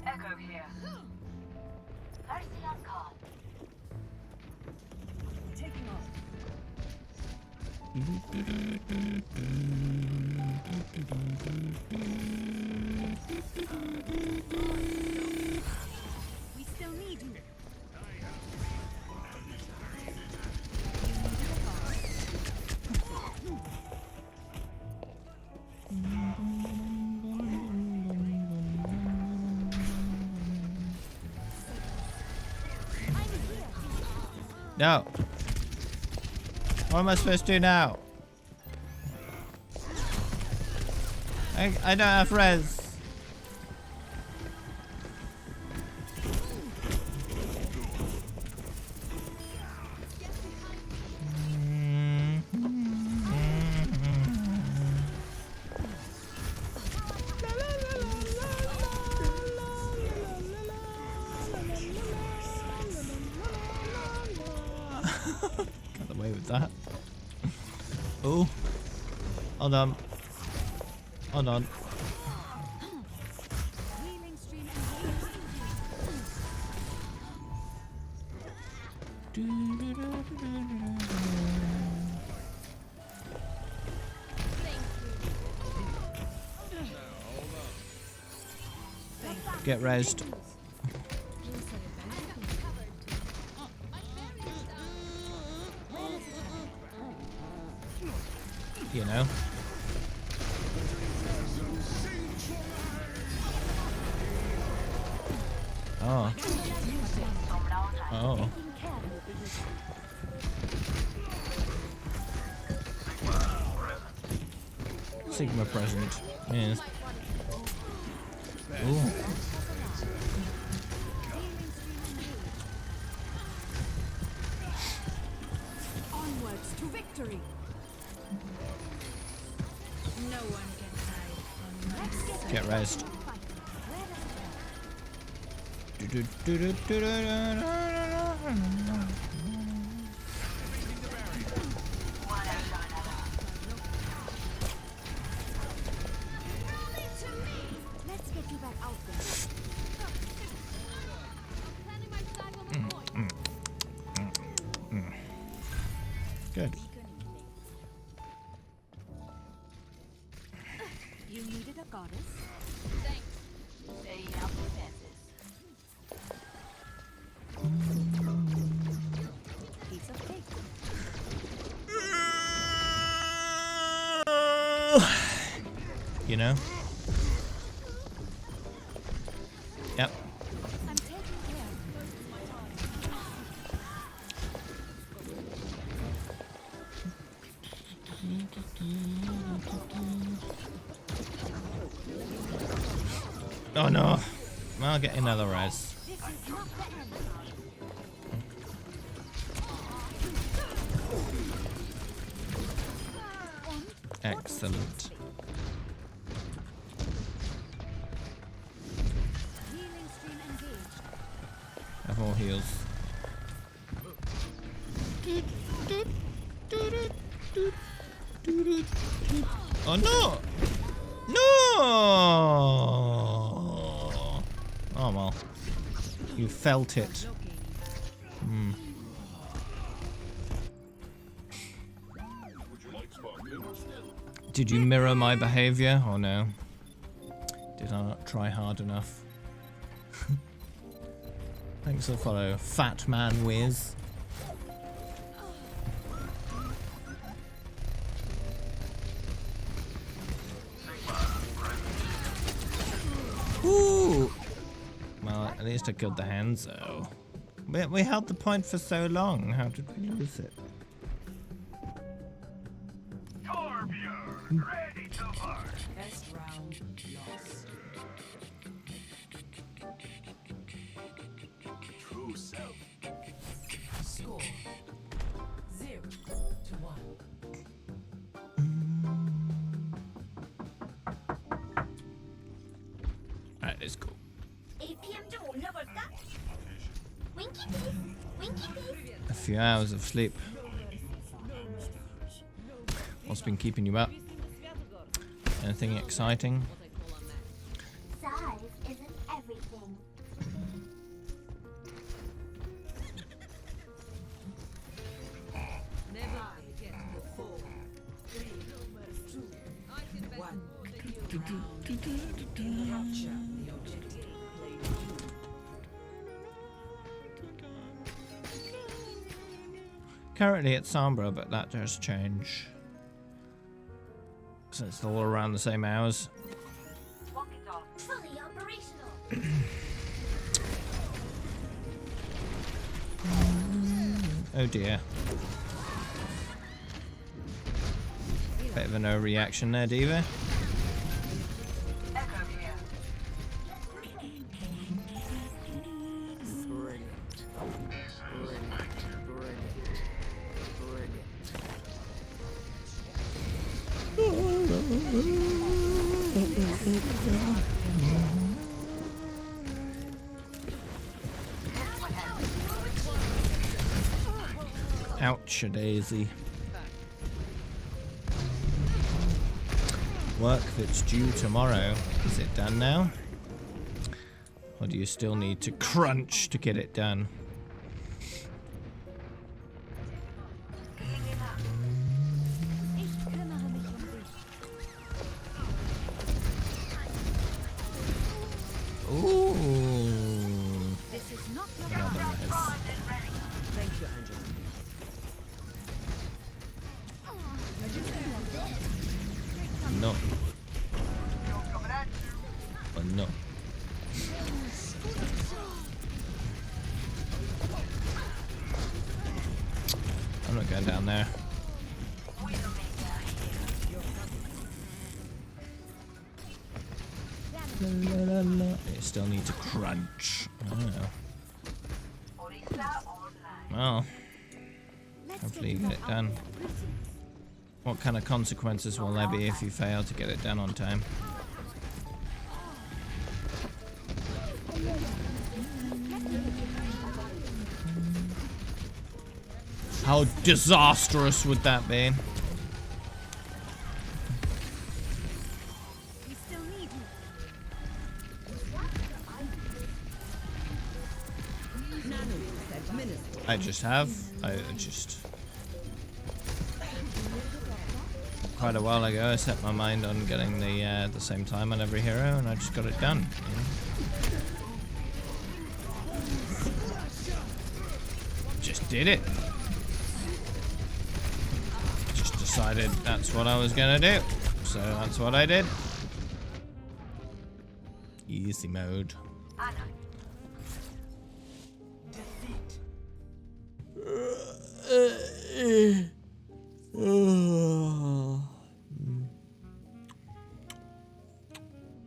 Speaker 10: Echo here. Mercy on call.
Speaker 11: Taking off. We still need you.
Speaker 1: No. What am I supposed to do now? I don't have res. Got away with that. Oh. Hold on. Hold on. Get rezzed. You know. Oh. Oh. Sigma present. Yes. Ooh.
Speaker 11: Onwards to victory. No one can hide from my sight.
Speaker 1: Get raised.
Speaker 4: Let's get you back out there. Planning my side on the point.
Speaker 1: Good.
Speaker 11: You needed a goddess?
Speaker 4: Thanks.
Speaker 11: Stay up defenses. Piece of cake.
Speaker 1: You know? Yep.
Speaker 11: I'm taking care.
Speaker 1: Oh no. I'll get another res.
Speaker 4: This is not the end.
Speaker 1: Excellent.
Speaker 4: Healing stream engaged.
Speaker 1: Have more heals. Oh no! No! Oh well. You felt it. Hmm. Did you mirror my behavior or no? Did I not try hard enough? Thanks for the follow, Fat Man Wiz. Ooh! Well, at least I killed the Hanzo. We held the point for so long. How did we lose it?
Speaker 18: Ready to march.
Speaker 13: Best round lost.
Speaker 18: True self.
Speaker 13: Score 0-1.
Speaker 1: Alright, it's cool. A few hours of sleep. What's been keeping you up? Anything exciting?
Speaker 4: Size isn't everything.
Speaker 6: Never forget the 4, 3, 2, 1.
Speaker 13: Capture the objective.
Speaker 1: Currently it's Sombra, but that does change. So it's all around the same hours.
Speaker 4: Fully operational.
Speaker 1: Oh dear. Bit of a no reaction there, Diva. Ouch, a daisy. Work that's due tomorrow. Is it done now? Or do you still need to crunch to get it done? Ooh.
Speaker 11: This is not your
Speaker 1: Another res.
Speaker 14: Thank you, Angela.
Speaker 1: No. But no. I'm not going down there. La, la, la, la. You still need to crunch. Oh. Well, hopefully you get it done. What kind of consequences will there be if you fail to get it done on time? How disastrous would that be? I just have. I just quite a while ago I set my mind on getting the same time on every hero, and I just got it done. You know? Just did it. Just decided that's what I was gonna do, so that's what I did. Easy mode.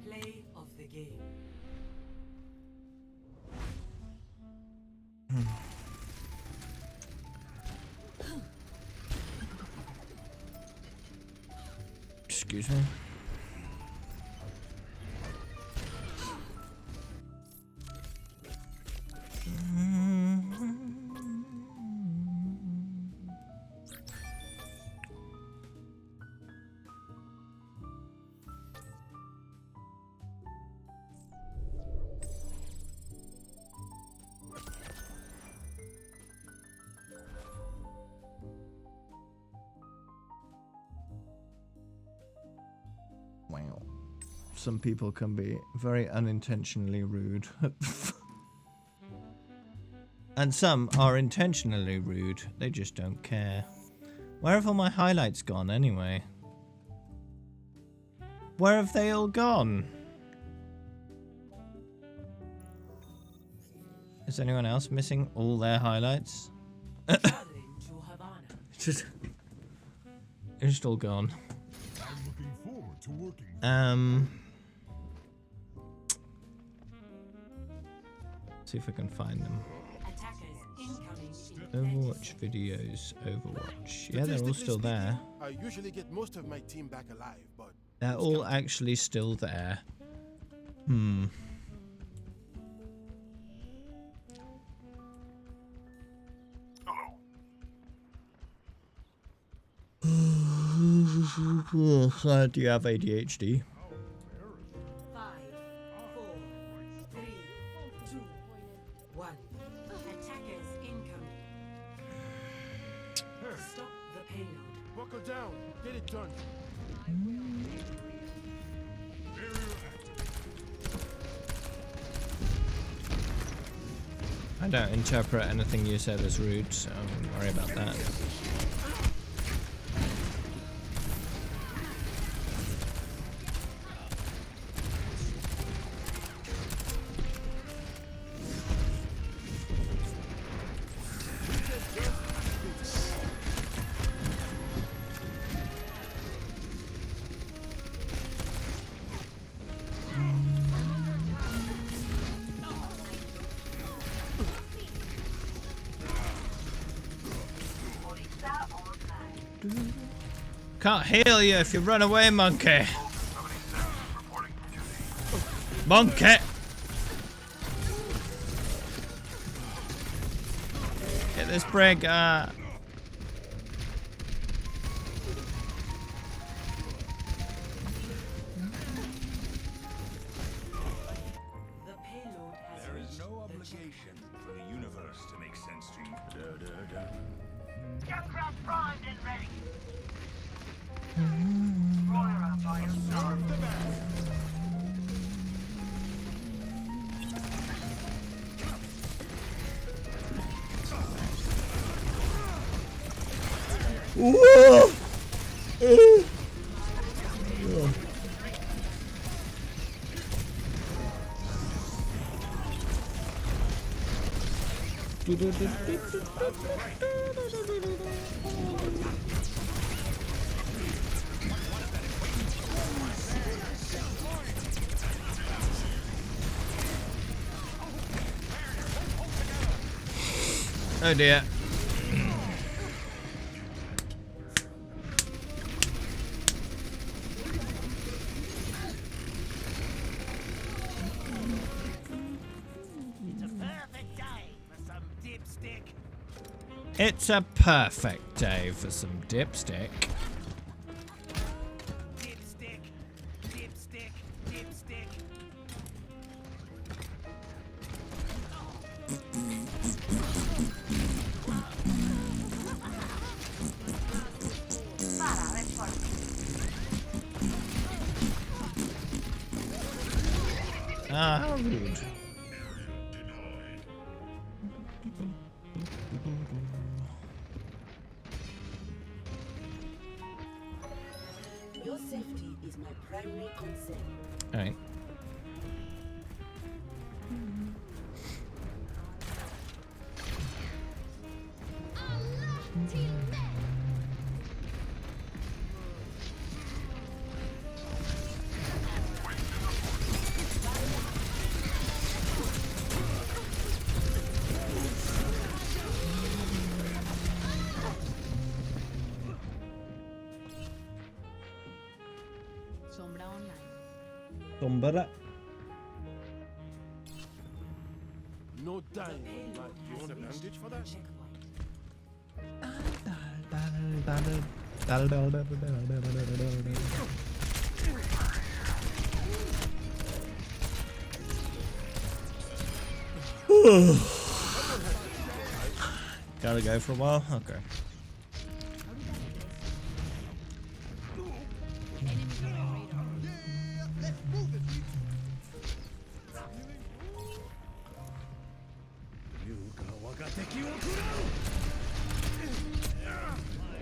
Speaker 6: Play of the game.
Speaker 1: Excuse me. Wow. Some people can be very unintentionally rude. And some are intentionally rude. They just don't care. Where have all my highlights gone anyway? Where have they all gone? Is anyone else missing all their highlights? It's just all gone. See if I can find them. Overwatch videos, Overwatch. Yeah, they're all still there.
Speaker 12: I usually get most of my team back alive, but
Speaker 1: They're all actually still there. Do you have ADHD?
Speaker 6: 5, 4, 3, 2, 1. Attackers incoming. Stop the payload.
Speaker 12: buckle down. Get it done.
Speaker 1: I don't interpret anything you said as rude, so don't worry about that. Can't heal you if you run away, monkey. Monkey! Get this break,
Speaker 8: There is no obligation for the universe to make sense to you.
Speaker 10: Junkrat primed and ready.
Speaker 1: Whoa! Oh dear. It's a perfect day for some dipstick.
Speaker 6: Dipstick, dipstick, dipstick.
Speaker 1: Ah, how rude.
Speaker 13: Your safety is my primary concern.
Speaker 1: Alright.
Speaker 11: Sombra online.
Speaker 1: Sombra.
Speaker 12: No dying on that. You want a bandage for that?
Speaker 1: Gotta go for a while? Okay.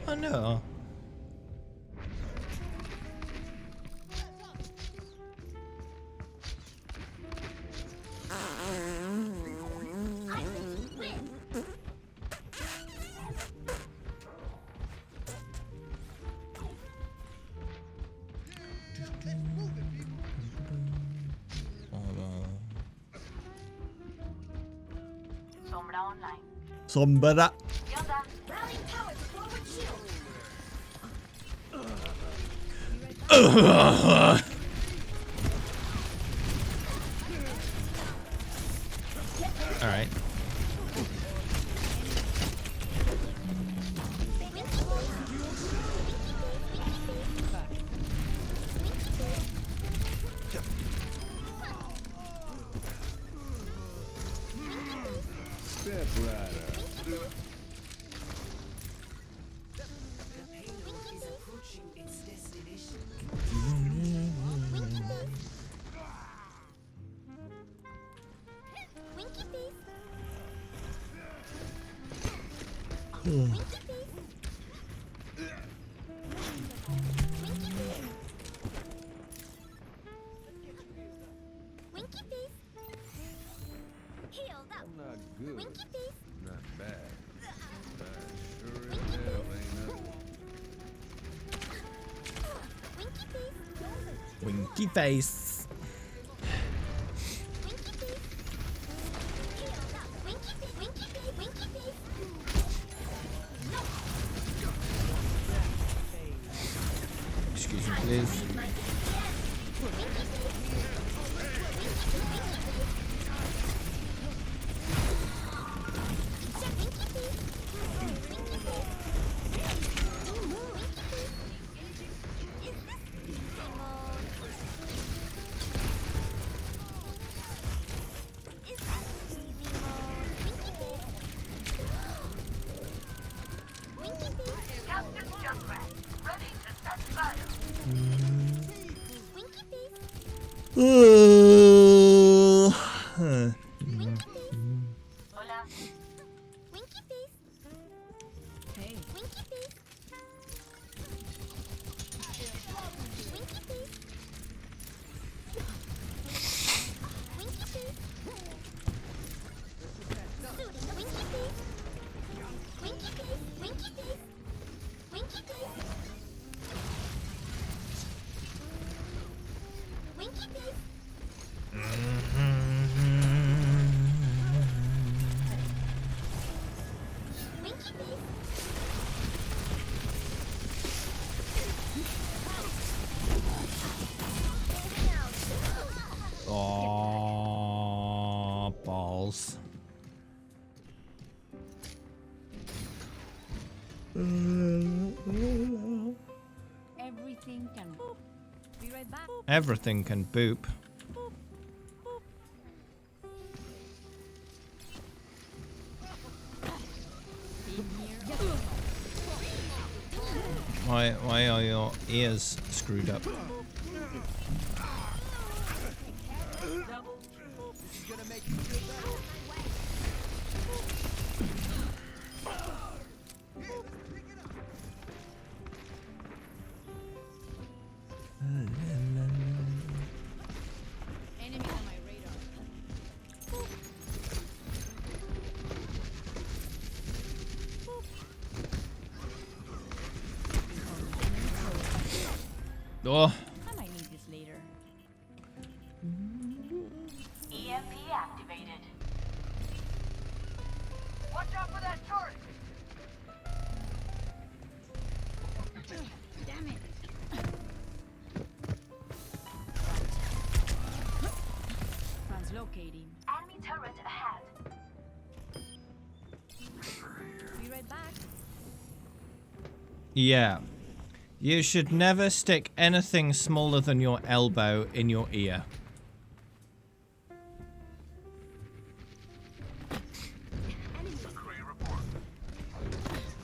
Speaker 1: Oh no.
Speaker 10: Sombra online.
Speaker 1: Sombra. All right.
Speaker 5: Step right up.
Speaker 6: The payload is approaching its destination.
Speaker 4: Winky face.
Speaker 1: Cool.
Speaker 4: Winky face. Heal that.
Speaker 5: Not good.
Speaker 4: Winky face.
Speaker 5: Not bad. But sure as hell ain't nothing.
Speaker 4: Winky face.
Speaker 1: Winky face.
Speaker 4: Winky face. Heal that. Winky face. Winky face. Winky face.
Speaker 1: Excuse me, please.
Speaker 10: Captain Junkrat, ready to set fire.
Speaker 4: Winky face.
Speaker 10: Hola.
Speaker 4: Winky face.
Speaker 11: Hey.
Speaker 4: Winky face. Winky face. Winky face. Winky face. Winky face. Winky face. Winky face. Winky face. Winky face.
Speaker 1: Oh, balls.
Speaker 11: Everything can boop. Be right back.
Speaker 1: Everything can boop. Why are your ears screwed up?
Speaker 11: Enemy on my radar.
Speaker 1: Oh.
Speaker 11: I might need this later.
Speaker 10: EMP activated. Watch out for that turret!
Speaker 11: Damn it. Translocating.
Speaker 10: Enemy turret ahead.
Speaker 11: Be right back.
Speaker 1: Yeah. You should never stick anything smaller than your elbow in your ear.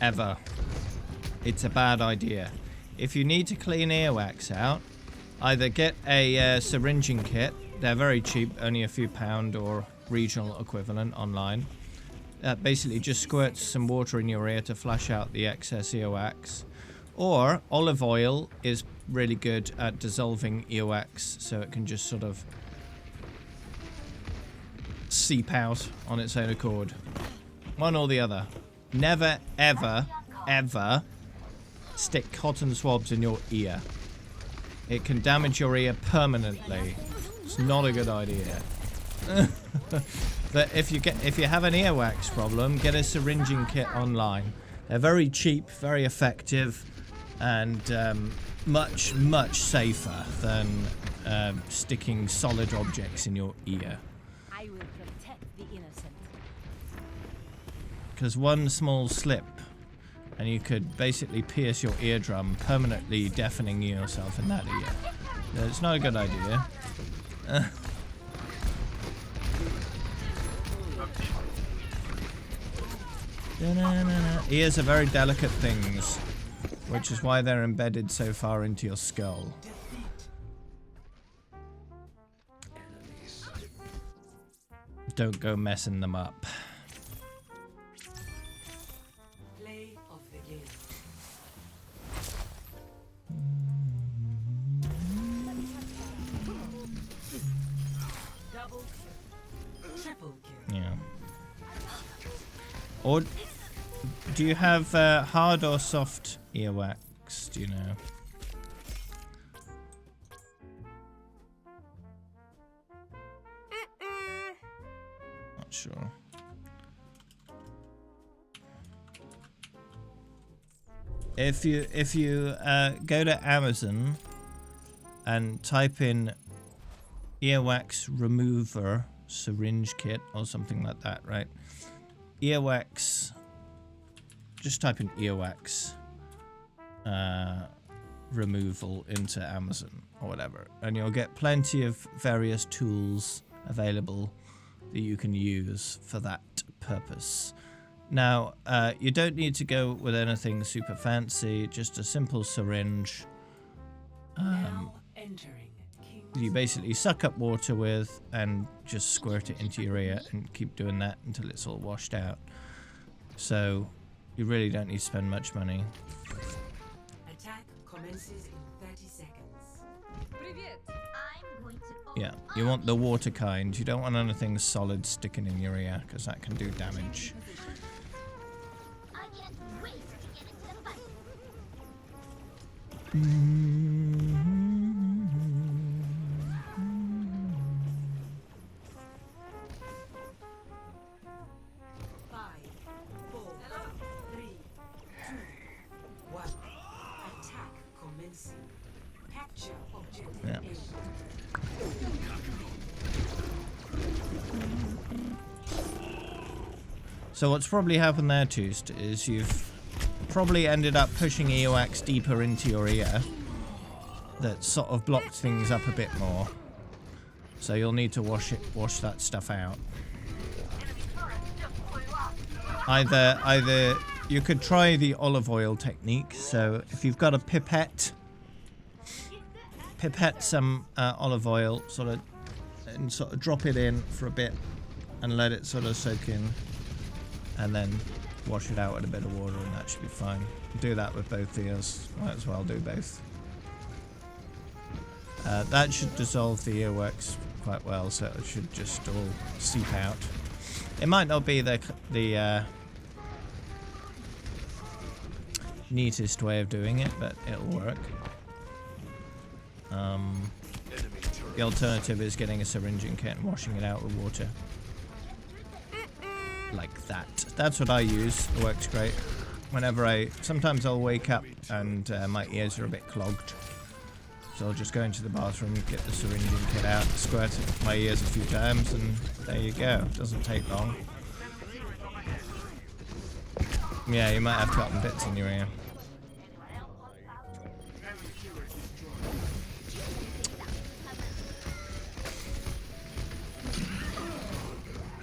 Speaker 1: Ever. It's a bad idea. If you need to clean earwax out, either get a syringing kit. They're very cheap, only a few pound or regional equivalent online. That basically just squirts some water in your ear to flush out the excess earwax. Or olive oil is really good at dissolving earwax, so it can just sort of seep out on its own accord. One or the other. Never, ever, ever stick cotton swabs in your ear. It can damage your ear permanently. It's not a good idea. But if you have an earwax problem, get a syringing kit online. They're very cheap, very effective, and much, much safer than sticking solid objects in your ear.
Speaker 11: I will protect the innocent.
Speaker 1: Because one small slip and you could basically pierce your eardrum, permanently deafening yourself in that ear. No, it's not a good idea. Ears are very delicate things, which is why they're embedded so far into your skull. Don't go messing them up.
Speaker 6: Play of the game. Double kill. Triple kill.
Speaker 1: Yeah. Or do you have hard or soft earwax? Do you know? Not sure. If you go to Amazon and type in earwax remover syringe kit or something like that, right? Earwax. Just type in earwax removal into Amazon or whatever, and you'll get plenty of various tools available that you can use for that purpose. Now, you don't need to go with anything super fancy, just a simple syringe.
Speaker 6: Now entering
Speaker 1: You basically suck up water with and just squirt it into your ear and keep doing that until it's all washed out. So you really don't need to spend much money.
Speaker 6: Attack commences in 30 seconds.
Speaker 4: I'm going to
Speaker 1: Yeah, you want the water kind. You don't want anything solid sticking in your ear because that can do damage.
Speaker 4: I can't wait to get into the fight.
Speaker 1: Yeah. So what's probably happened there, Toost, is you've probably ended up pushing EOX deeper into your ear. That sort of blocked things up a bit more. So you'll need to wash that stuff out. Either you could try the olive oil technique. So if you've got a pipette some olive oil, sort of drop it in for a bit and let it sort of soak in, and then wash it out with a bit of water, and that should be fine. Do that with both ears. Might as well do both. That should dissolve the earwax quite well, so it should just all seep out. It might not be the neatest way of doing it, but it'll work. The alternative is getting a syringing kit and washing it out with water. Like that. That's what I use. It works great. Whenever sometimes I'll wake up and my ears are a bit clogged. So I'll just go into the bathroom, get the syringing kit out, squirt my ears a few times, and there you go. Doesn't take long. Yeah, you might have cotton bits in your ear.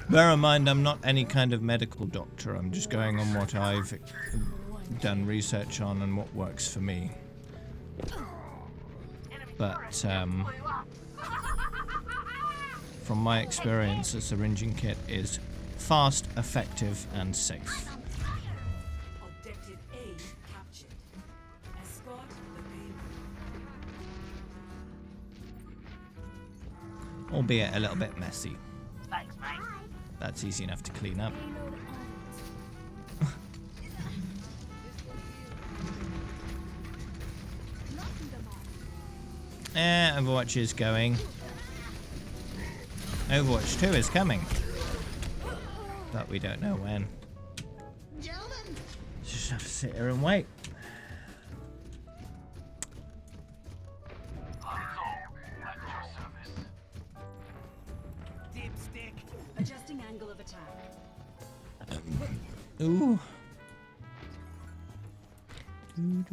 Speaker 1: Bear in mind, I'm not any kind of medical doctor. I'm just going on what I've done research on and what works for me. But from my experience, a syringing kit is fast, effective, and safe.
Speaker 6: Objective A captured. Escort the payload.
Speaker 1: Albeit a little bit messy. That's easy enough to clean up. Overwatch is going. Overwatch 2 is coming. But we don't know when. Just have to sit here and wait.
Speaker 11: Adjusting angle of attack.
Speaker 1: Ooh. Ooh,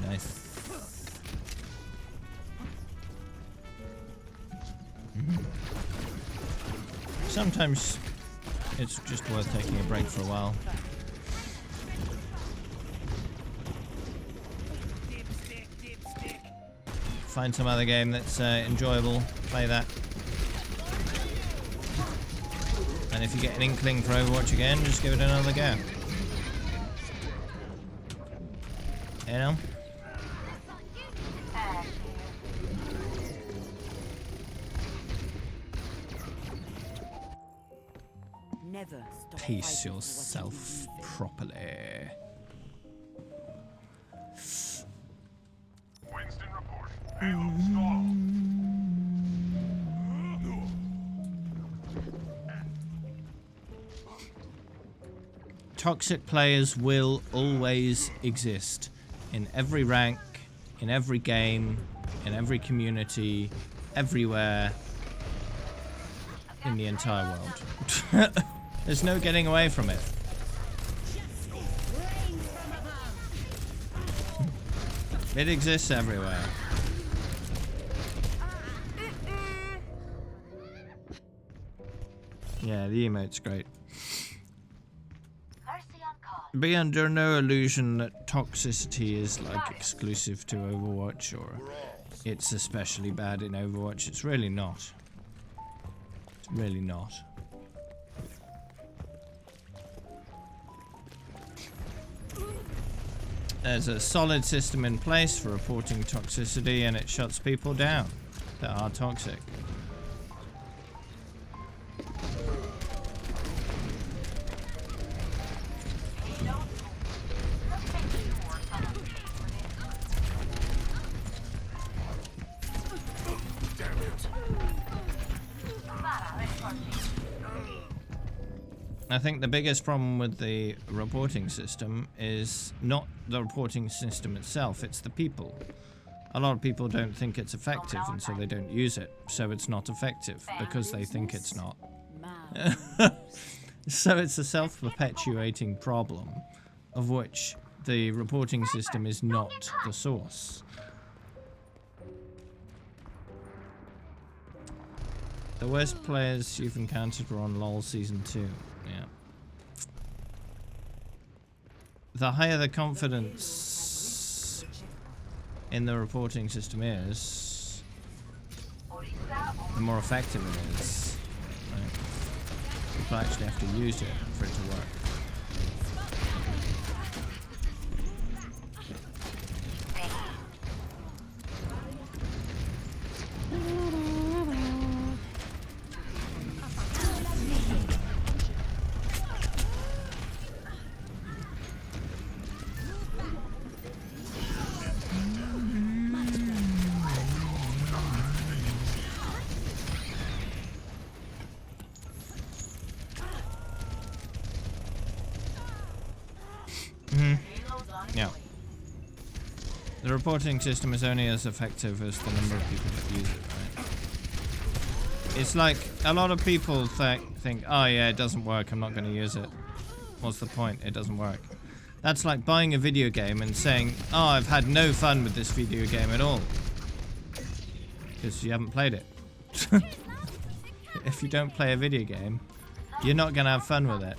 Speaker 1: nice. Sometimes it's just worth taking a break for a while. Find some other game that's enjoyable, play that. And if you get an inkling for Overwatch again, just give it another go. You know?
Speaker 3: Never stop
Speaker 1: Pace yourself properly.
Speaker 17: Winston report.
Speaker 1: Toxic players will always exist in every rank, in every game, in every community, everywhere in the entire world. There's no getting away from it. It exists everywhere. Yeah, the emote's great. Be under no illusion that toxicity is like exclusive to Overwatch or it's especially bad in Overwatch. It's really not. It's really not. There's a solid system in place for reporting toxicity and it shuts people down that are toxic. I think the biggest problem with the reporting system is not the reporting system itself, it's the people. A lot of people don't think it's effective, and so they don't use it. So it's not effective because they think it's not. So it's a self-perpetuating problem of which the reporting system is not the source. The worst players you've encountered were on LoL Season 2. Yeah. The higher the confidence in the reporting system is, the more effective it is. Right? People actually have to use it for it to work. Yeah. The reporting system is only as effective as the number of people that use it, right? It's like a lot of people think, oh yeah, it doesn't work, I'm not going to use it. What's the point? It doesn't work. That's like buying a video game and saying, oh, I've had no fun with this video game at all. Because you haven't played it. If you don't play a video game, you're not going to have fun with it,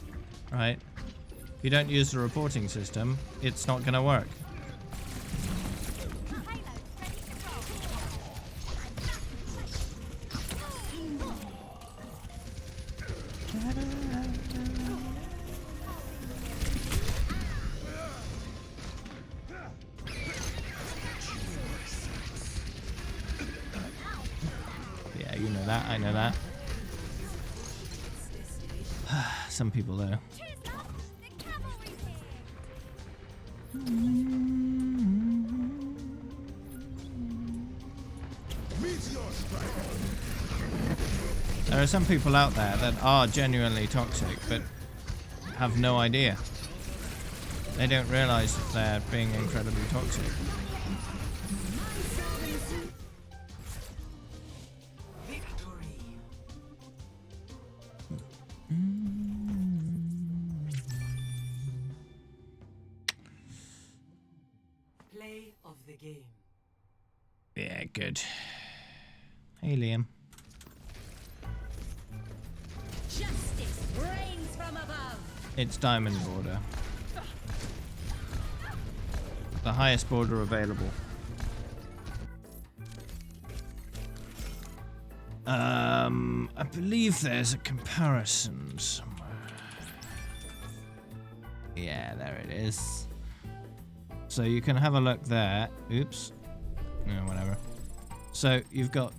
Speaker 1: right? If you don't use the reporting system, it's not going to work. Yeah, you know that, I know that. Some people though. There are some people out there that are genuinely toxic, but have no idea. They don't realize that they're being incredibly toxic.
Speaker 6: Play of the game.
Speaker 1: Yeah, good. Hey, Liam.
Speaker 11: Justice reigns from above.
Speaker 1: It's diamond border. The highest border available. I believe there's a comparison somewhere. Yeah, there it is. So you can have a look there. Oops. No, whatever. So you've got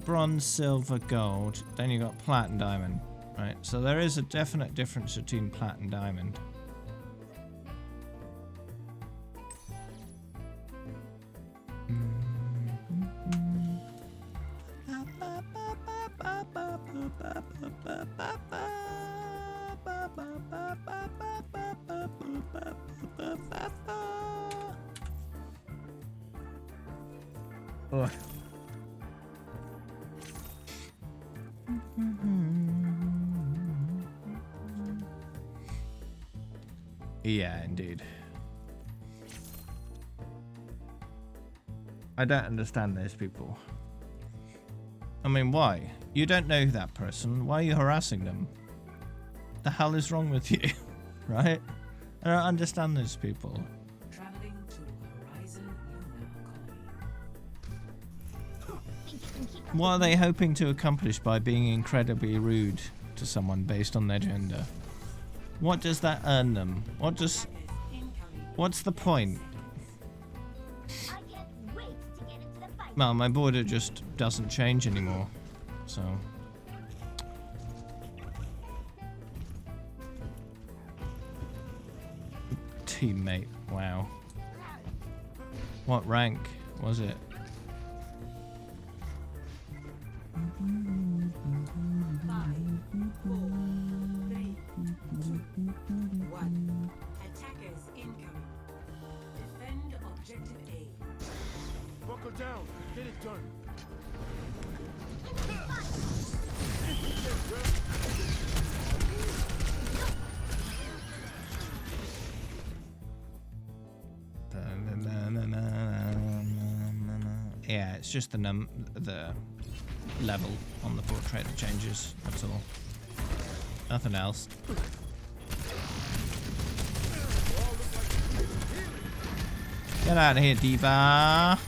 Speaker 1: bronze, silver, gold. Then you've got plat and diamond. Right, so there is a definite difference between plat and diamond. Oh. Yeah, indeed. I don't understand those people. I mean, why? You don't know that person. Why are you harassing them? The hell is wrong with you? Right? I don't understand those people.
Speaker 6: Traveling to Horizon Lunar Colony.
Speaker 1: What are they hoping to accomplish by being incredibly rude to someone based on their gender? What does that earn them? What's the point? Well, my border just doesn't change anymore, so. Teammate, wow. What rank was it?
Speaker 6: Attackers incoming. Defend objective A.
Speaker 12: Buckle
Speaker 1: Yeah, it's just the level on the portrait that changes. That's all. Nothing else. Get out of here, diva.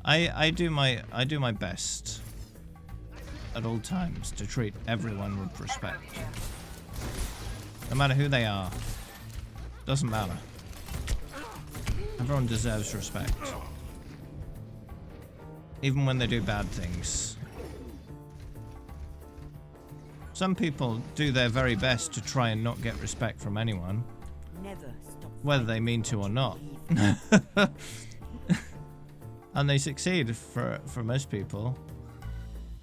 Speaker 1: I do my best at all times to treat everyone with respect. No matter who they are. Doesn't matter. Everyone deserves respect. Even when they do bad things. Some people do their very best to try and not get respect from anyone.
Speaker 3: Never stop.
Speaker 1: Whether they mean to or not. And they succeed for most people.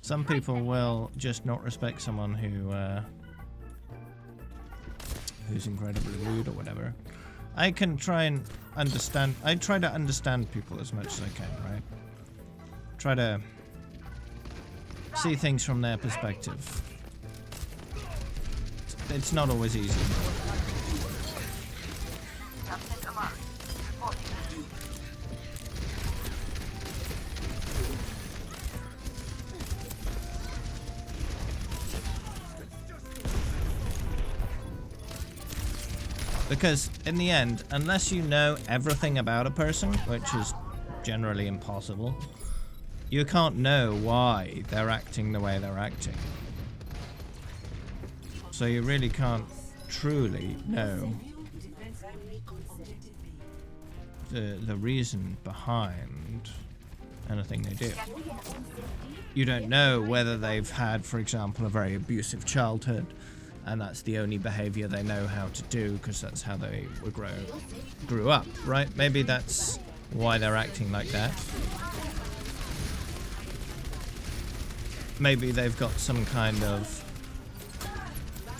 Speaker 1: Some people will just not respect someone who's incredibly rude or whatever. I can try and understand. I try to understand people as much as I can, right? Try to see things from their perspective. It's not always easy. Because in the end, unless you know everything about a person, which is generally impossible, you can't know why they're acting the way they're acting. So you really can't truly know the reason behind anything they do. You don't know whether they've had, for example, a very abusive childhood, and that's the only behavior they know how to do because that's how they grew up, right? Maybe that's why they're acting like that. Maybe they've got some kind of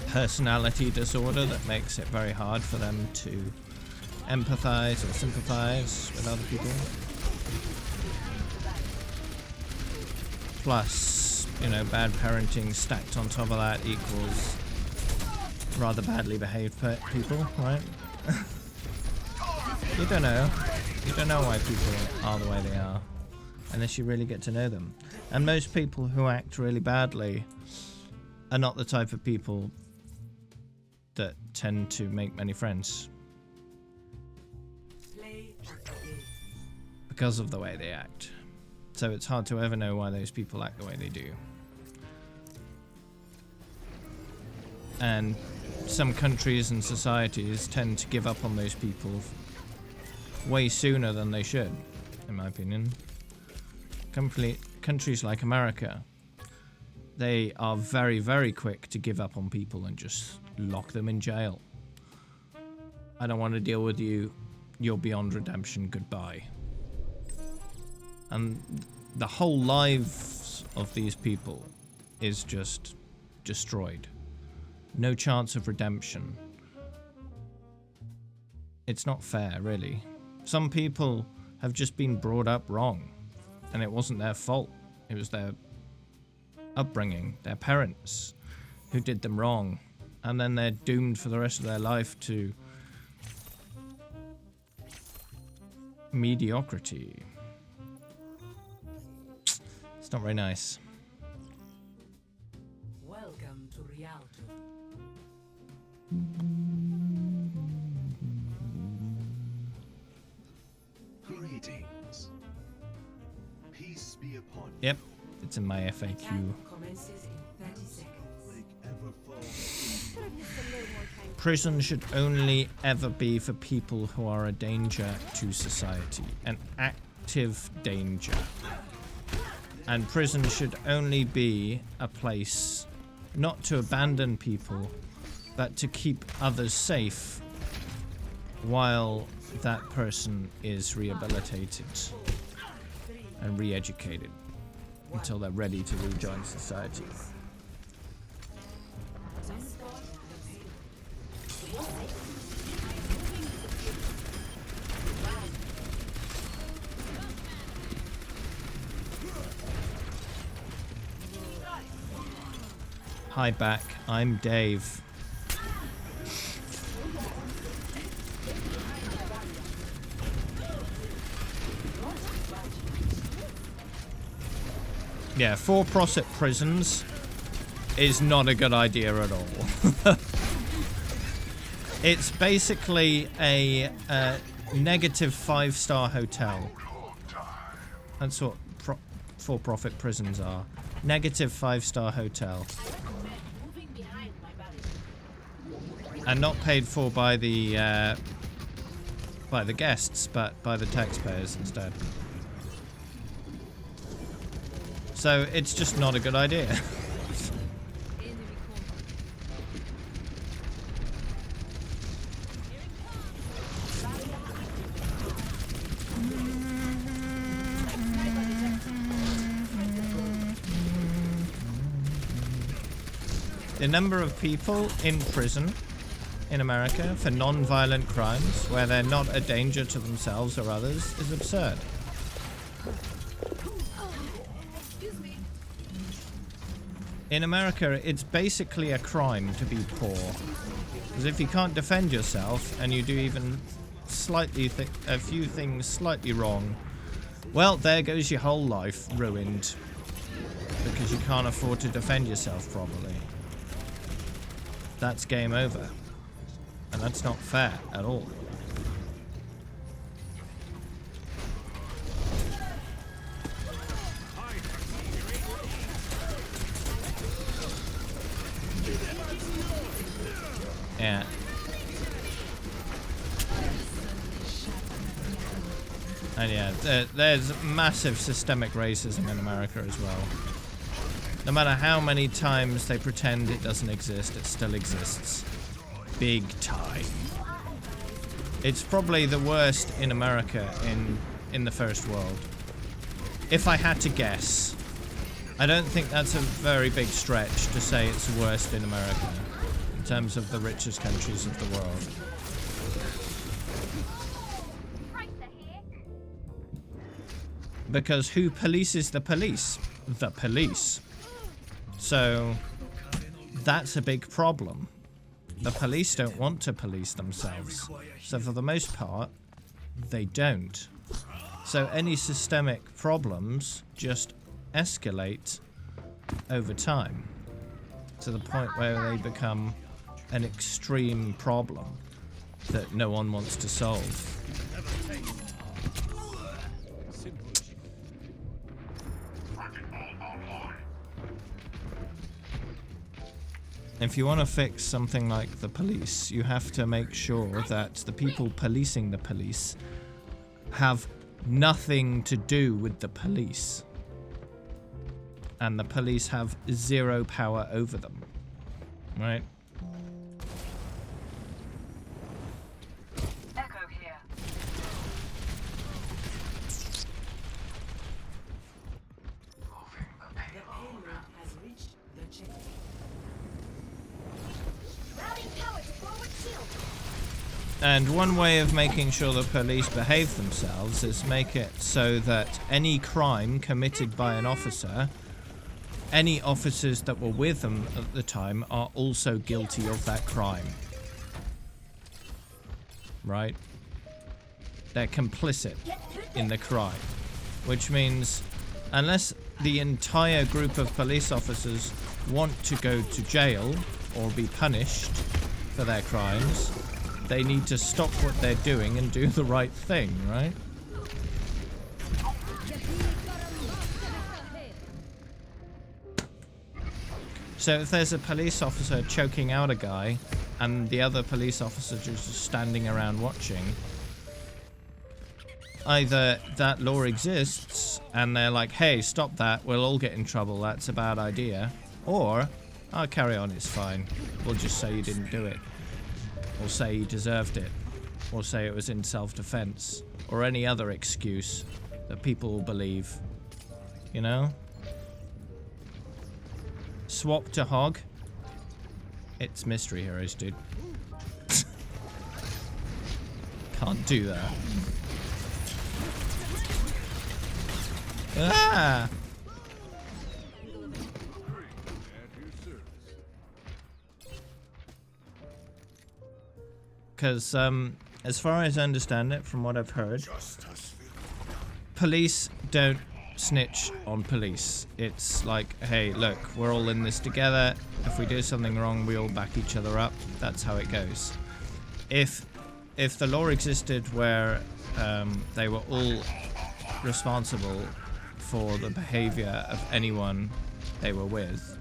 Speaker 1: personality disorder that makes it very hard for them to empathize or sympathize with other people. Plus, you know, bad parenting stacked on top of that equals rather badly behaved people, right? You don't know. You don't know why people are the way they are unless you really get to know them. And most people who act really badly are not the type of people that tend to make many friends because of the way they act. So it's hard to ever know why those people act the way they do. And some countries and societies tend to give up on those people way sooner than they should, in my opinion. Countries like America, they are very, very quick to give up on people and just lock them in jail. I don't want to deal with you. You're beyond redemption. Goodbye. And the whole lives of these people is just destroyed. No chance of redemption. It's not fair, really. Some people have just been brought up wrong, and it wasn't their fault. It was their upbringing, their parents, who did them wrong, and then they're doomed for the rest of their life to mediocrity. It's not very nice.
Speaker 6: Welcome to Rialto.
Speaker 18: Greetings. Peace be upon you.
Speaker 1: Yep, it's in my FAQ.
Speaker 6: Commences in 30 seconds.
Speaker 1: Prison should only ever be for people who are a danger to society, an active danger. And prison should only be a place not to abandon people, but to keep others safe while that person is rehabilitated and re-educated until they're ready to rejoin society. Hi back, I'm Dave. Yeah, for-profit prisons is not a good idea at all. It's basically a negative 5-star hotel. That's what for-profit prisons are. Negative 5-star hotel. And not paid for by the guests, but by the taxpayers instead. So it's just not a good idea. The number of people in prison in America for non-violent crimes where they're not a danger to themselves or others is absurd. In America, it's basically a crime to be poor. Because if you can't defend yourself and you do even slightly a few things slightly wrong, well, there goes your whole life ruined. Because you can't afford to defend yourself properly. That's game over. And that's not fair at all. Yeah. And yeah, there's massive systemic racism in America as well. No matter how many times they pretend it doesn't exist, it still exists. Big time. It's probably the worst in America in the first world. If I had to guess. I don't think that's a very big stretch to say it's the worst in America. In terms of the richest countries of the world. Because who polices the police? The police. So that's a big problem. The police don't want to police themselves. So for the most part, they don't. So any systemic problems just escalate over time to the point where they become an extreme problem that no one wants to solve. If you want to fix something like the police, you have to make sure that the people policing the police have nothing to do with the police. And the police have zero power over them. Right?
Speaker 10: Echo here.
Speaker 13: The payload has reached the checkpoint.
Speaker 1: And one way of making sure the police behave themselves is make it so that any crime committed by an officer, any officers that were with them at the time are also guilty of that crime. Right? They're complicit in the crime. Which means, unless the entire group of police officers want to go to jail or be punished for their crimes, they need to stop what they're doing and do the right thing, right? So if there's a police officer choking out a guy and the other police officers just standing around watching, either that law exists and they're like, hey, stop that, we'll all get in trouble, that's a bad idea, or, oh, carry on, it's fine, we'll just say you didn't do it. Or say he deserved it. Or say it was in self-defense. Or any other excuse that people will believe. You know? Swap to hog. It's Mystery Heroes, dude. Can't do that. Ah! because as far as I understand it, from what I've heard, police don't snitch on police. It's like, hey, look, we're all in this together. If we do something wrong, we all back each other up. That's how it goes. If the law existed where they were all responsible for the behavior of anyone they were with,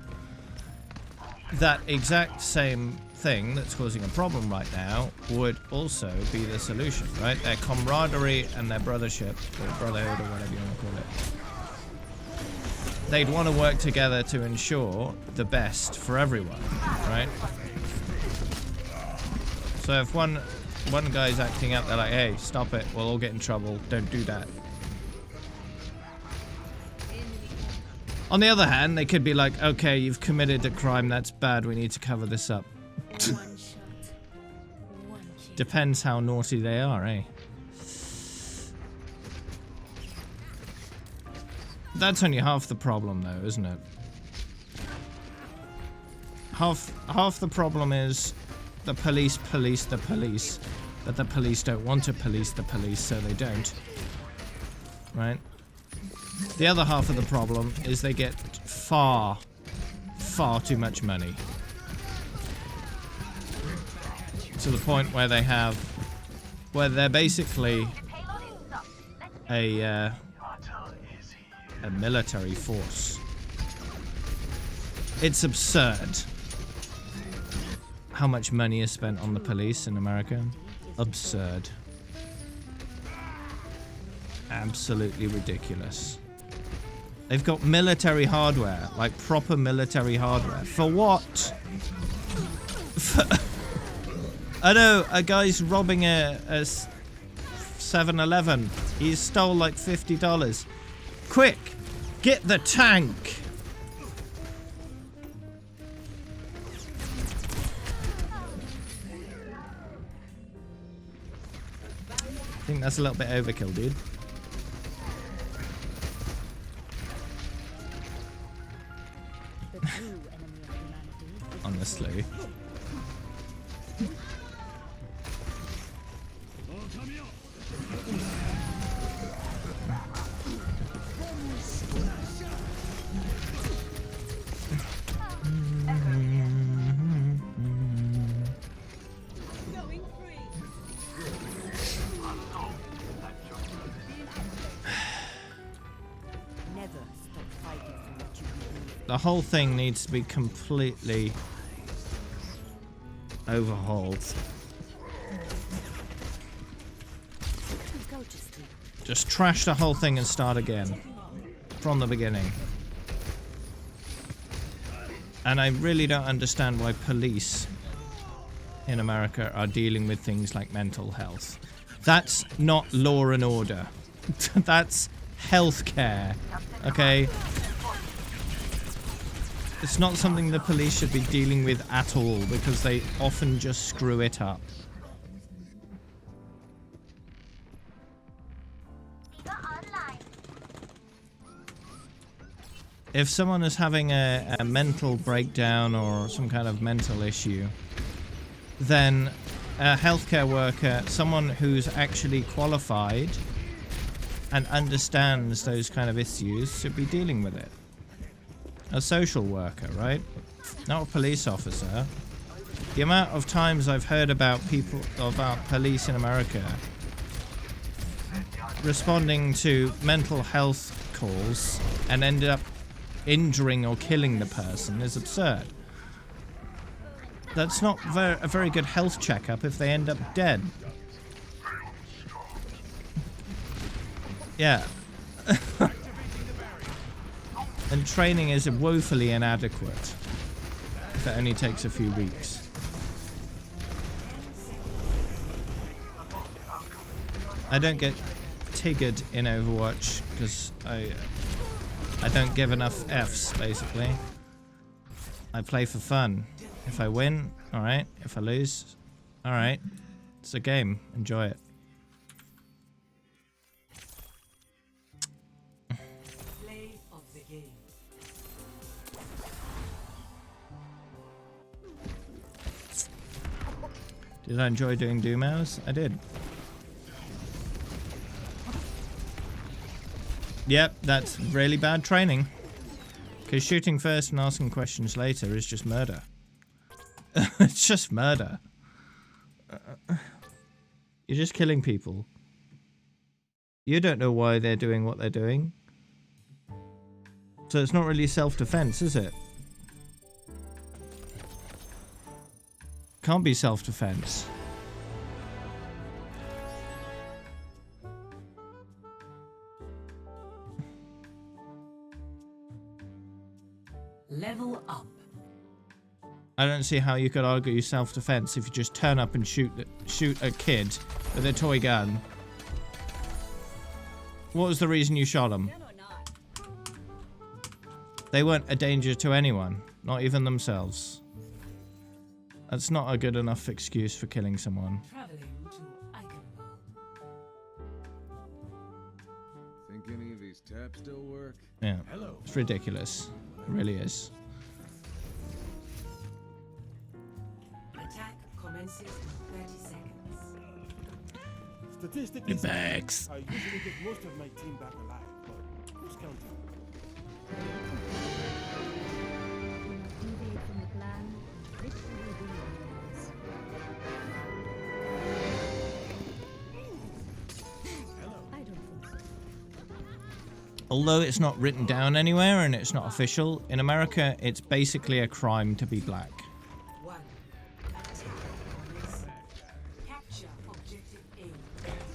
Speaker 1: that exact same thing that's causing a problem right now would also be the solution, right? Their camaraderie and their brothership, or brotherhood, or whatever you want to call it. They'd want to work together to ensure the best for everyone, right? So if one guy's acting out, they're like, hey, stop it, we'll all get in trouble, don't do that. On the other hand, they could be like, okay, you've committed a crime, that's bad, we need to cover this up. Depends how naughty they are, eh? That's only half the problem, though, isn't it? Half the problem is the police police the police, but the police don't want to police the police, so they don't. Right? The other half of the problem is they get far too much money. To the point where they're basically a military force. It's absurd how much money is spent on the police in America. Absurd. Absolutely ridiculous. They've got military hardware, like proper military hardware. For what? I know, a guy's robbing a 7-Eleven. He stole like $50. Quick, get the tank. I think that's a little bit overkill, dude. Honestly. The whole thing needs to be completely overhauled. Just trash the whole thing and start again. From the beginning. And I really don't understand why police in America are dealing with things like mental health. That's not law and order. That's healthcare. Okay? It's not something the police should be dealing with at all, because they often just screw it up. If someone is having a mental breakdown or some kind of mental issue, then a healthcare worker, someone who's actually qualified and understands those kind of issues, should be dealing with it. A social worker, right? Not a police officer. The amount of times I've heard about police in America responding to mental health calls and end up injuring or killing the person is absurd. That's not a very good health checkup if they end up dead. Yeah. And training is woefully inadequate if it only takes a few weeks. I don't get tiggered in Overwatch because I don't give enough Fs, basically. I play for fun. If I win, alright. If I lose, alright. It's a game. Enjoy it.
Speaker 6: Play of the game.
Speaker 1: Did I enjoy doing Doom hours? I did. Yep, that's really bad training. Because shooting first and asking questions later is just murder. It's just murder. You're just killing people. You don't know why they're doing what they're doing. So it's not really self-defense, is it? Can't be self-defense.
Speaker 6: Level up.
Speaker 1: I don't see how you could argue self-defense if you just turn up and shoot a kid with a toy gun. What was the reason you shot them? They weren't a danger to anyone, not even themselves. That's not a good enough excuse for killing someone.
Speaker 5: Think any of these taps still work?
Speaker 1: Yeah, it's ridiculous. It really is.
Speaker 2: Attack commences in 30 seconds.
Speaker 12: Statistically,
Speaker 1: The bags.
Speaker 12: I usually get most of my team back alive, but who's counting?
Speaker 4: Deviate from the plan. This will be yours. I don't think so.
Speaker 1: Although it's not written down anywhere and it's not official, in America it's basically a crime to be black.
Speaker 2: Capture objective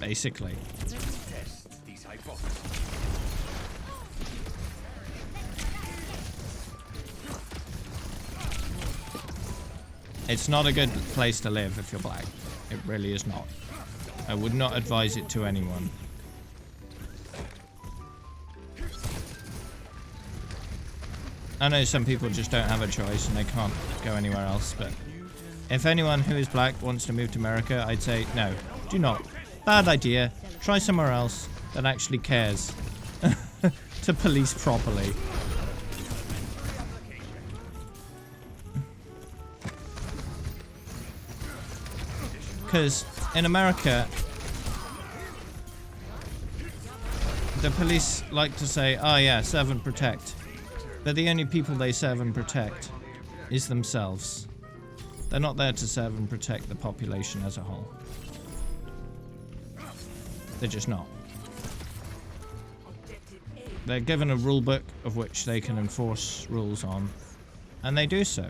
Speaker 2: A.
Speaker 1: Basically.
Speaker 8: Test these hypotheses.
Speaker 1: It's not a good place to live if you're black. It really is not. I would not advise it to anyone. I know some people just don't have a choice and they can't go anywhere else, but if anyone who is black wants to move to America, I'd say no, do not. Bad idea. Try somewhere else that actually cares to police properly. Because in America, the police like to say, oh yeah, serve and protect. But the only people they serve and protect is themselves. They're not there to serve and protect the population as a whole. They're just not. They're given a rule book of which they can enforce rules on, and they do so.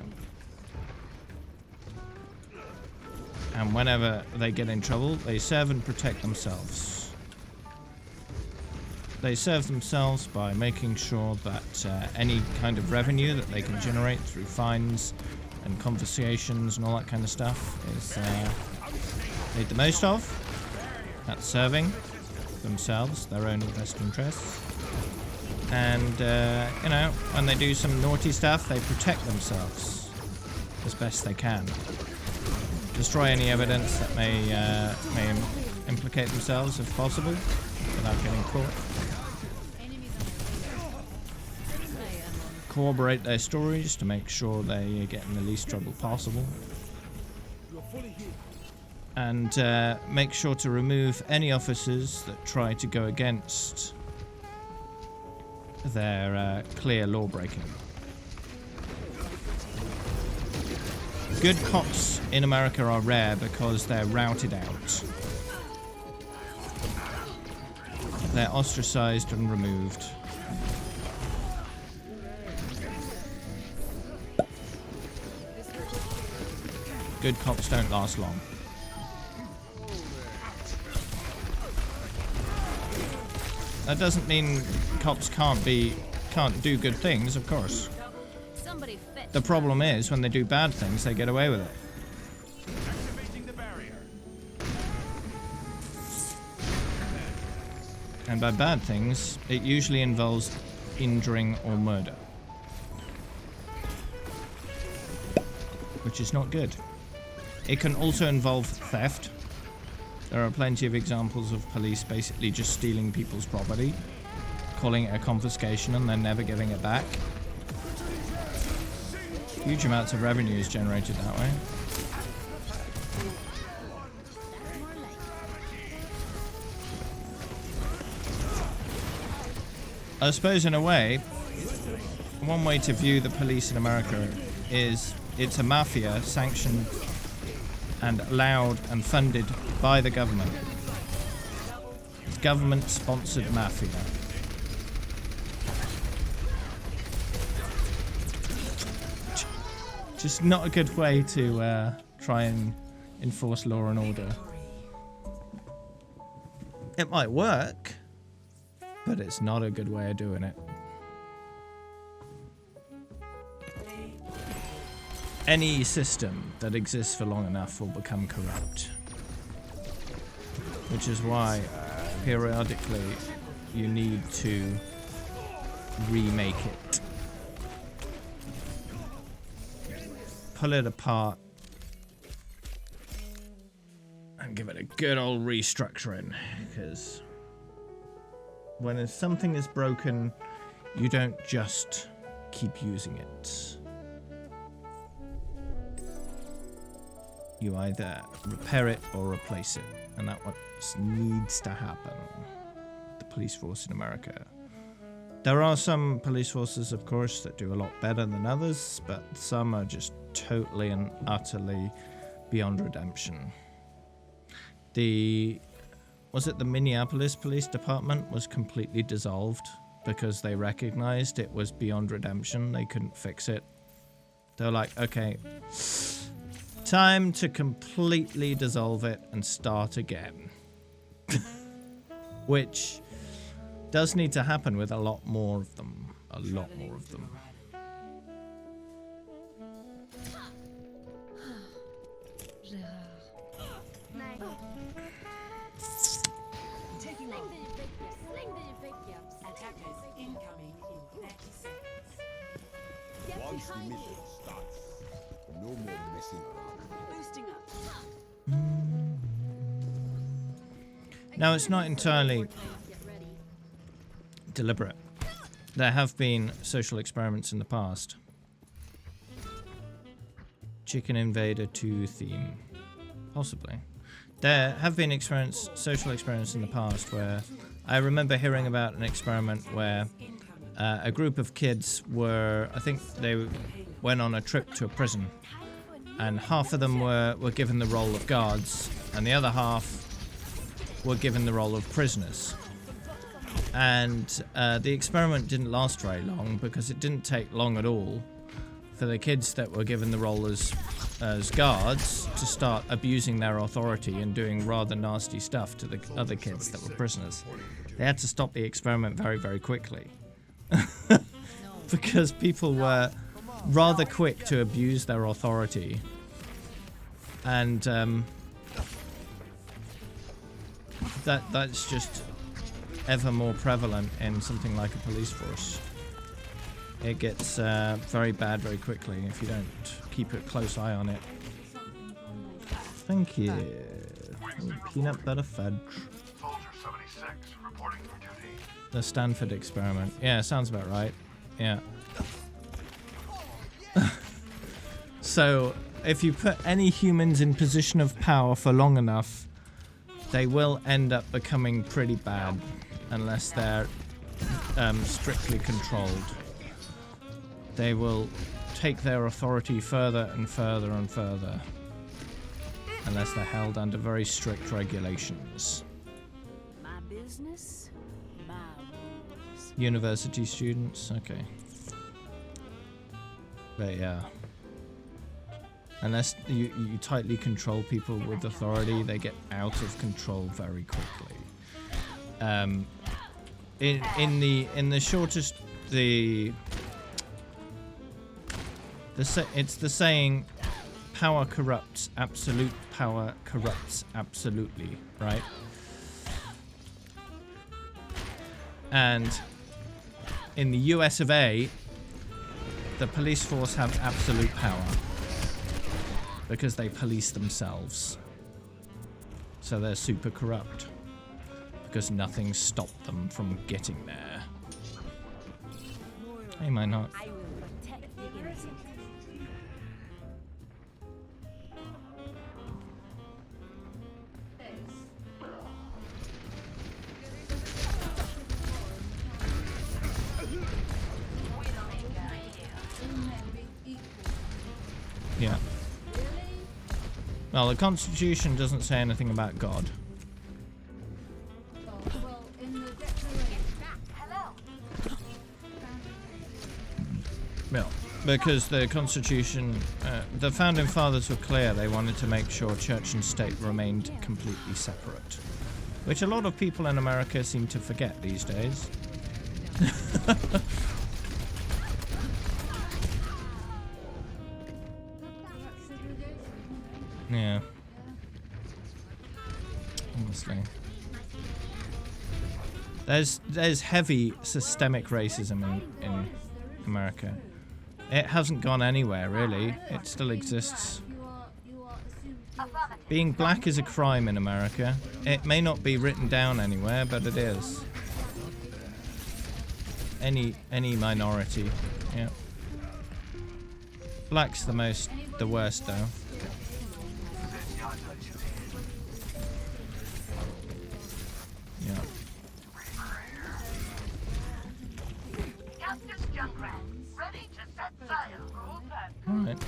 Speaker 1: And whenever they get in trouble, they serve and protect themselves. They serve themselves by making sure that any kind of revenue that they can generate through fines and confiscations and all that kind of stuff is made the most of. That's serving themselves, their own best interests. And, you know, when they do some naughty stuff, they protect themselves as best they can. Destroy any evidence that may implicate themselves if possible, without getting caught. Corroborate their stories to make sure they get in the least trouble possible. And make sure to remove any officers that try to go against their clear law breaking. Good cops in America are rare because they're routed out. They're ostracized and removed. Good cops don't last long. That doesn't mean cops can't do good things, of course. The problem is, when they do bad things, they get away with it. And by bad things, it usually involves injuring or murder. Which is not good. It can also involve theft. There are plenty of examples of police basically just stealing people's property, calling it a confiscation and then never giving it back. Huge amounts of revenue is generated that way. I suppose in a way, one way to view the police in America is it's a mafia sanctioned and allowed and funded by the government. It's government-sponsored mafia. Just not a good way to try and enforce law and order. It might work, but it's not a good way of doing it. Any system that exists for long enough will become corrupt. Which is why, periodically, you need to remake it. Pull it apart and give it a good old restructuring, because when something is broken, you don't just keep using it. You either repair it or replace it, and that's what needs to happen. The police force in America. There are some police forces, of course, that do a lot better than others, but some are just totally and utterly beyond redemption. Was it the Minneapolis Police Department was completely dissolved because they recognized it was beyond redemption. They couldn't fix it. They were like, okay, time to completely dissolve it and start again. Which does need to happen with a lot more of them. A lot more of them.
Speaker 6: Attackers incoming in 30 seconds.
Speaker 12: Once the mission starts, no more messing around.
Speaker 6: Boosting up.
Speaker 1: Now, it's not entirely deliberate. There have been social experiments in the past. Chicken Invader 2 theme. Possibly. There have been social experiments in the past where I remember hearing about an experiment where a group of kids I think they went on a trip to a prison, and half of them were given the role of guards, and the other half were given the role of prisoners. And the experiment didn't last very long, because it didn't take long at all for the kids that were given the role as guards to start abusing their authority and doing rather nasty stuff to the other kids that were prisoners. They had to stop the experiment very, very quickly. Because people were rather quick to abuse their authority. And that's just ever more prevalent in something like a police force. It gets very bad very quickly if you don't keep a close eye on it. Thank you. Peanut butter fudge.
Speaker 18: Soldier 76 reporting for duty.
Speaker 1: The Stanford experiment. Yeah, sounds about right. Yeah. So, if you put any humans in position of power for long enough, they will end up becoming pretty bad unless they're strictly controlled. They will take their authority further and further and further unless they're held under very strict regulations.
Speaker 11: My business, my rules.
Speaker 1: University students, okay. But yeah. Unless you tightly control people with authority, they get out of control very quickly. In the shortest it's the saying, power corrupts, absolute power corrupts absolutely, right? And in the US of A, the police force have absolute power because they police themselves. So they're super corrupt because nothing stopped them from getting there. They might not.
Speaker 11: I will protect the innocent.
Speaker 1: Well, the Constitution doesn't say anything about God.
Speaker 6: Well, in the Declaration.
Speaker 1: No, because the Constitution, the Founding Fathers were clear. They wanted to make sure church and state remained completely separate, which a lot of people in America seem to forget these days. Yeah. Honestly. There's heavy systemic racism in America. It hasn't gone anywhere, really. It still exists. Being black is a crime in America. It may not be written down anywhere, but it is. Any minority, yeah. Black's the worst though. Yeah. Alright.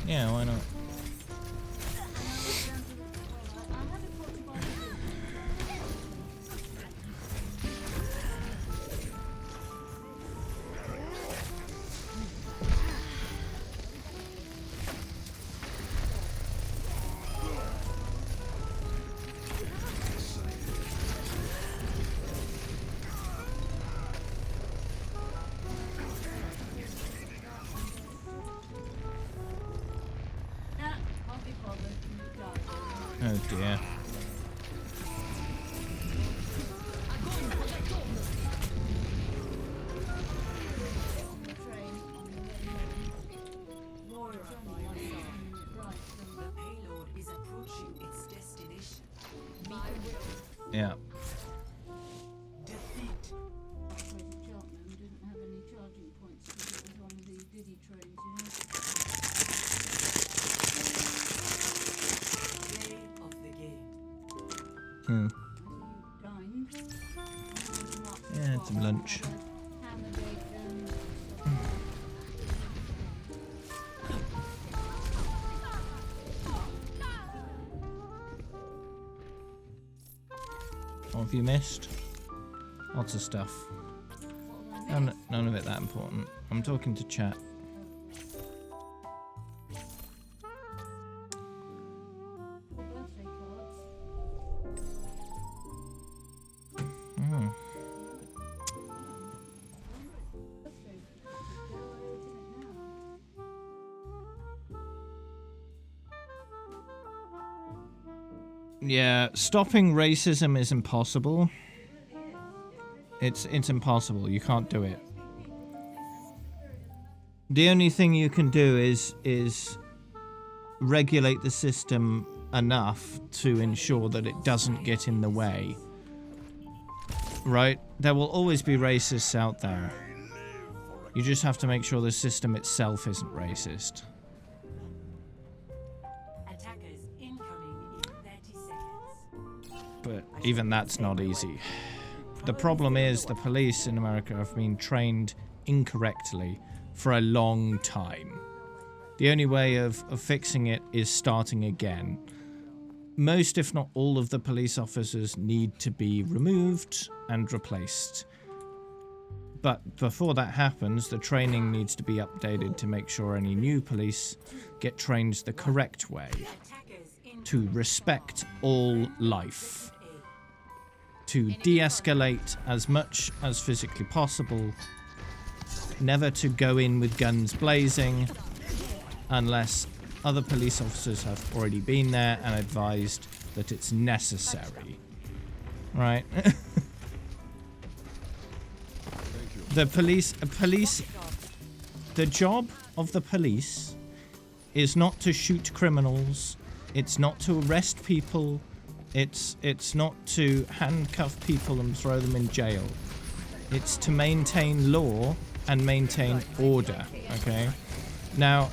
Speaker 1: Yeah, why not? Oh dear. Yeah. Yeah, it's some lunch. What have you missed? Lots of stuff. None of it that important. I'm talking to chat. Yeah, stopping racism is impossible. It's impossible. You can't do it. The only thing you can do is regulate the system enough to ensure that it doesn't get in the way. Right? There will always be racists out there. You just have to make sure the system itself isn't racist. But even that's not easy. The problem is the police in America have been trained incorrectly for a long time. The only way of fixing it is starting again. Most, if not all, of the police officers need to be removed and replaced. But before that happens, the training needs to be updated to make sure any new police get trained the correct way. To respect all life. To de-escalate as much as physically possible. Never to go in with guns blazing unless other police officers have already been there and advised that it's necessary. Right? The job of the police is not to shoot criminals. It's not to arrest people. It's not to handcuff people and throw them in jail. It's to maintain law and maintain order, okay? Now,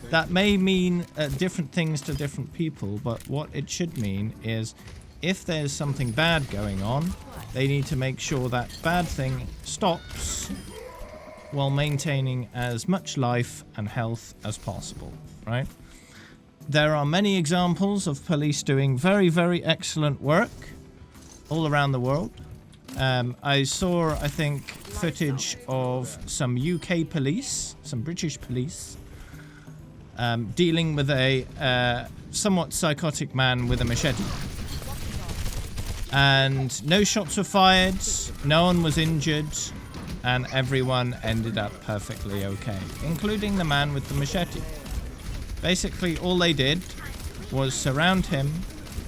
Speaker 1: that may mean different things to different people, but what it should mean is if there's something bad going on, they need to make sure that bad thing stops while maintaining as much life and health as possible, right? There are many examples of police doing very, very excellent work all around the world. I saw, I think, footage of some UK police, some British police, dealing with a somewhat psychotic man with a machete. And no shots were fired, no one was injured, and everyone ended up perfectly okay, including the man with the machete. Basically, all they did was surround him,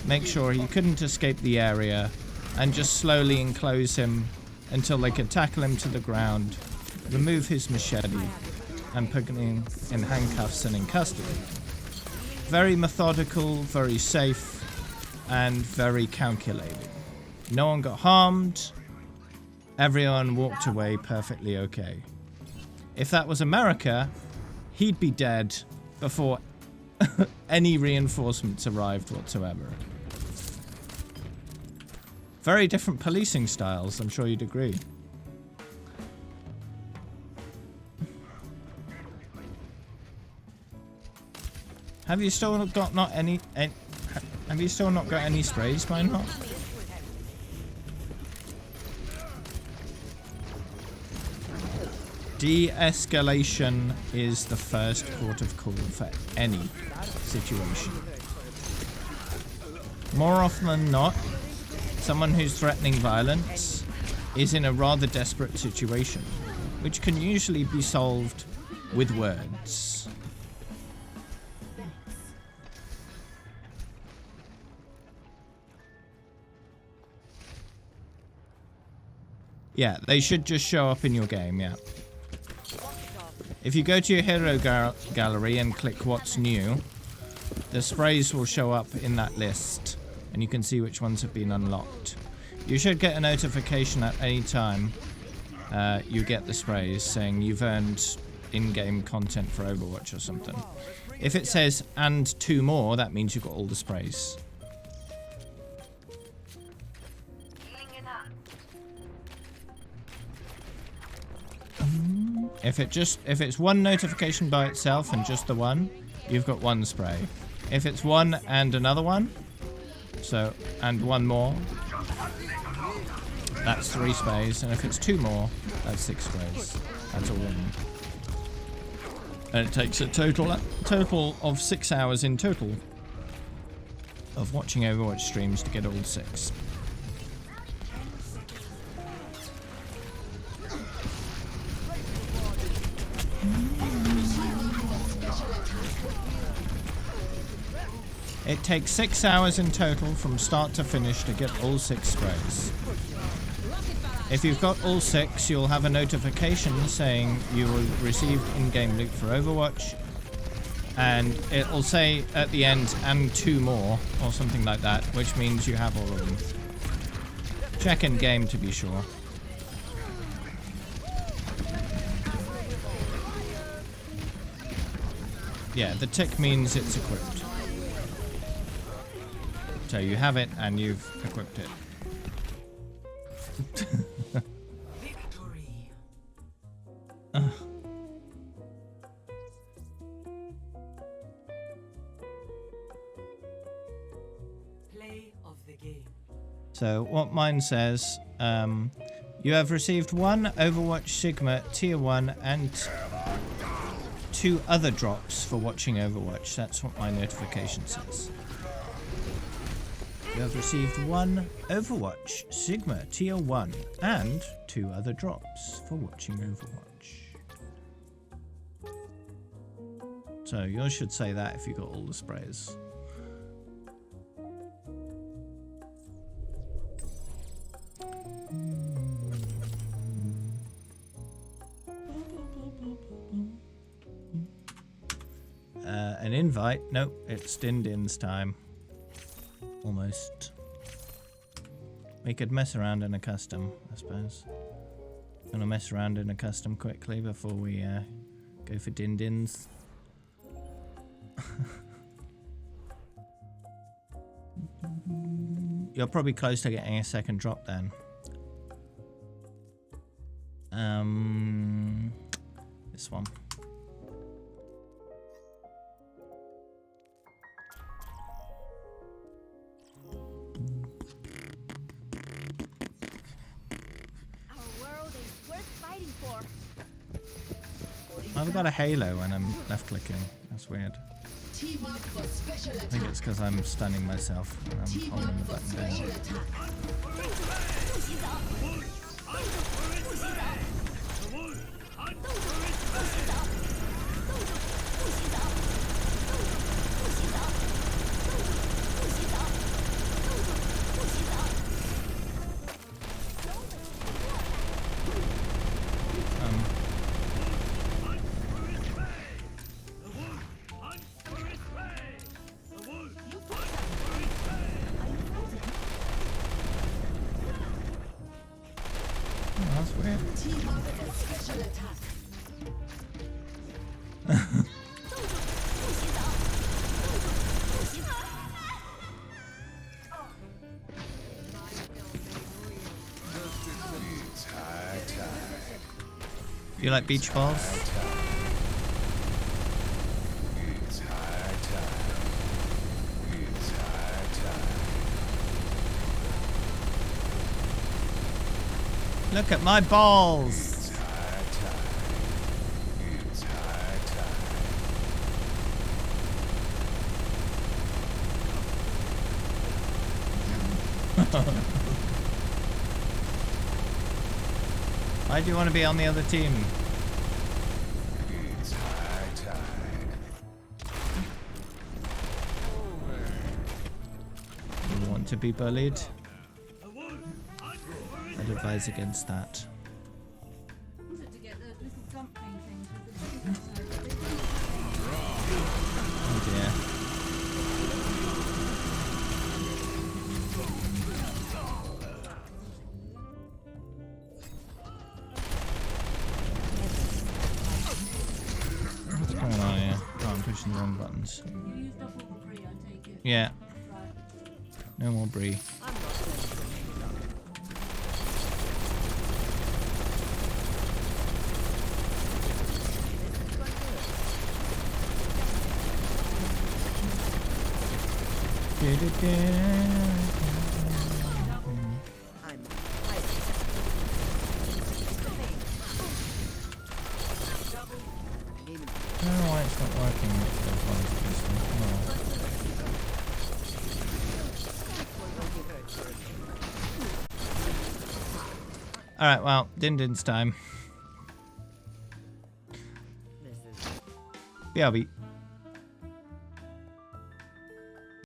Speaker 1: make sure he couldn't escape the area, and just slowly enclose him until they could tackle him to the ground, remove his machete, and put him in handcuffs and in custody. Very methodical, very safe, and very calculated. No one got harmed. Everyone walked away perfectly okay. If that was America, he'd be dead before any reinforcements arrived whatsoever. Very different policing styles, I'm sure you'd agree. Have you still got not any have you still not got any sprays, Meinhardt? De-escalation is the first port of call for any situation. More often than not, someone who's threatening violence is in a rather desperate situation, which can usually be solved with words. Yeah, they should just show up in your game, yeah. If you go to your hero gallery and click what's new, the sprays will show up in that list, and you can see which ones have been unlocked. You should get a notification at any time you get the sprays saying you've earned in-game content for Overwatch or something. If it says and 2 more, that means you've got all the sprays. If it's one notification by itself and just the one, you've got 1 spray. If it's one and another one, and 1 more, that's 3 sprays, and if it's 2 more, that's 6 sprays. That's all we need. And it takes a total of 6 hours in total of watching Overwatch streams to get all 6. It takes 6 hours in total from start to finish to get all 6 sprays. If you've got all 6, you'll have a notification saying you will receive in-game loot for Overwatch, and it'll say at the end, and 2 more, or something like that, which means you have all of them. Check in game to be sure. Yeah, the tick means it's equipped. So you have it and you've equipped it.
Speaker 6: Victory. Play of the game.
Speaker 1: So what mine says, you have received 1 Overwatch Sigma Tier 1 and 2 other drops for watching Overwatch. That's what my notification says. You have received 1 Overwatch Sigma Tier 1 and 2 other drops for watching Overwatch. So yours should say that if you got all the sprays. An invite? Nope, it's Din-Din's time. Almost. We could mess around in a custom, I suppose. Gonna mess around in a custom quickly before we go for Din-Dins. You're probably close to getting a second drop then. this one.
Speaker 4: Our world is worth fighting for.
Speaker 1: I've got a halo when I'm left clicking. That's weird.
Speaker 13: Team up for special
Speaker 1: I
Speaker 13: attack.
Speaker 1: think it's because I'm stunning myself when I'm
Speaker 13: Team
Speaker 1: holding
Speaker 13: up
Speaker 1: the
Speaker 13: for
Speaker 1: button down.
Speaker 13: special attack.
Speaker 1: Oh, that's weird.
Speaker 13: Team up for special attack.
Speaker 9: It's high tide.
Speaker 1: You like beach balls?
Speaker 9: It's high tide. It's high tide.
Speaker 1: Look at my balls!
Speaker 9: It's high tide. It's high tide.
Speaker 1: Why do you want to be on the other team?
Speaker 9: It's high tide.
Speaker 1: You want to be bullied? I'd advise against that.
Speaker 6: Was it to get those little something things with the
Speaker 1: Oh dear. What's going on here? Oh, I'm pushing the wrong buttons.
Speaker 6: You used up all the Brie, I take it.
Speaker 1: Yeah.
Speaker 6: Right.
Speaker 1: No more Brie. I don't know why it's not working as well as this one. Alright, well, Din-Din's time. BRB.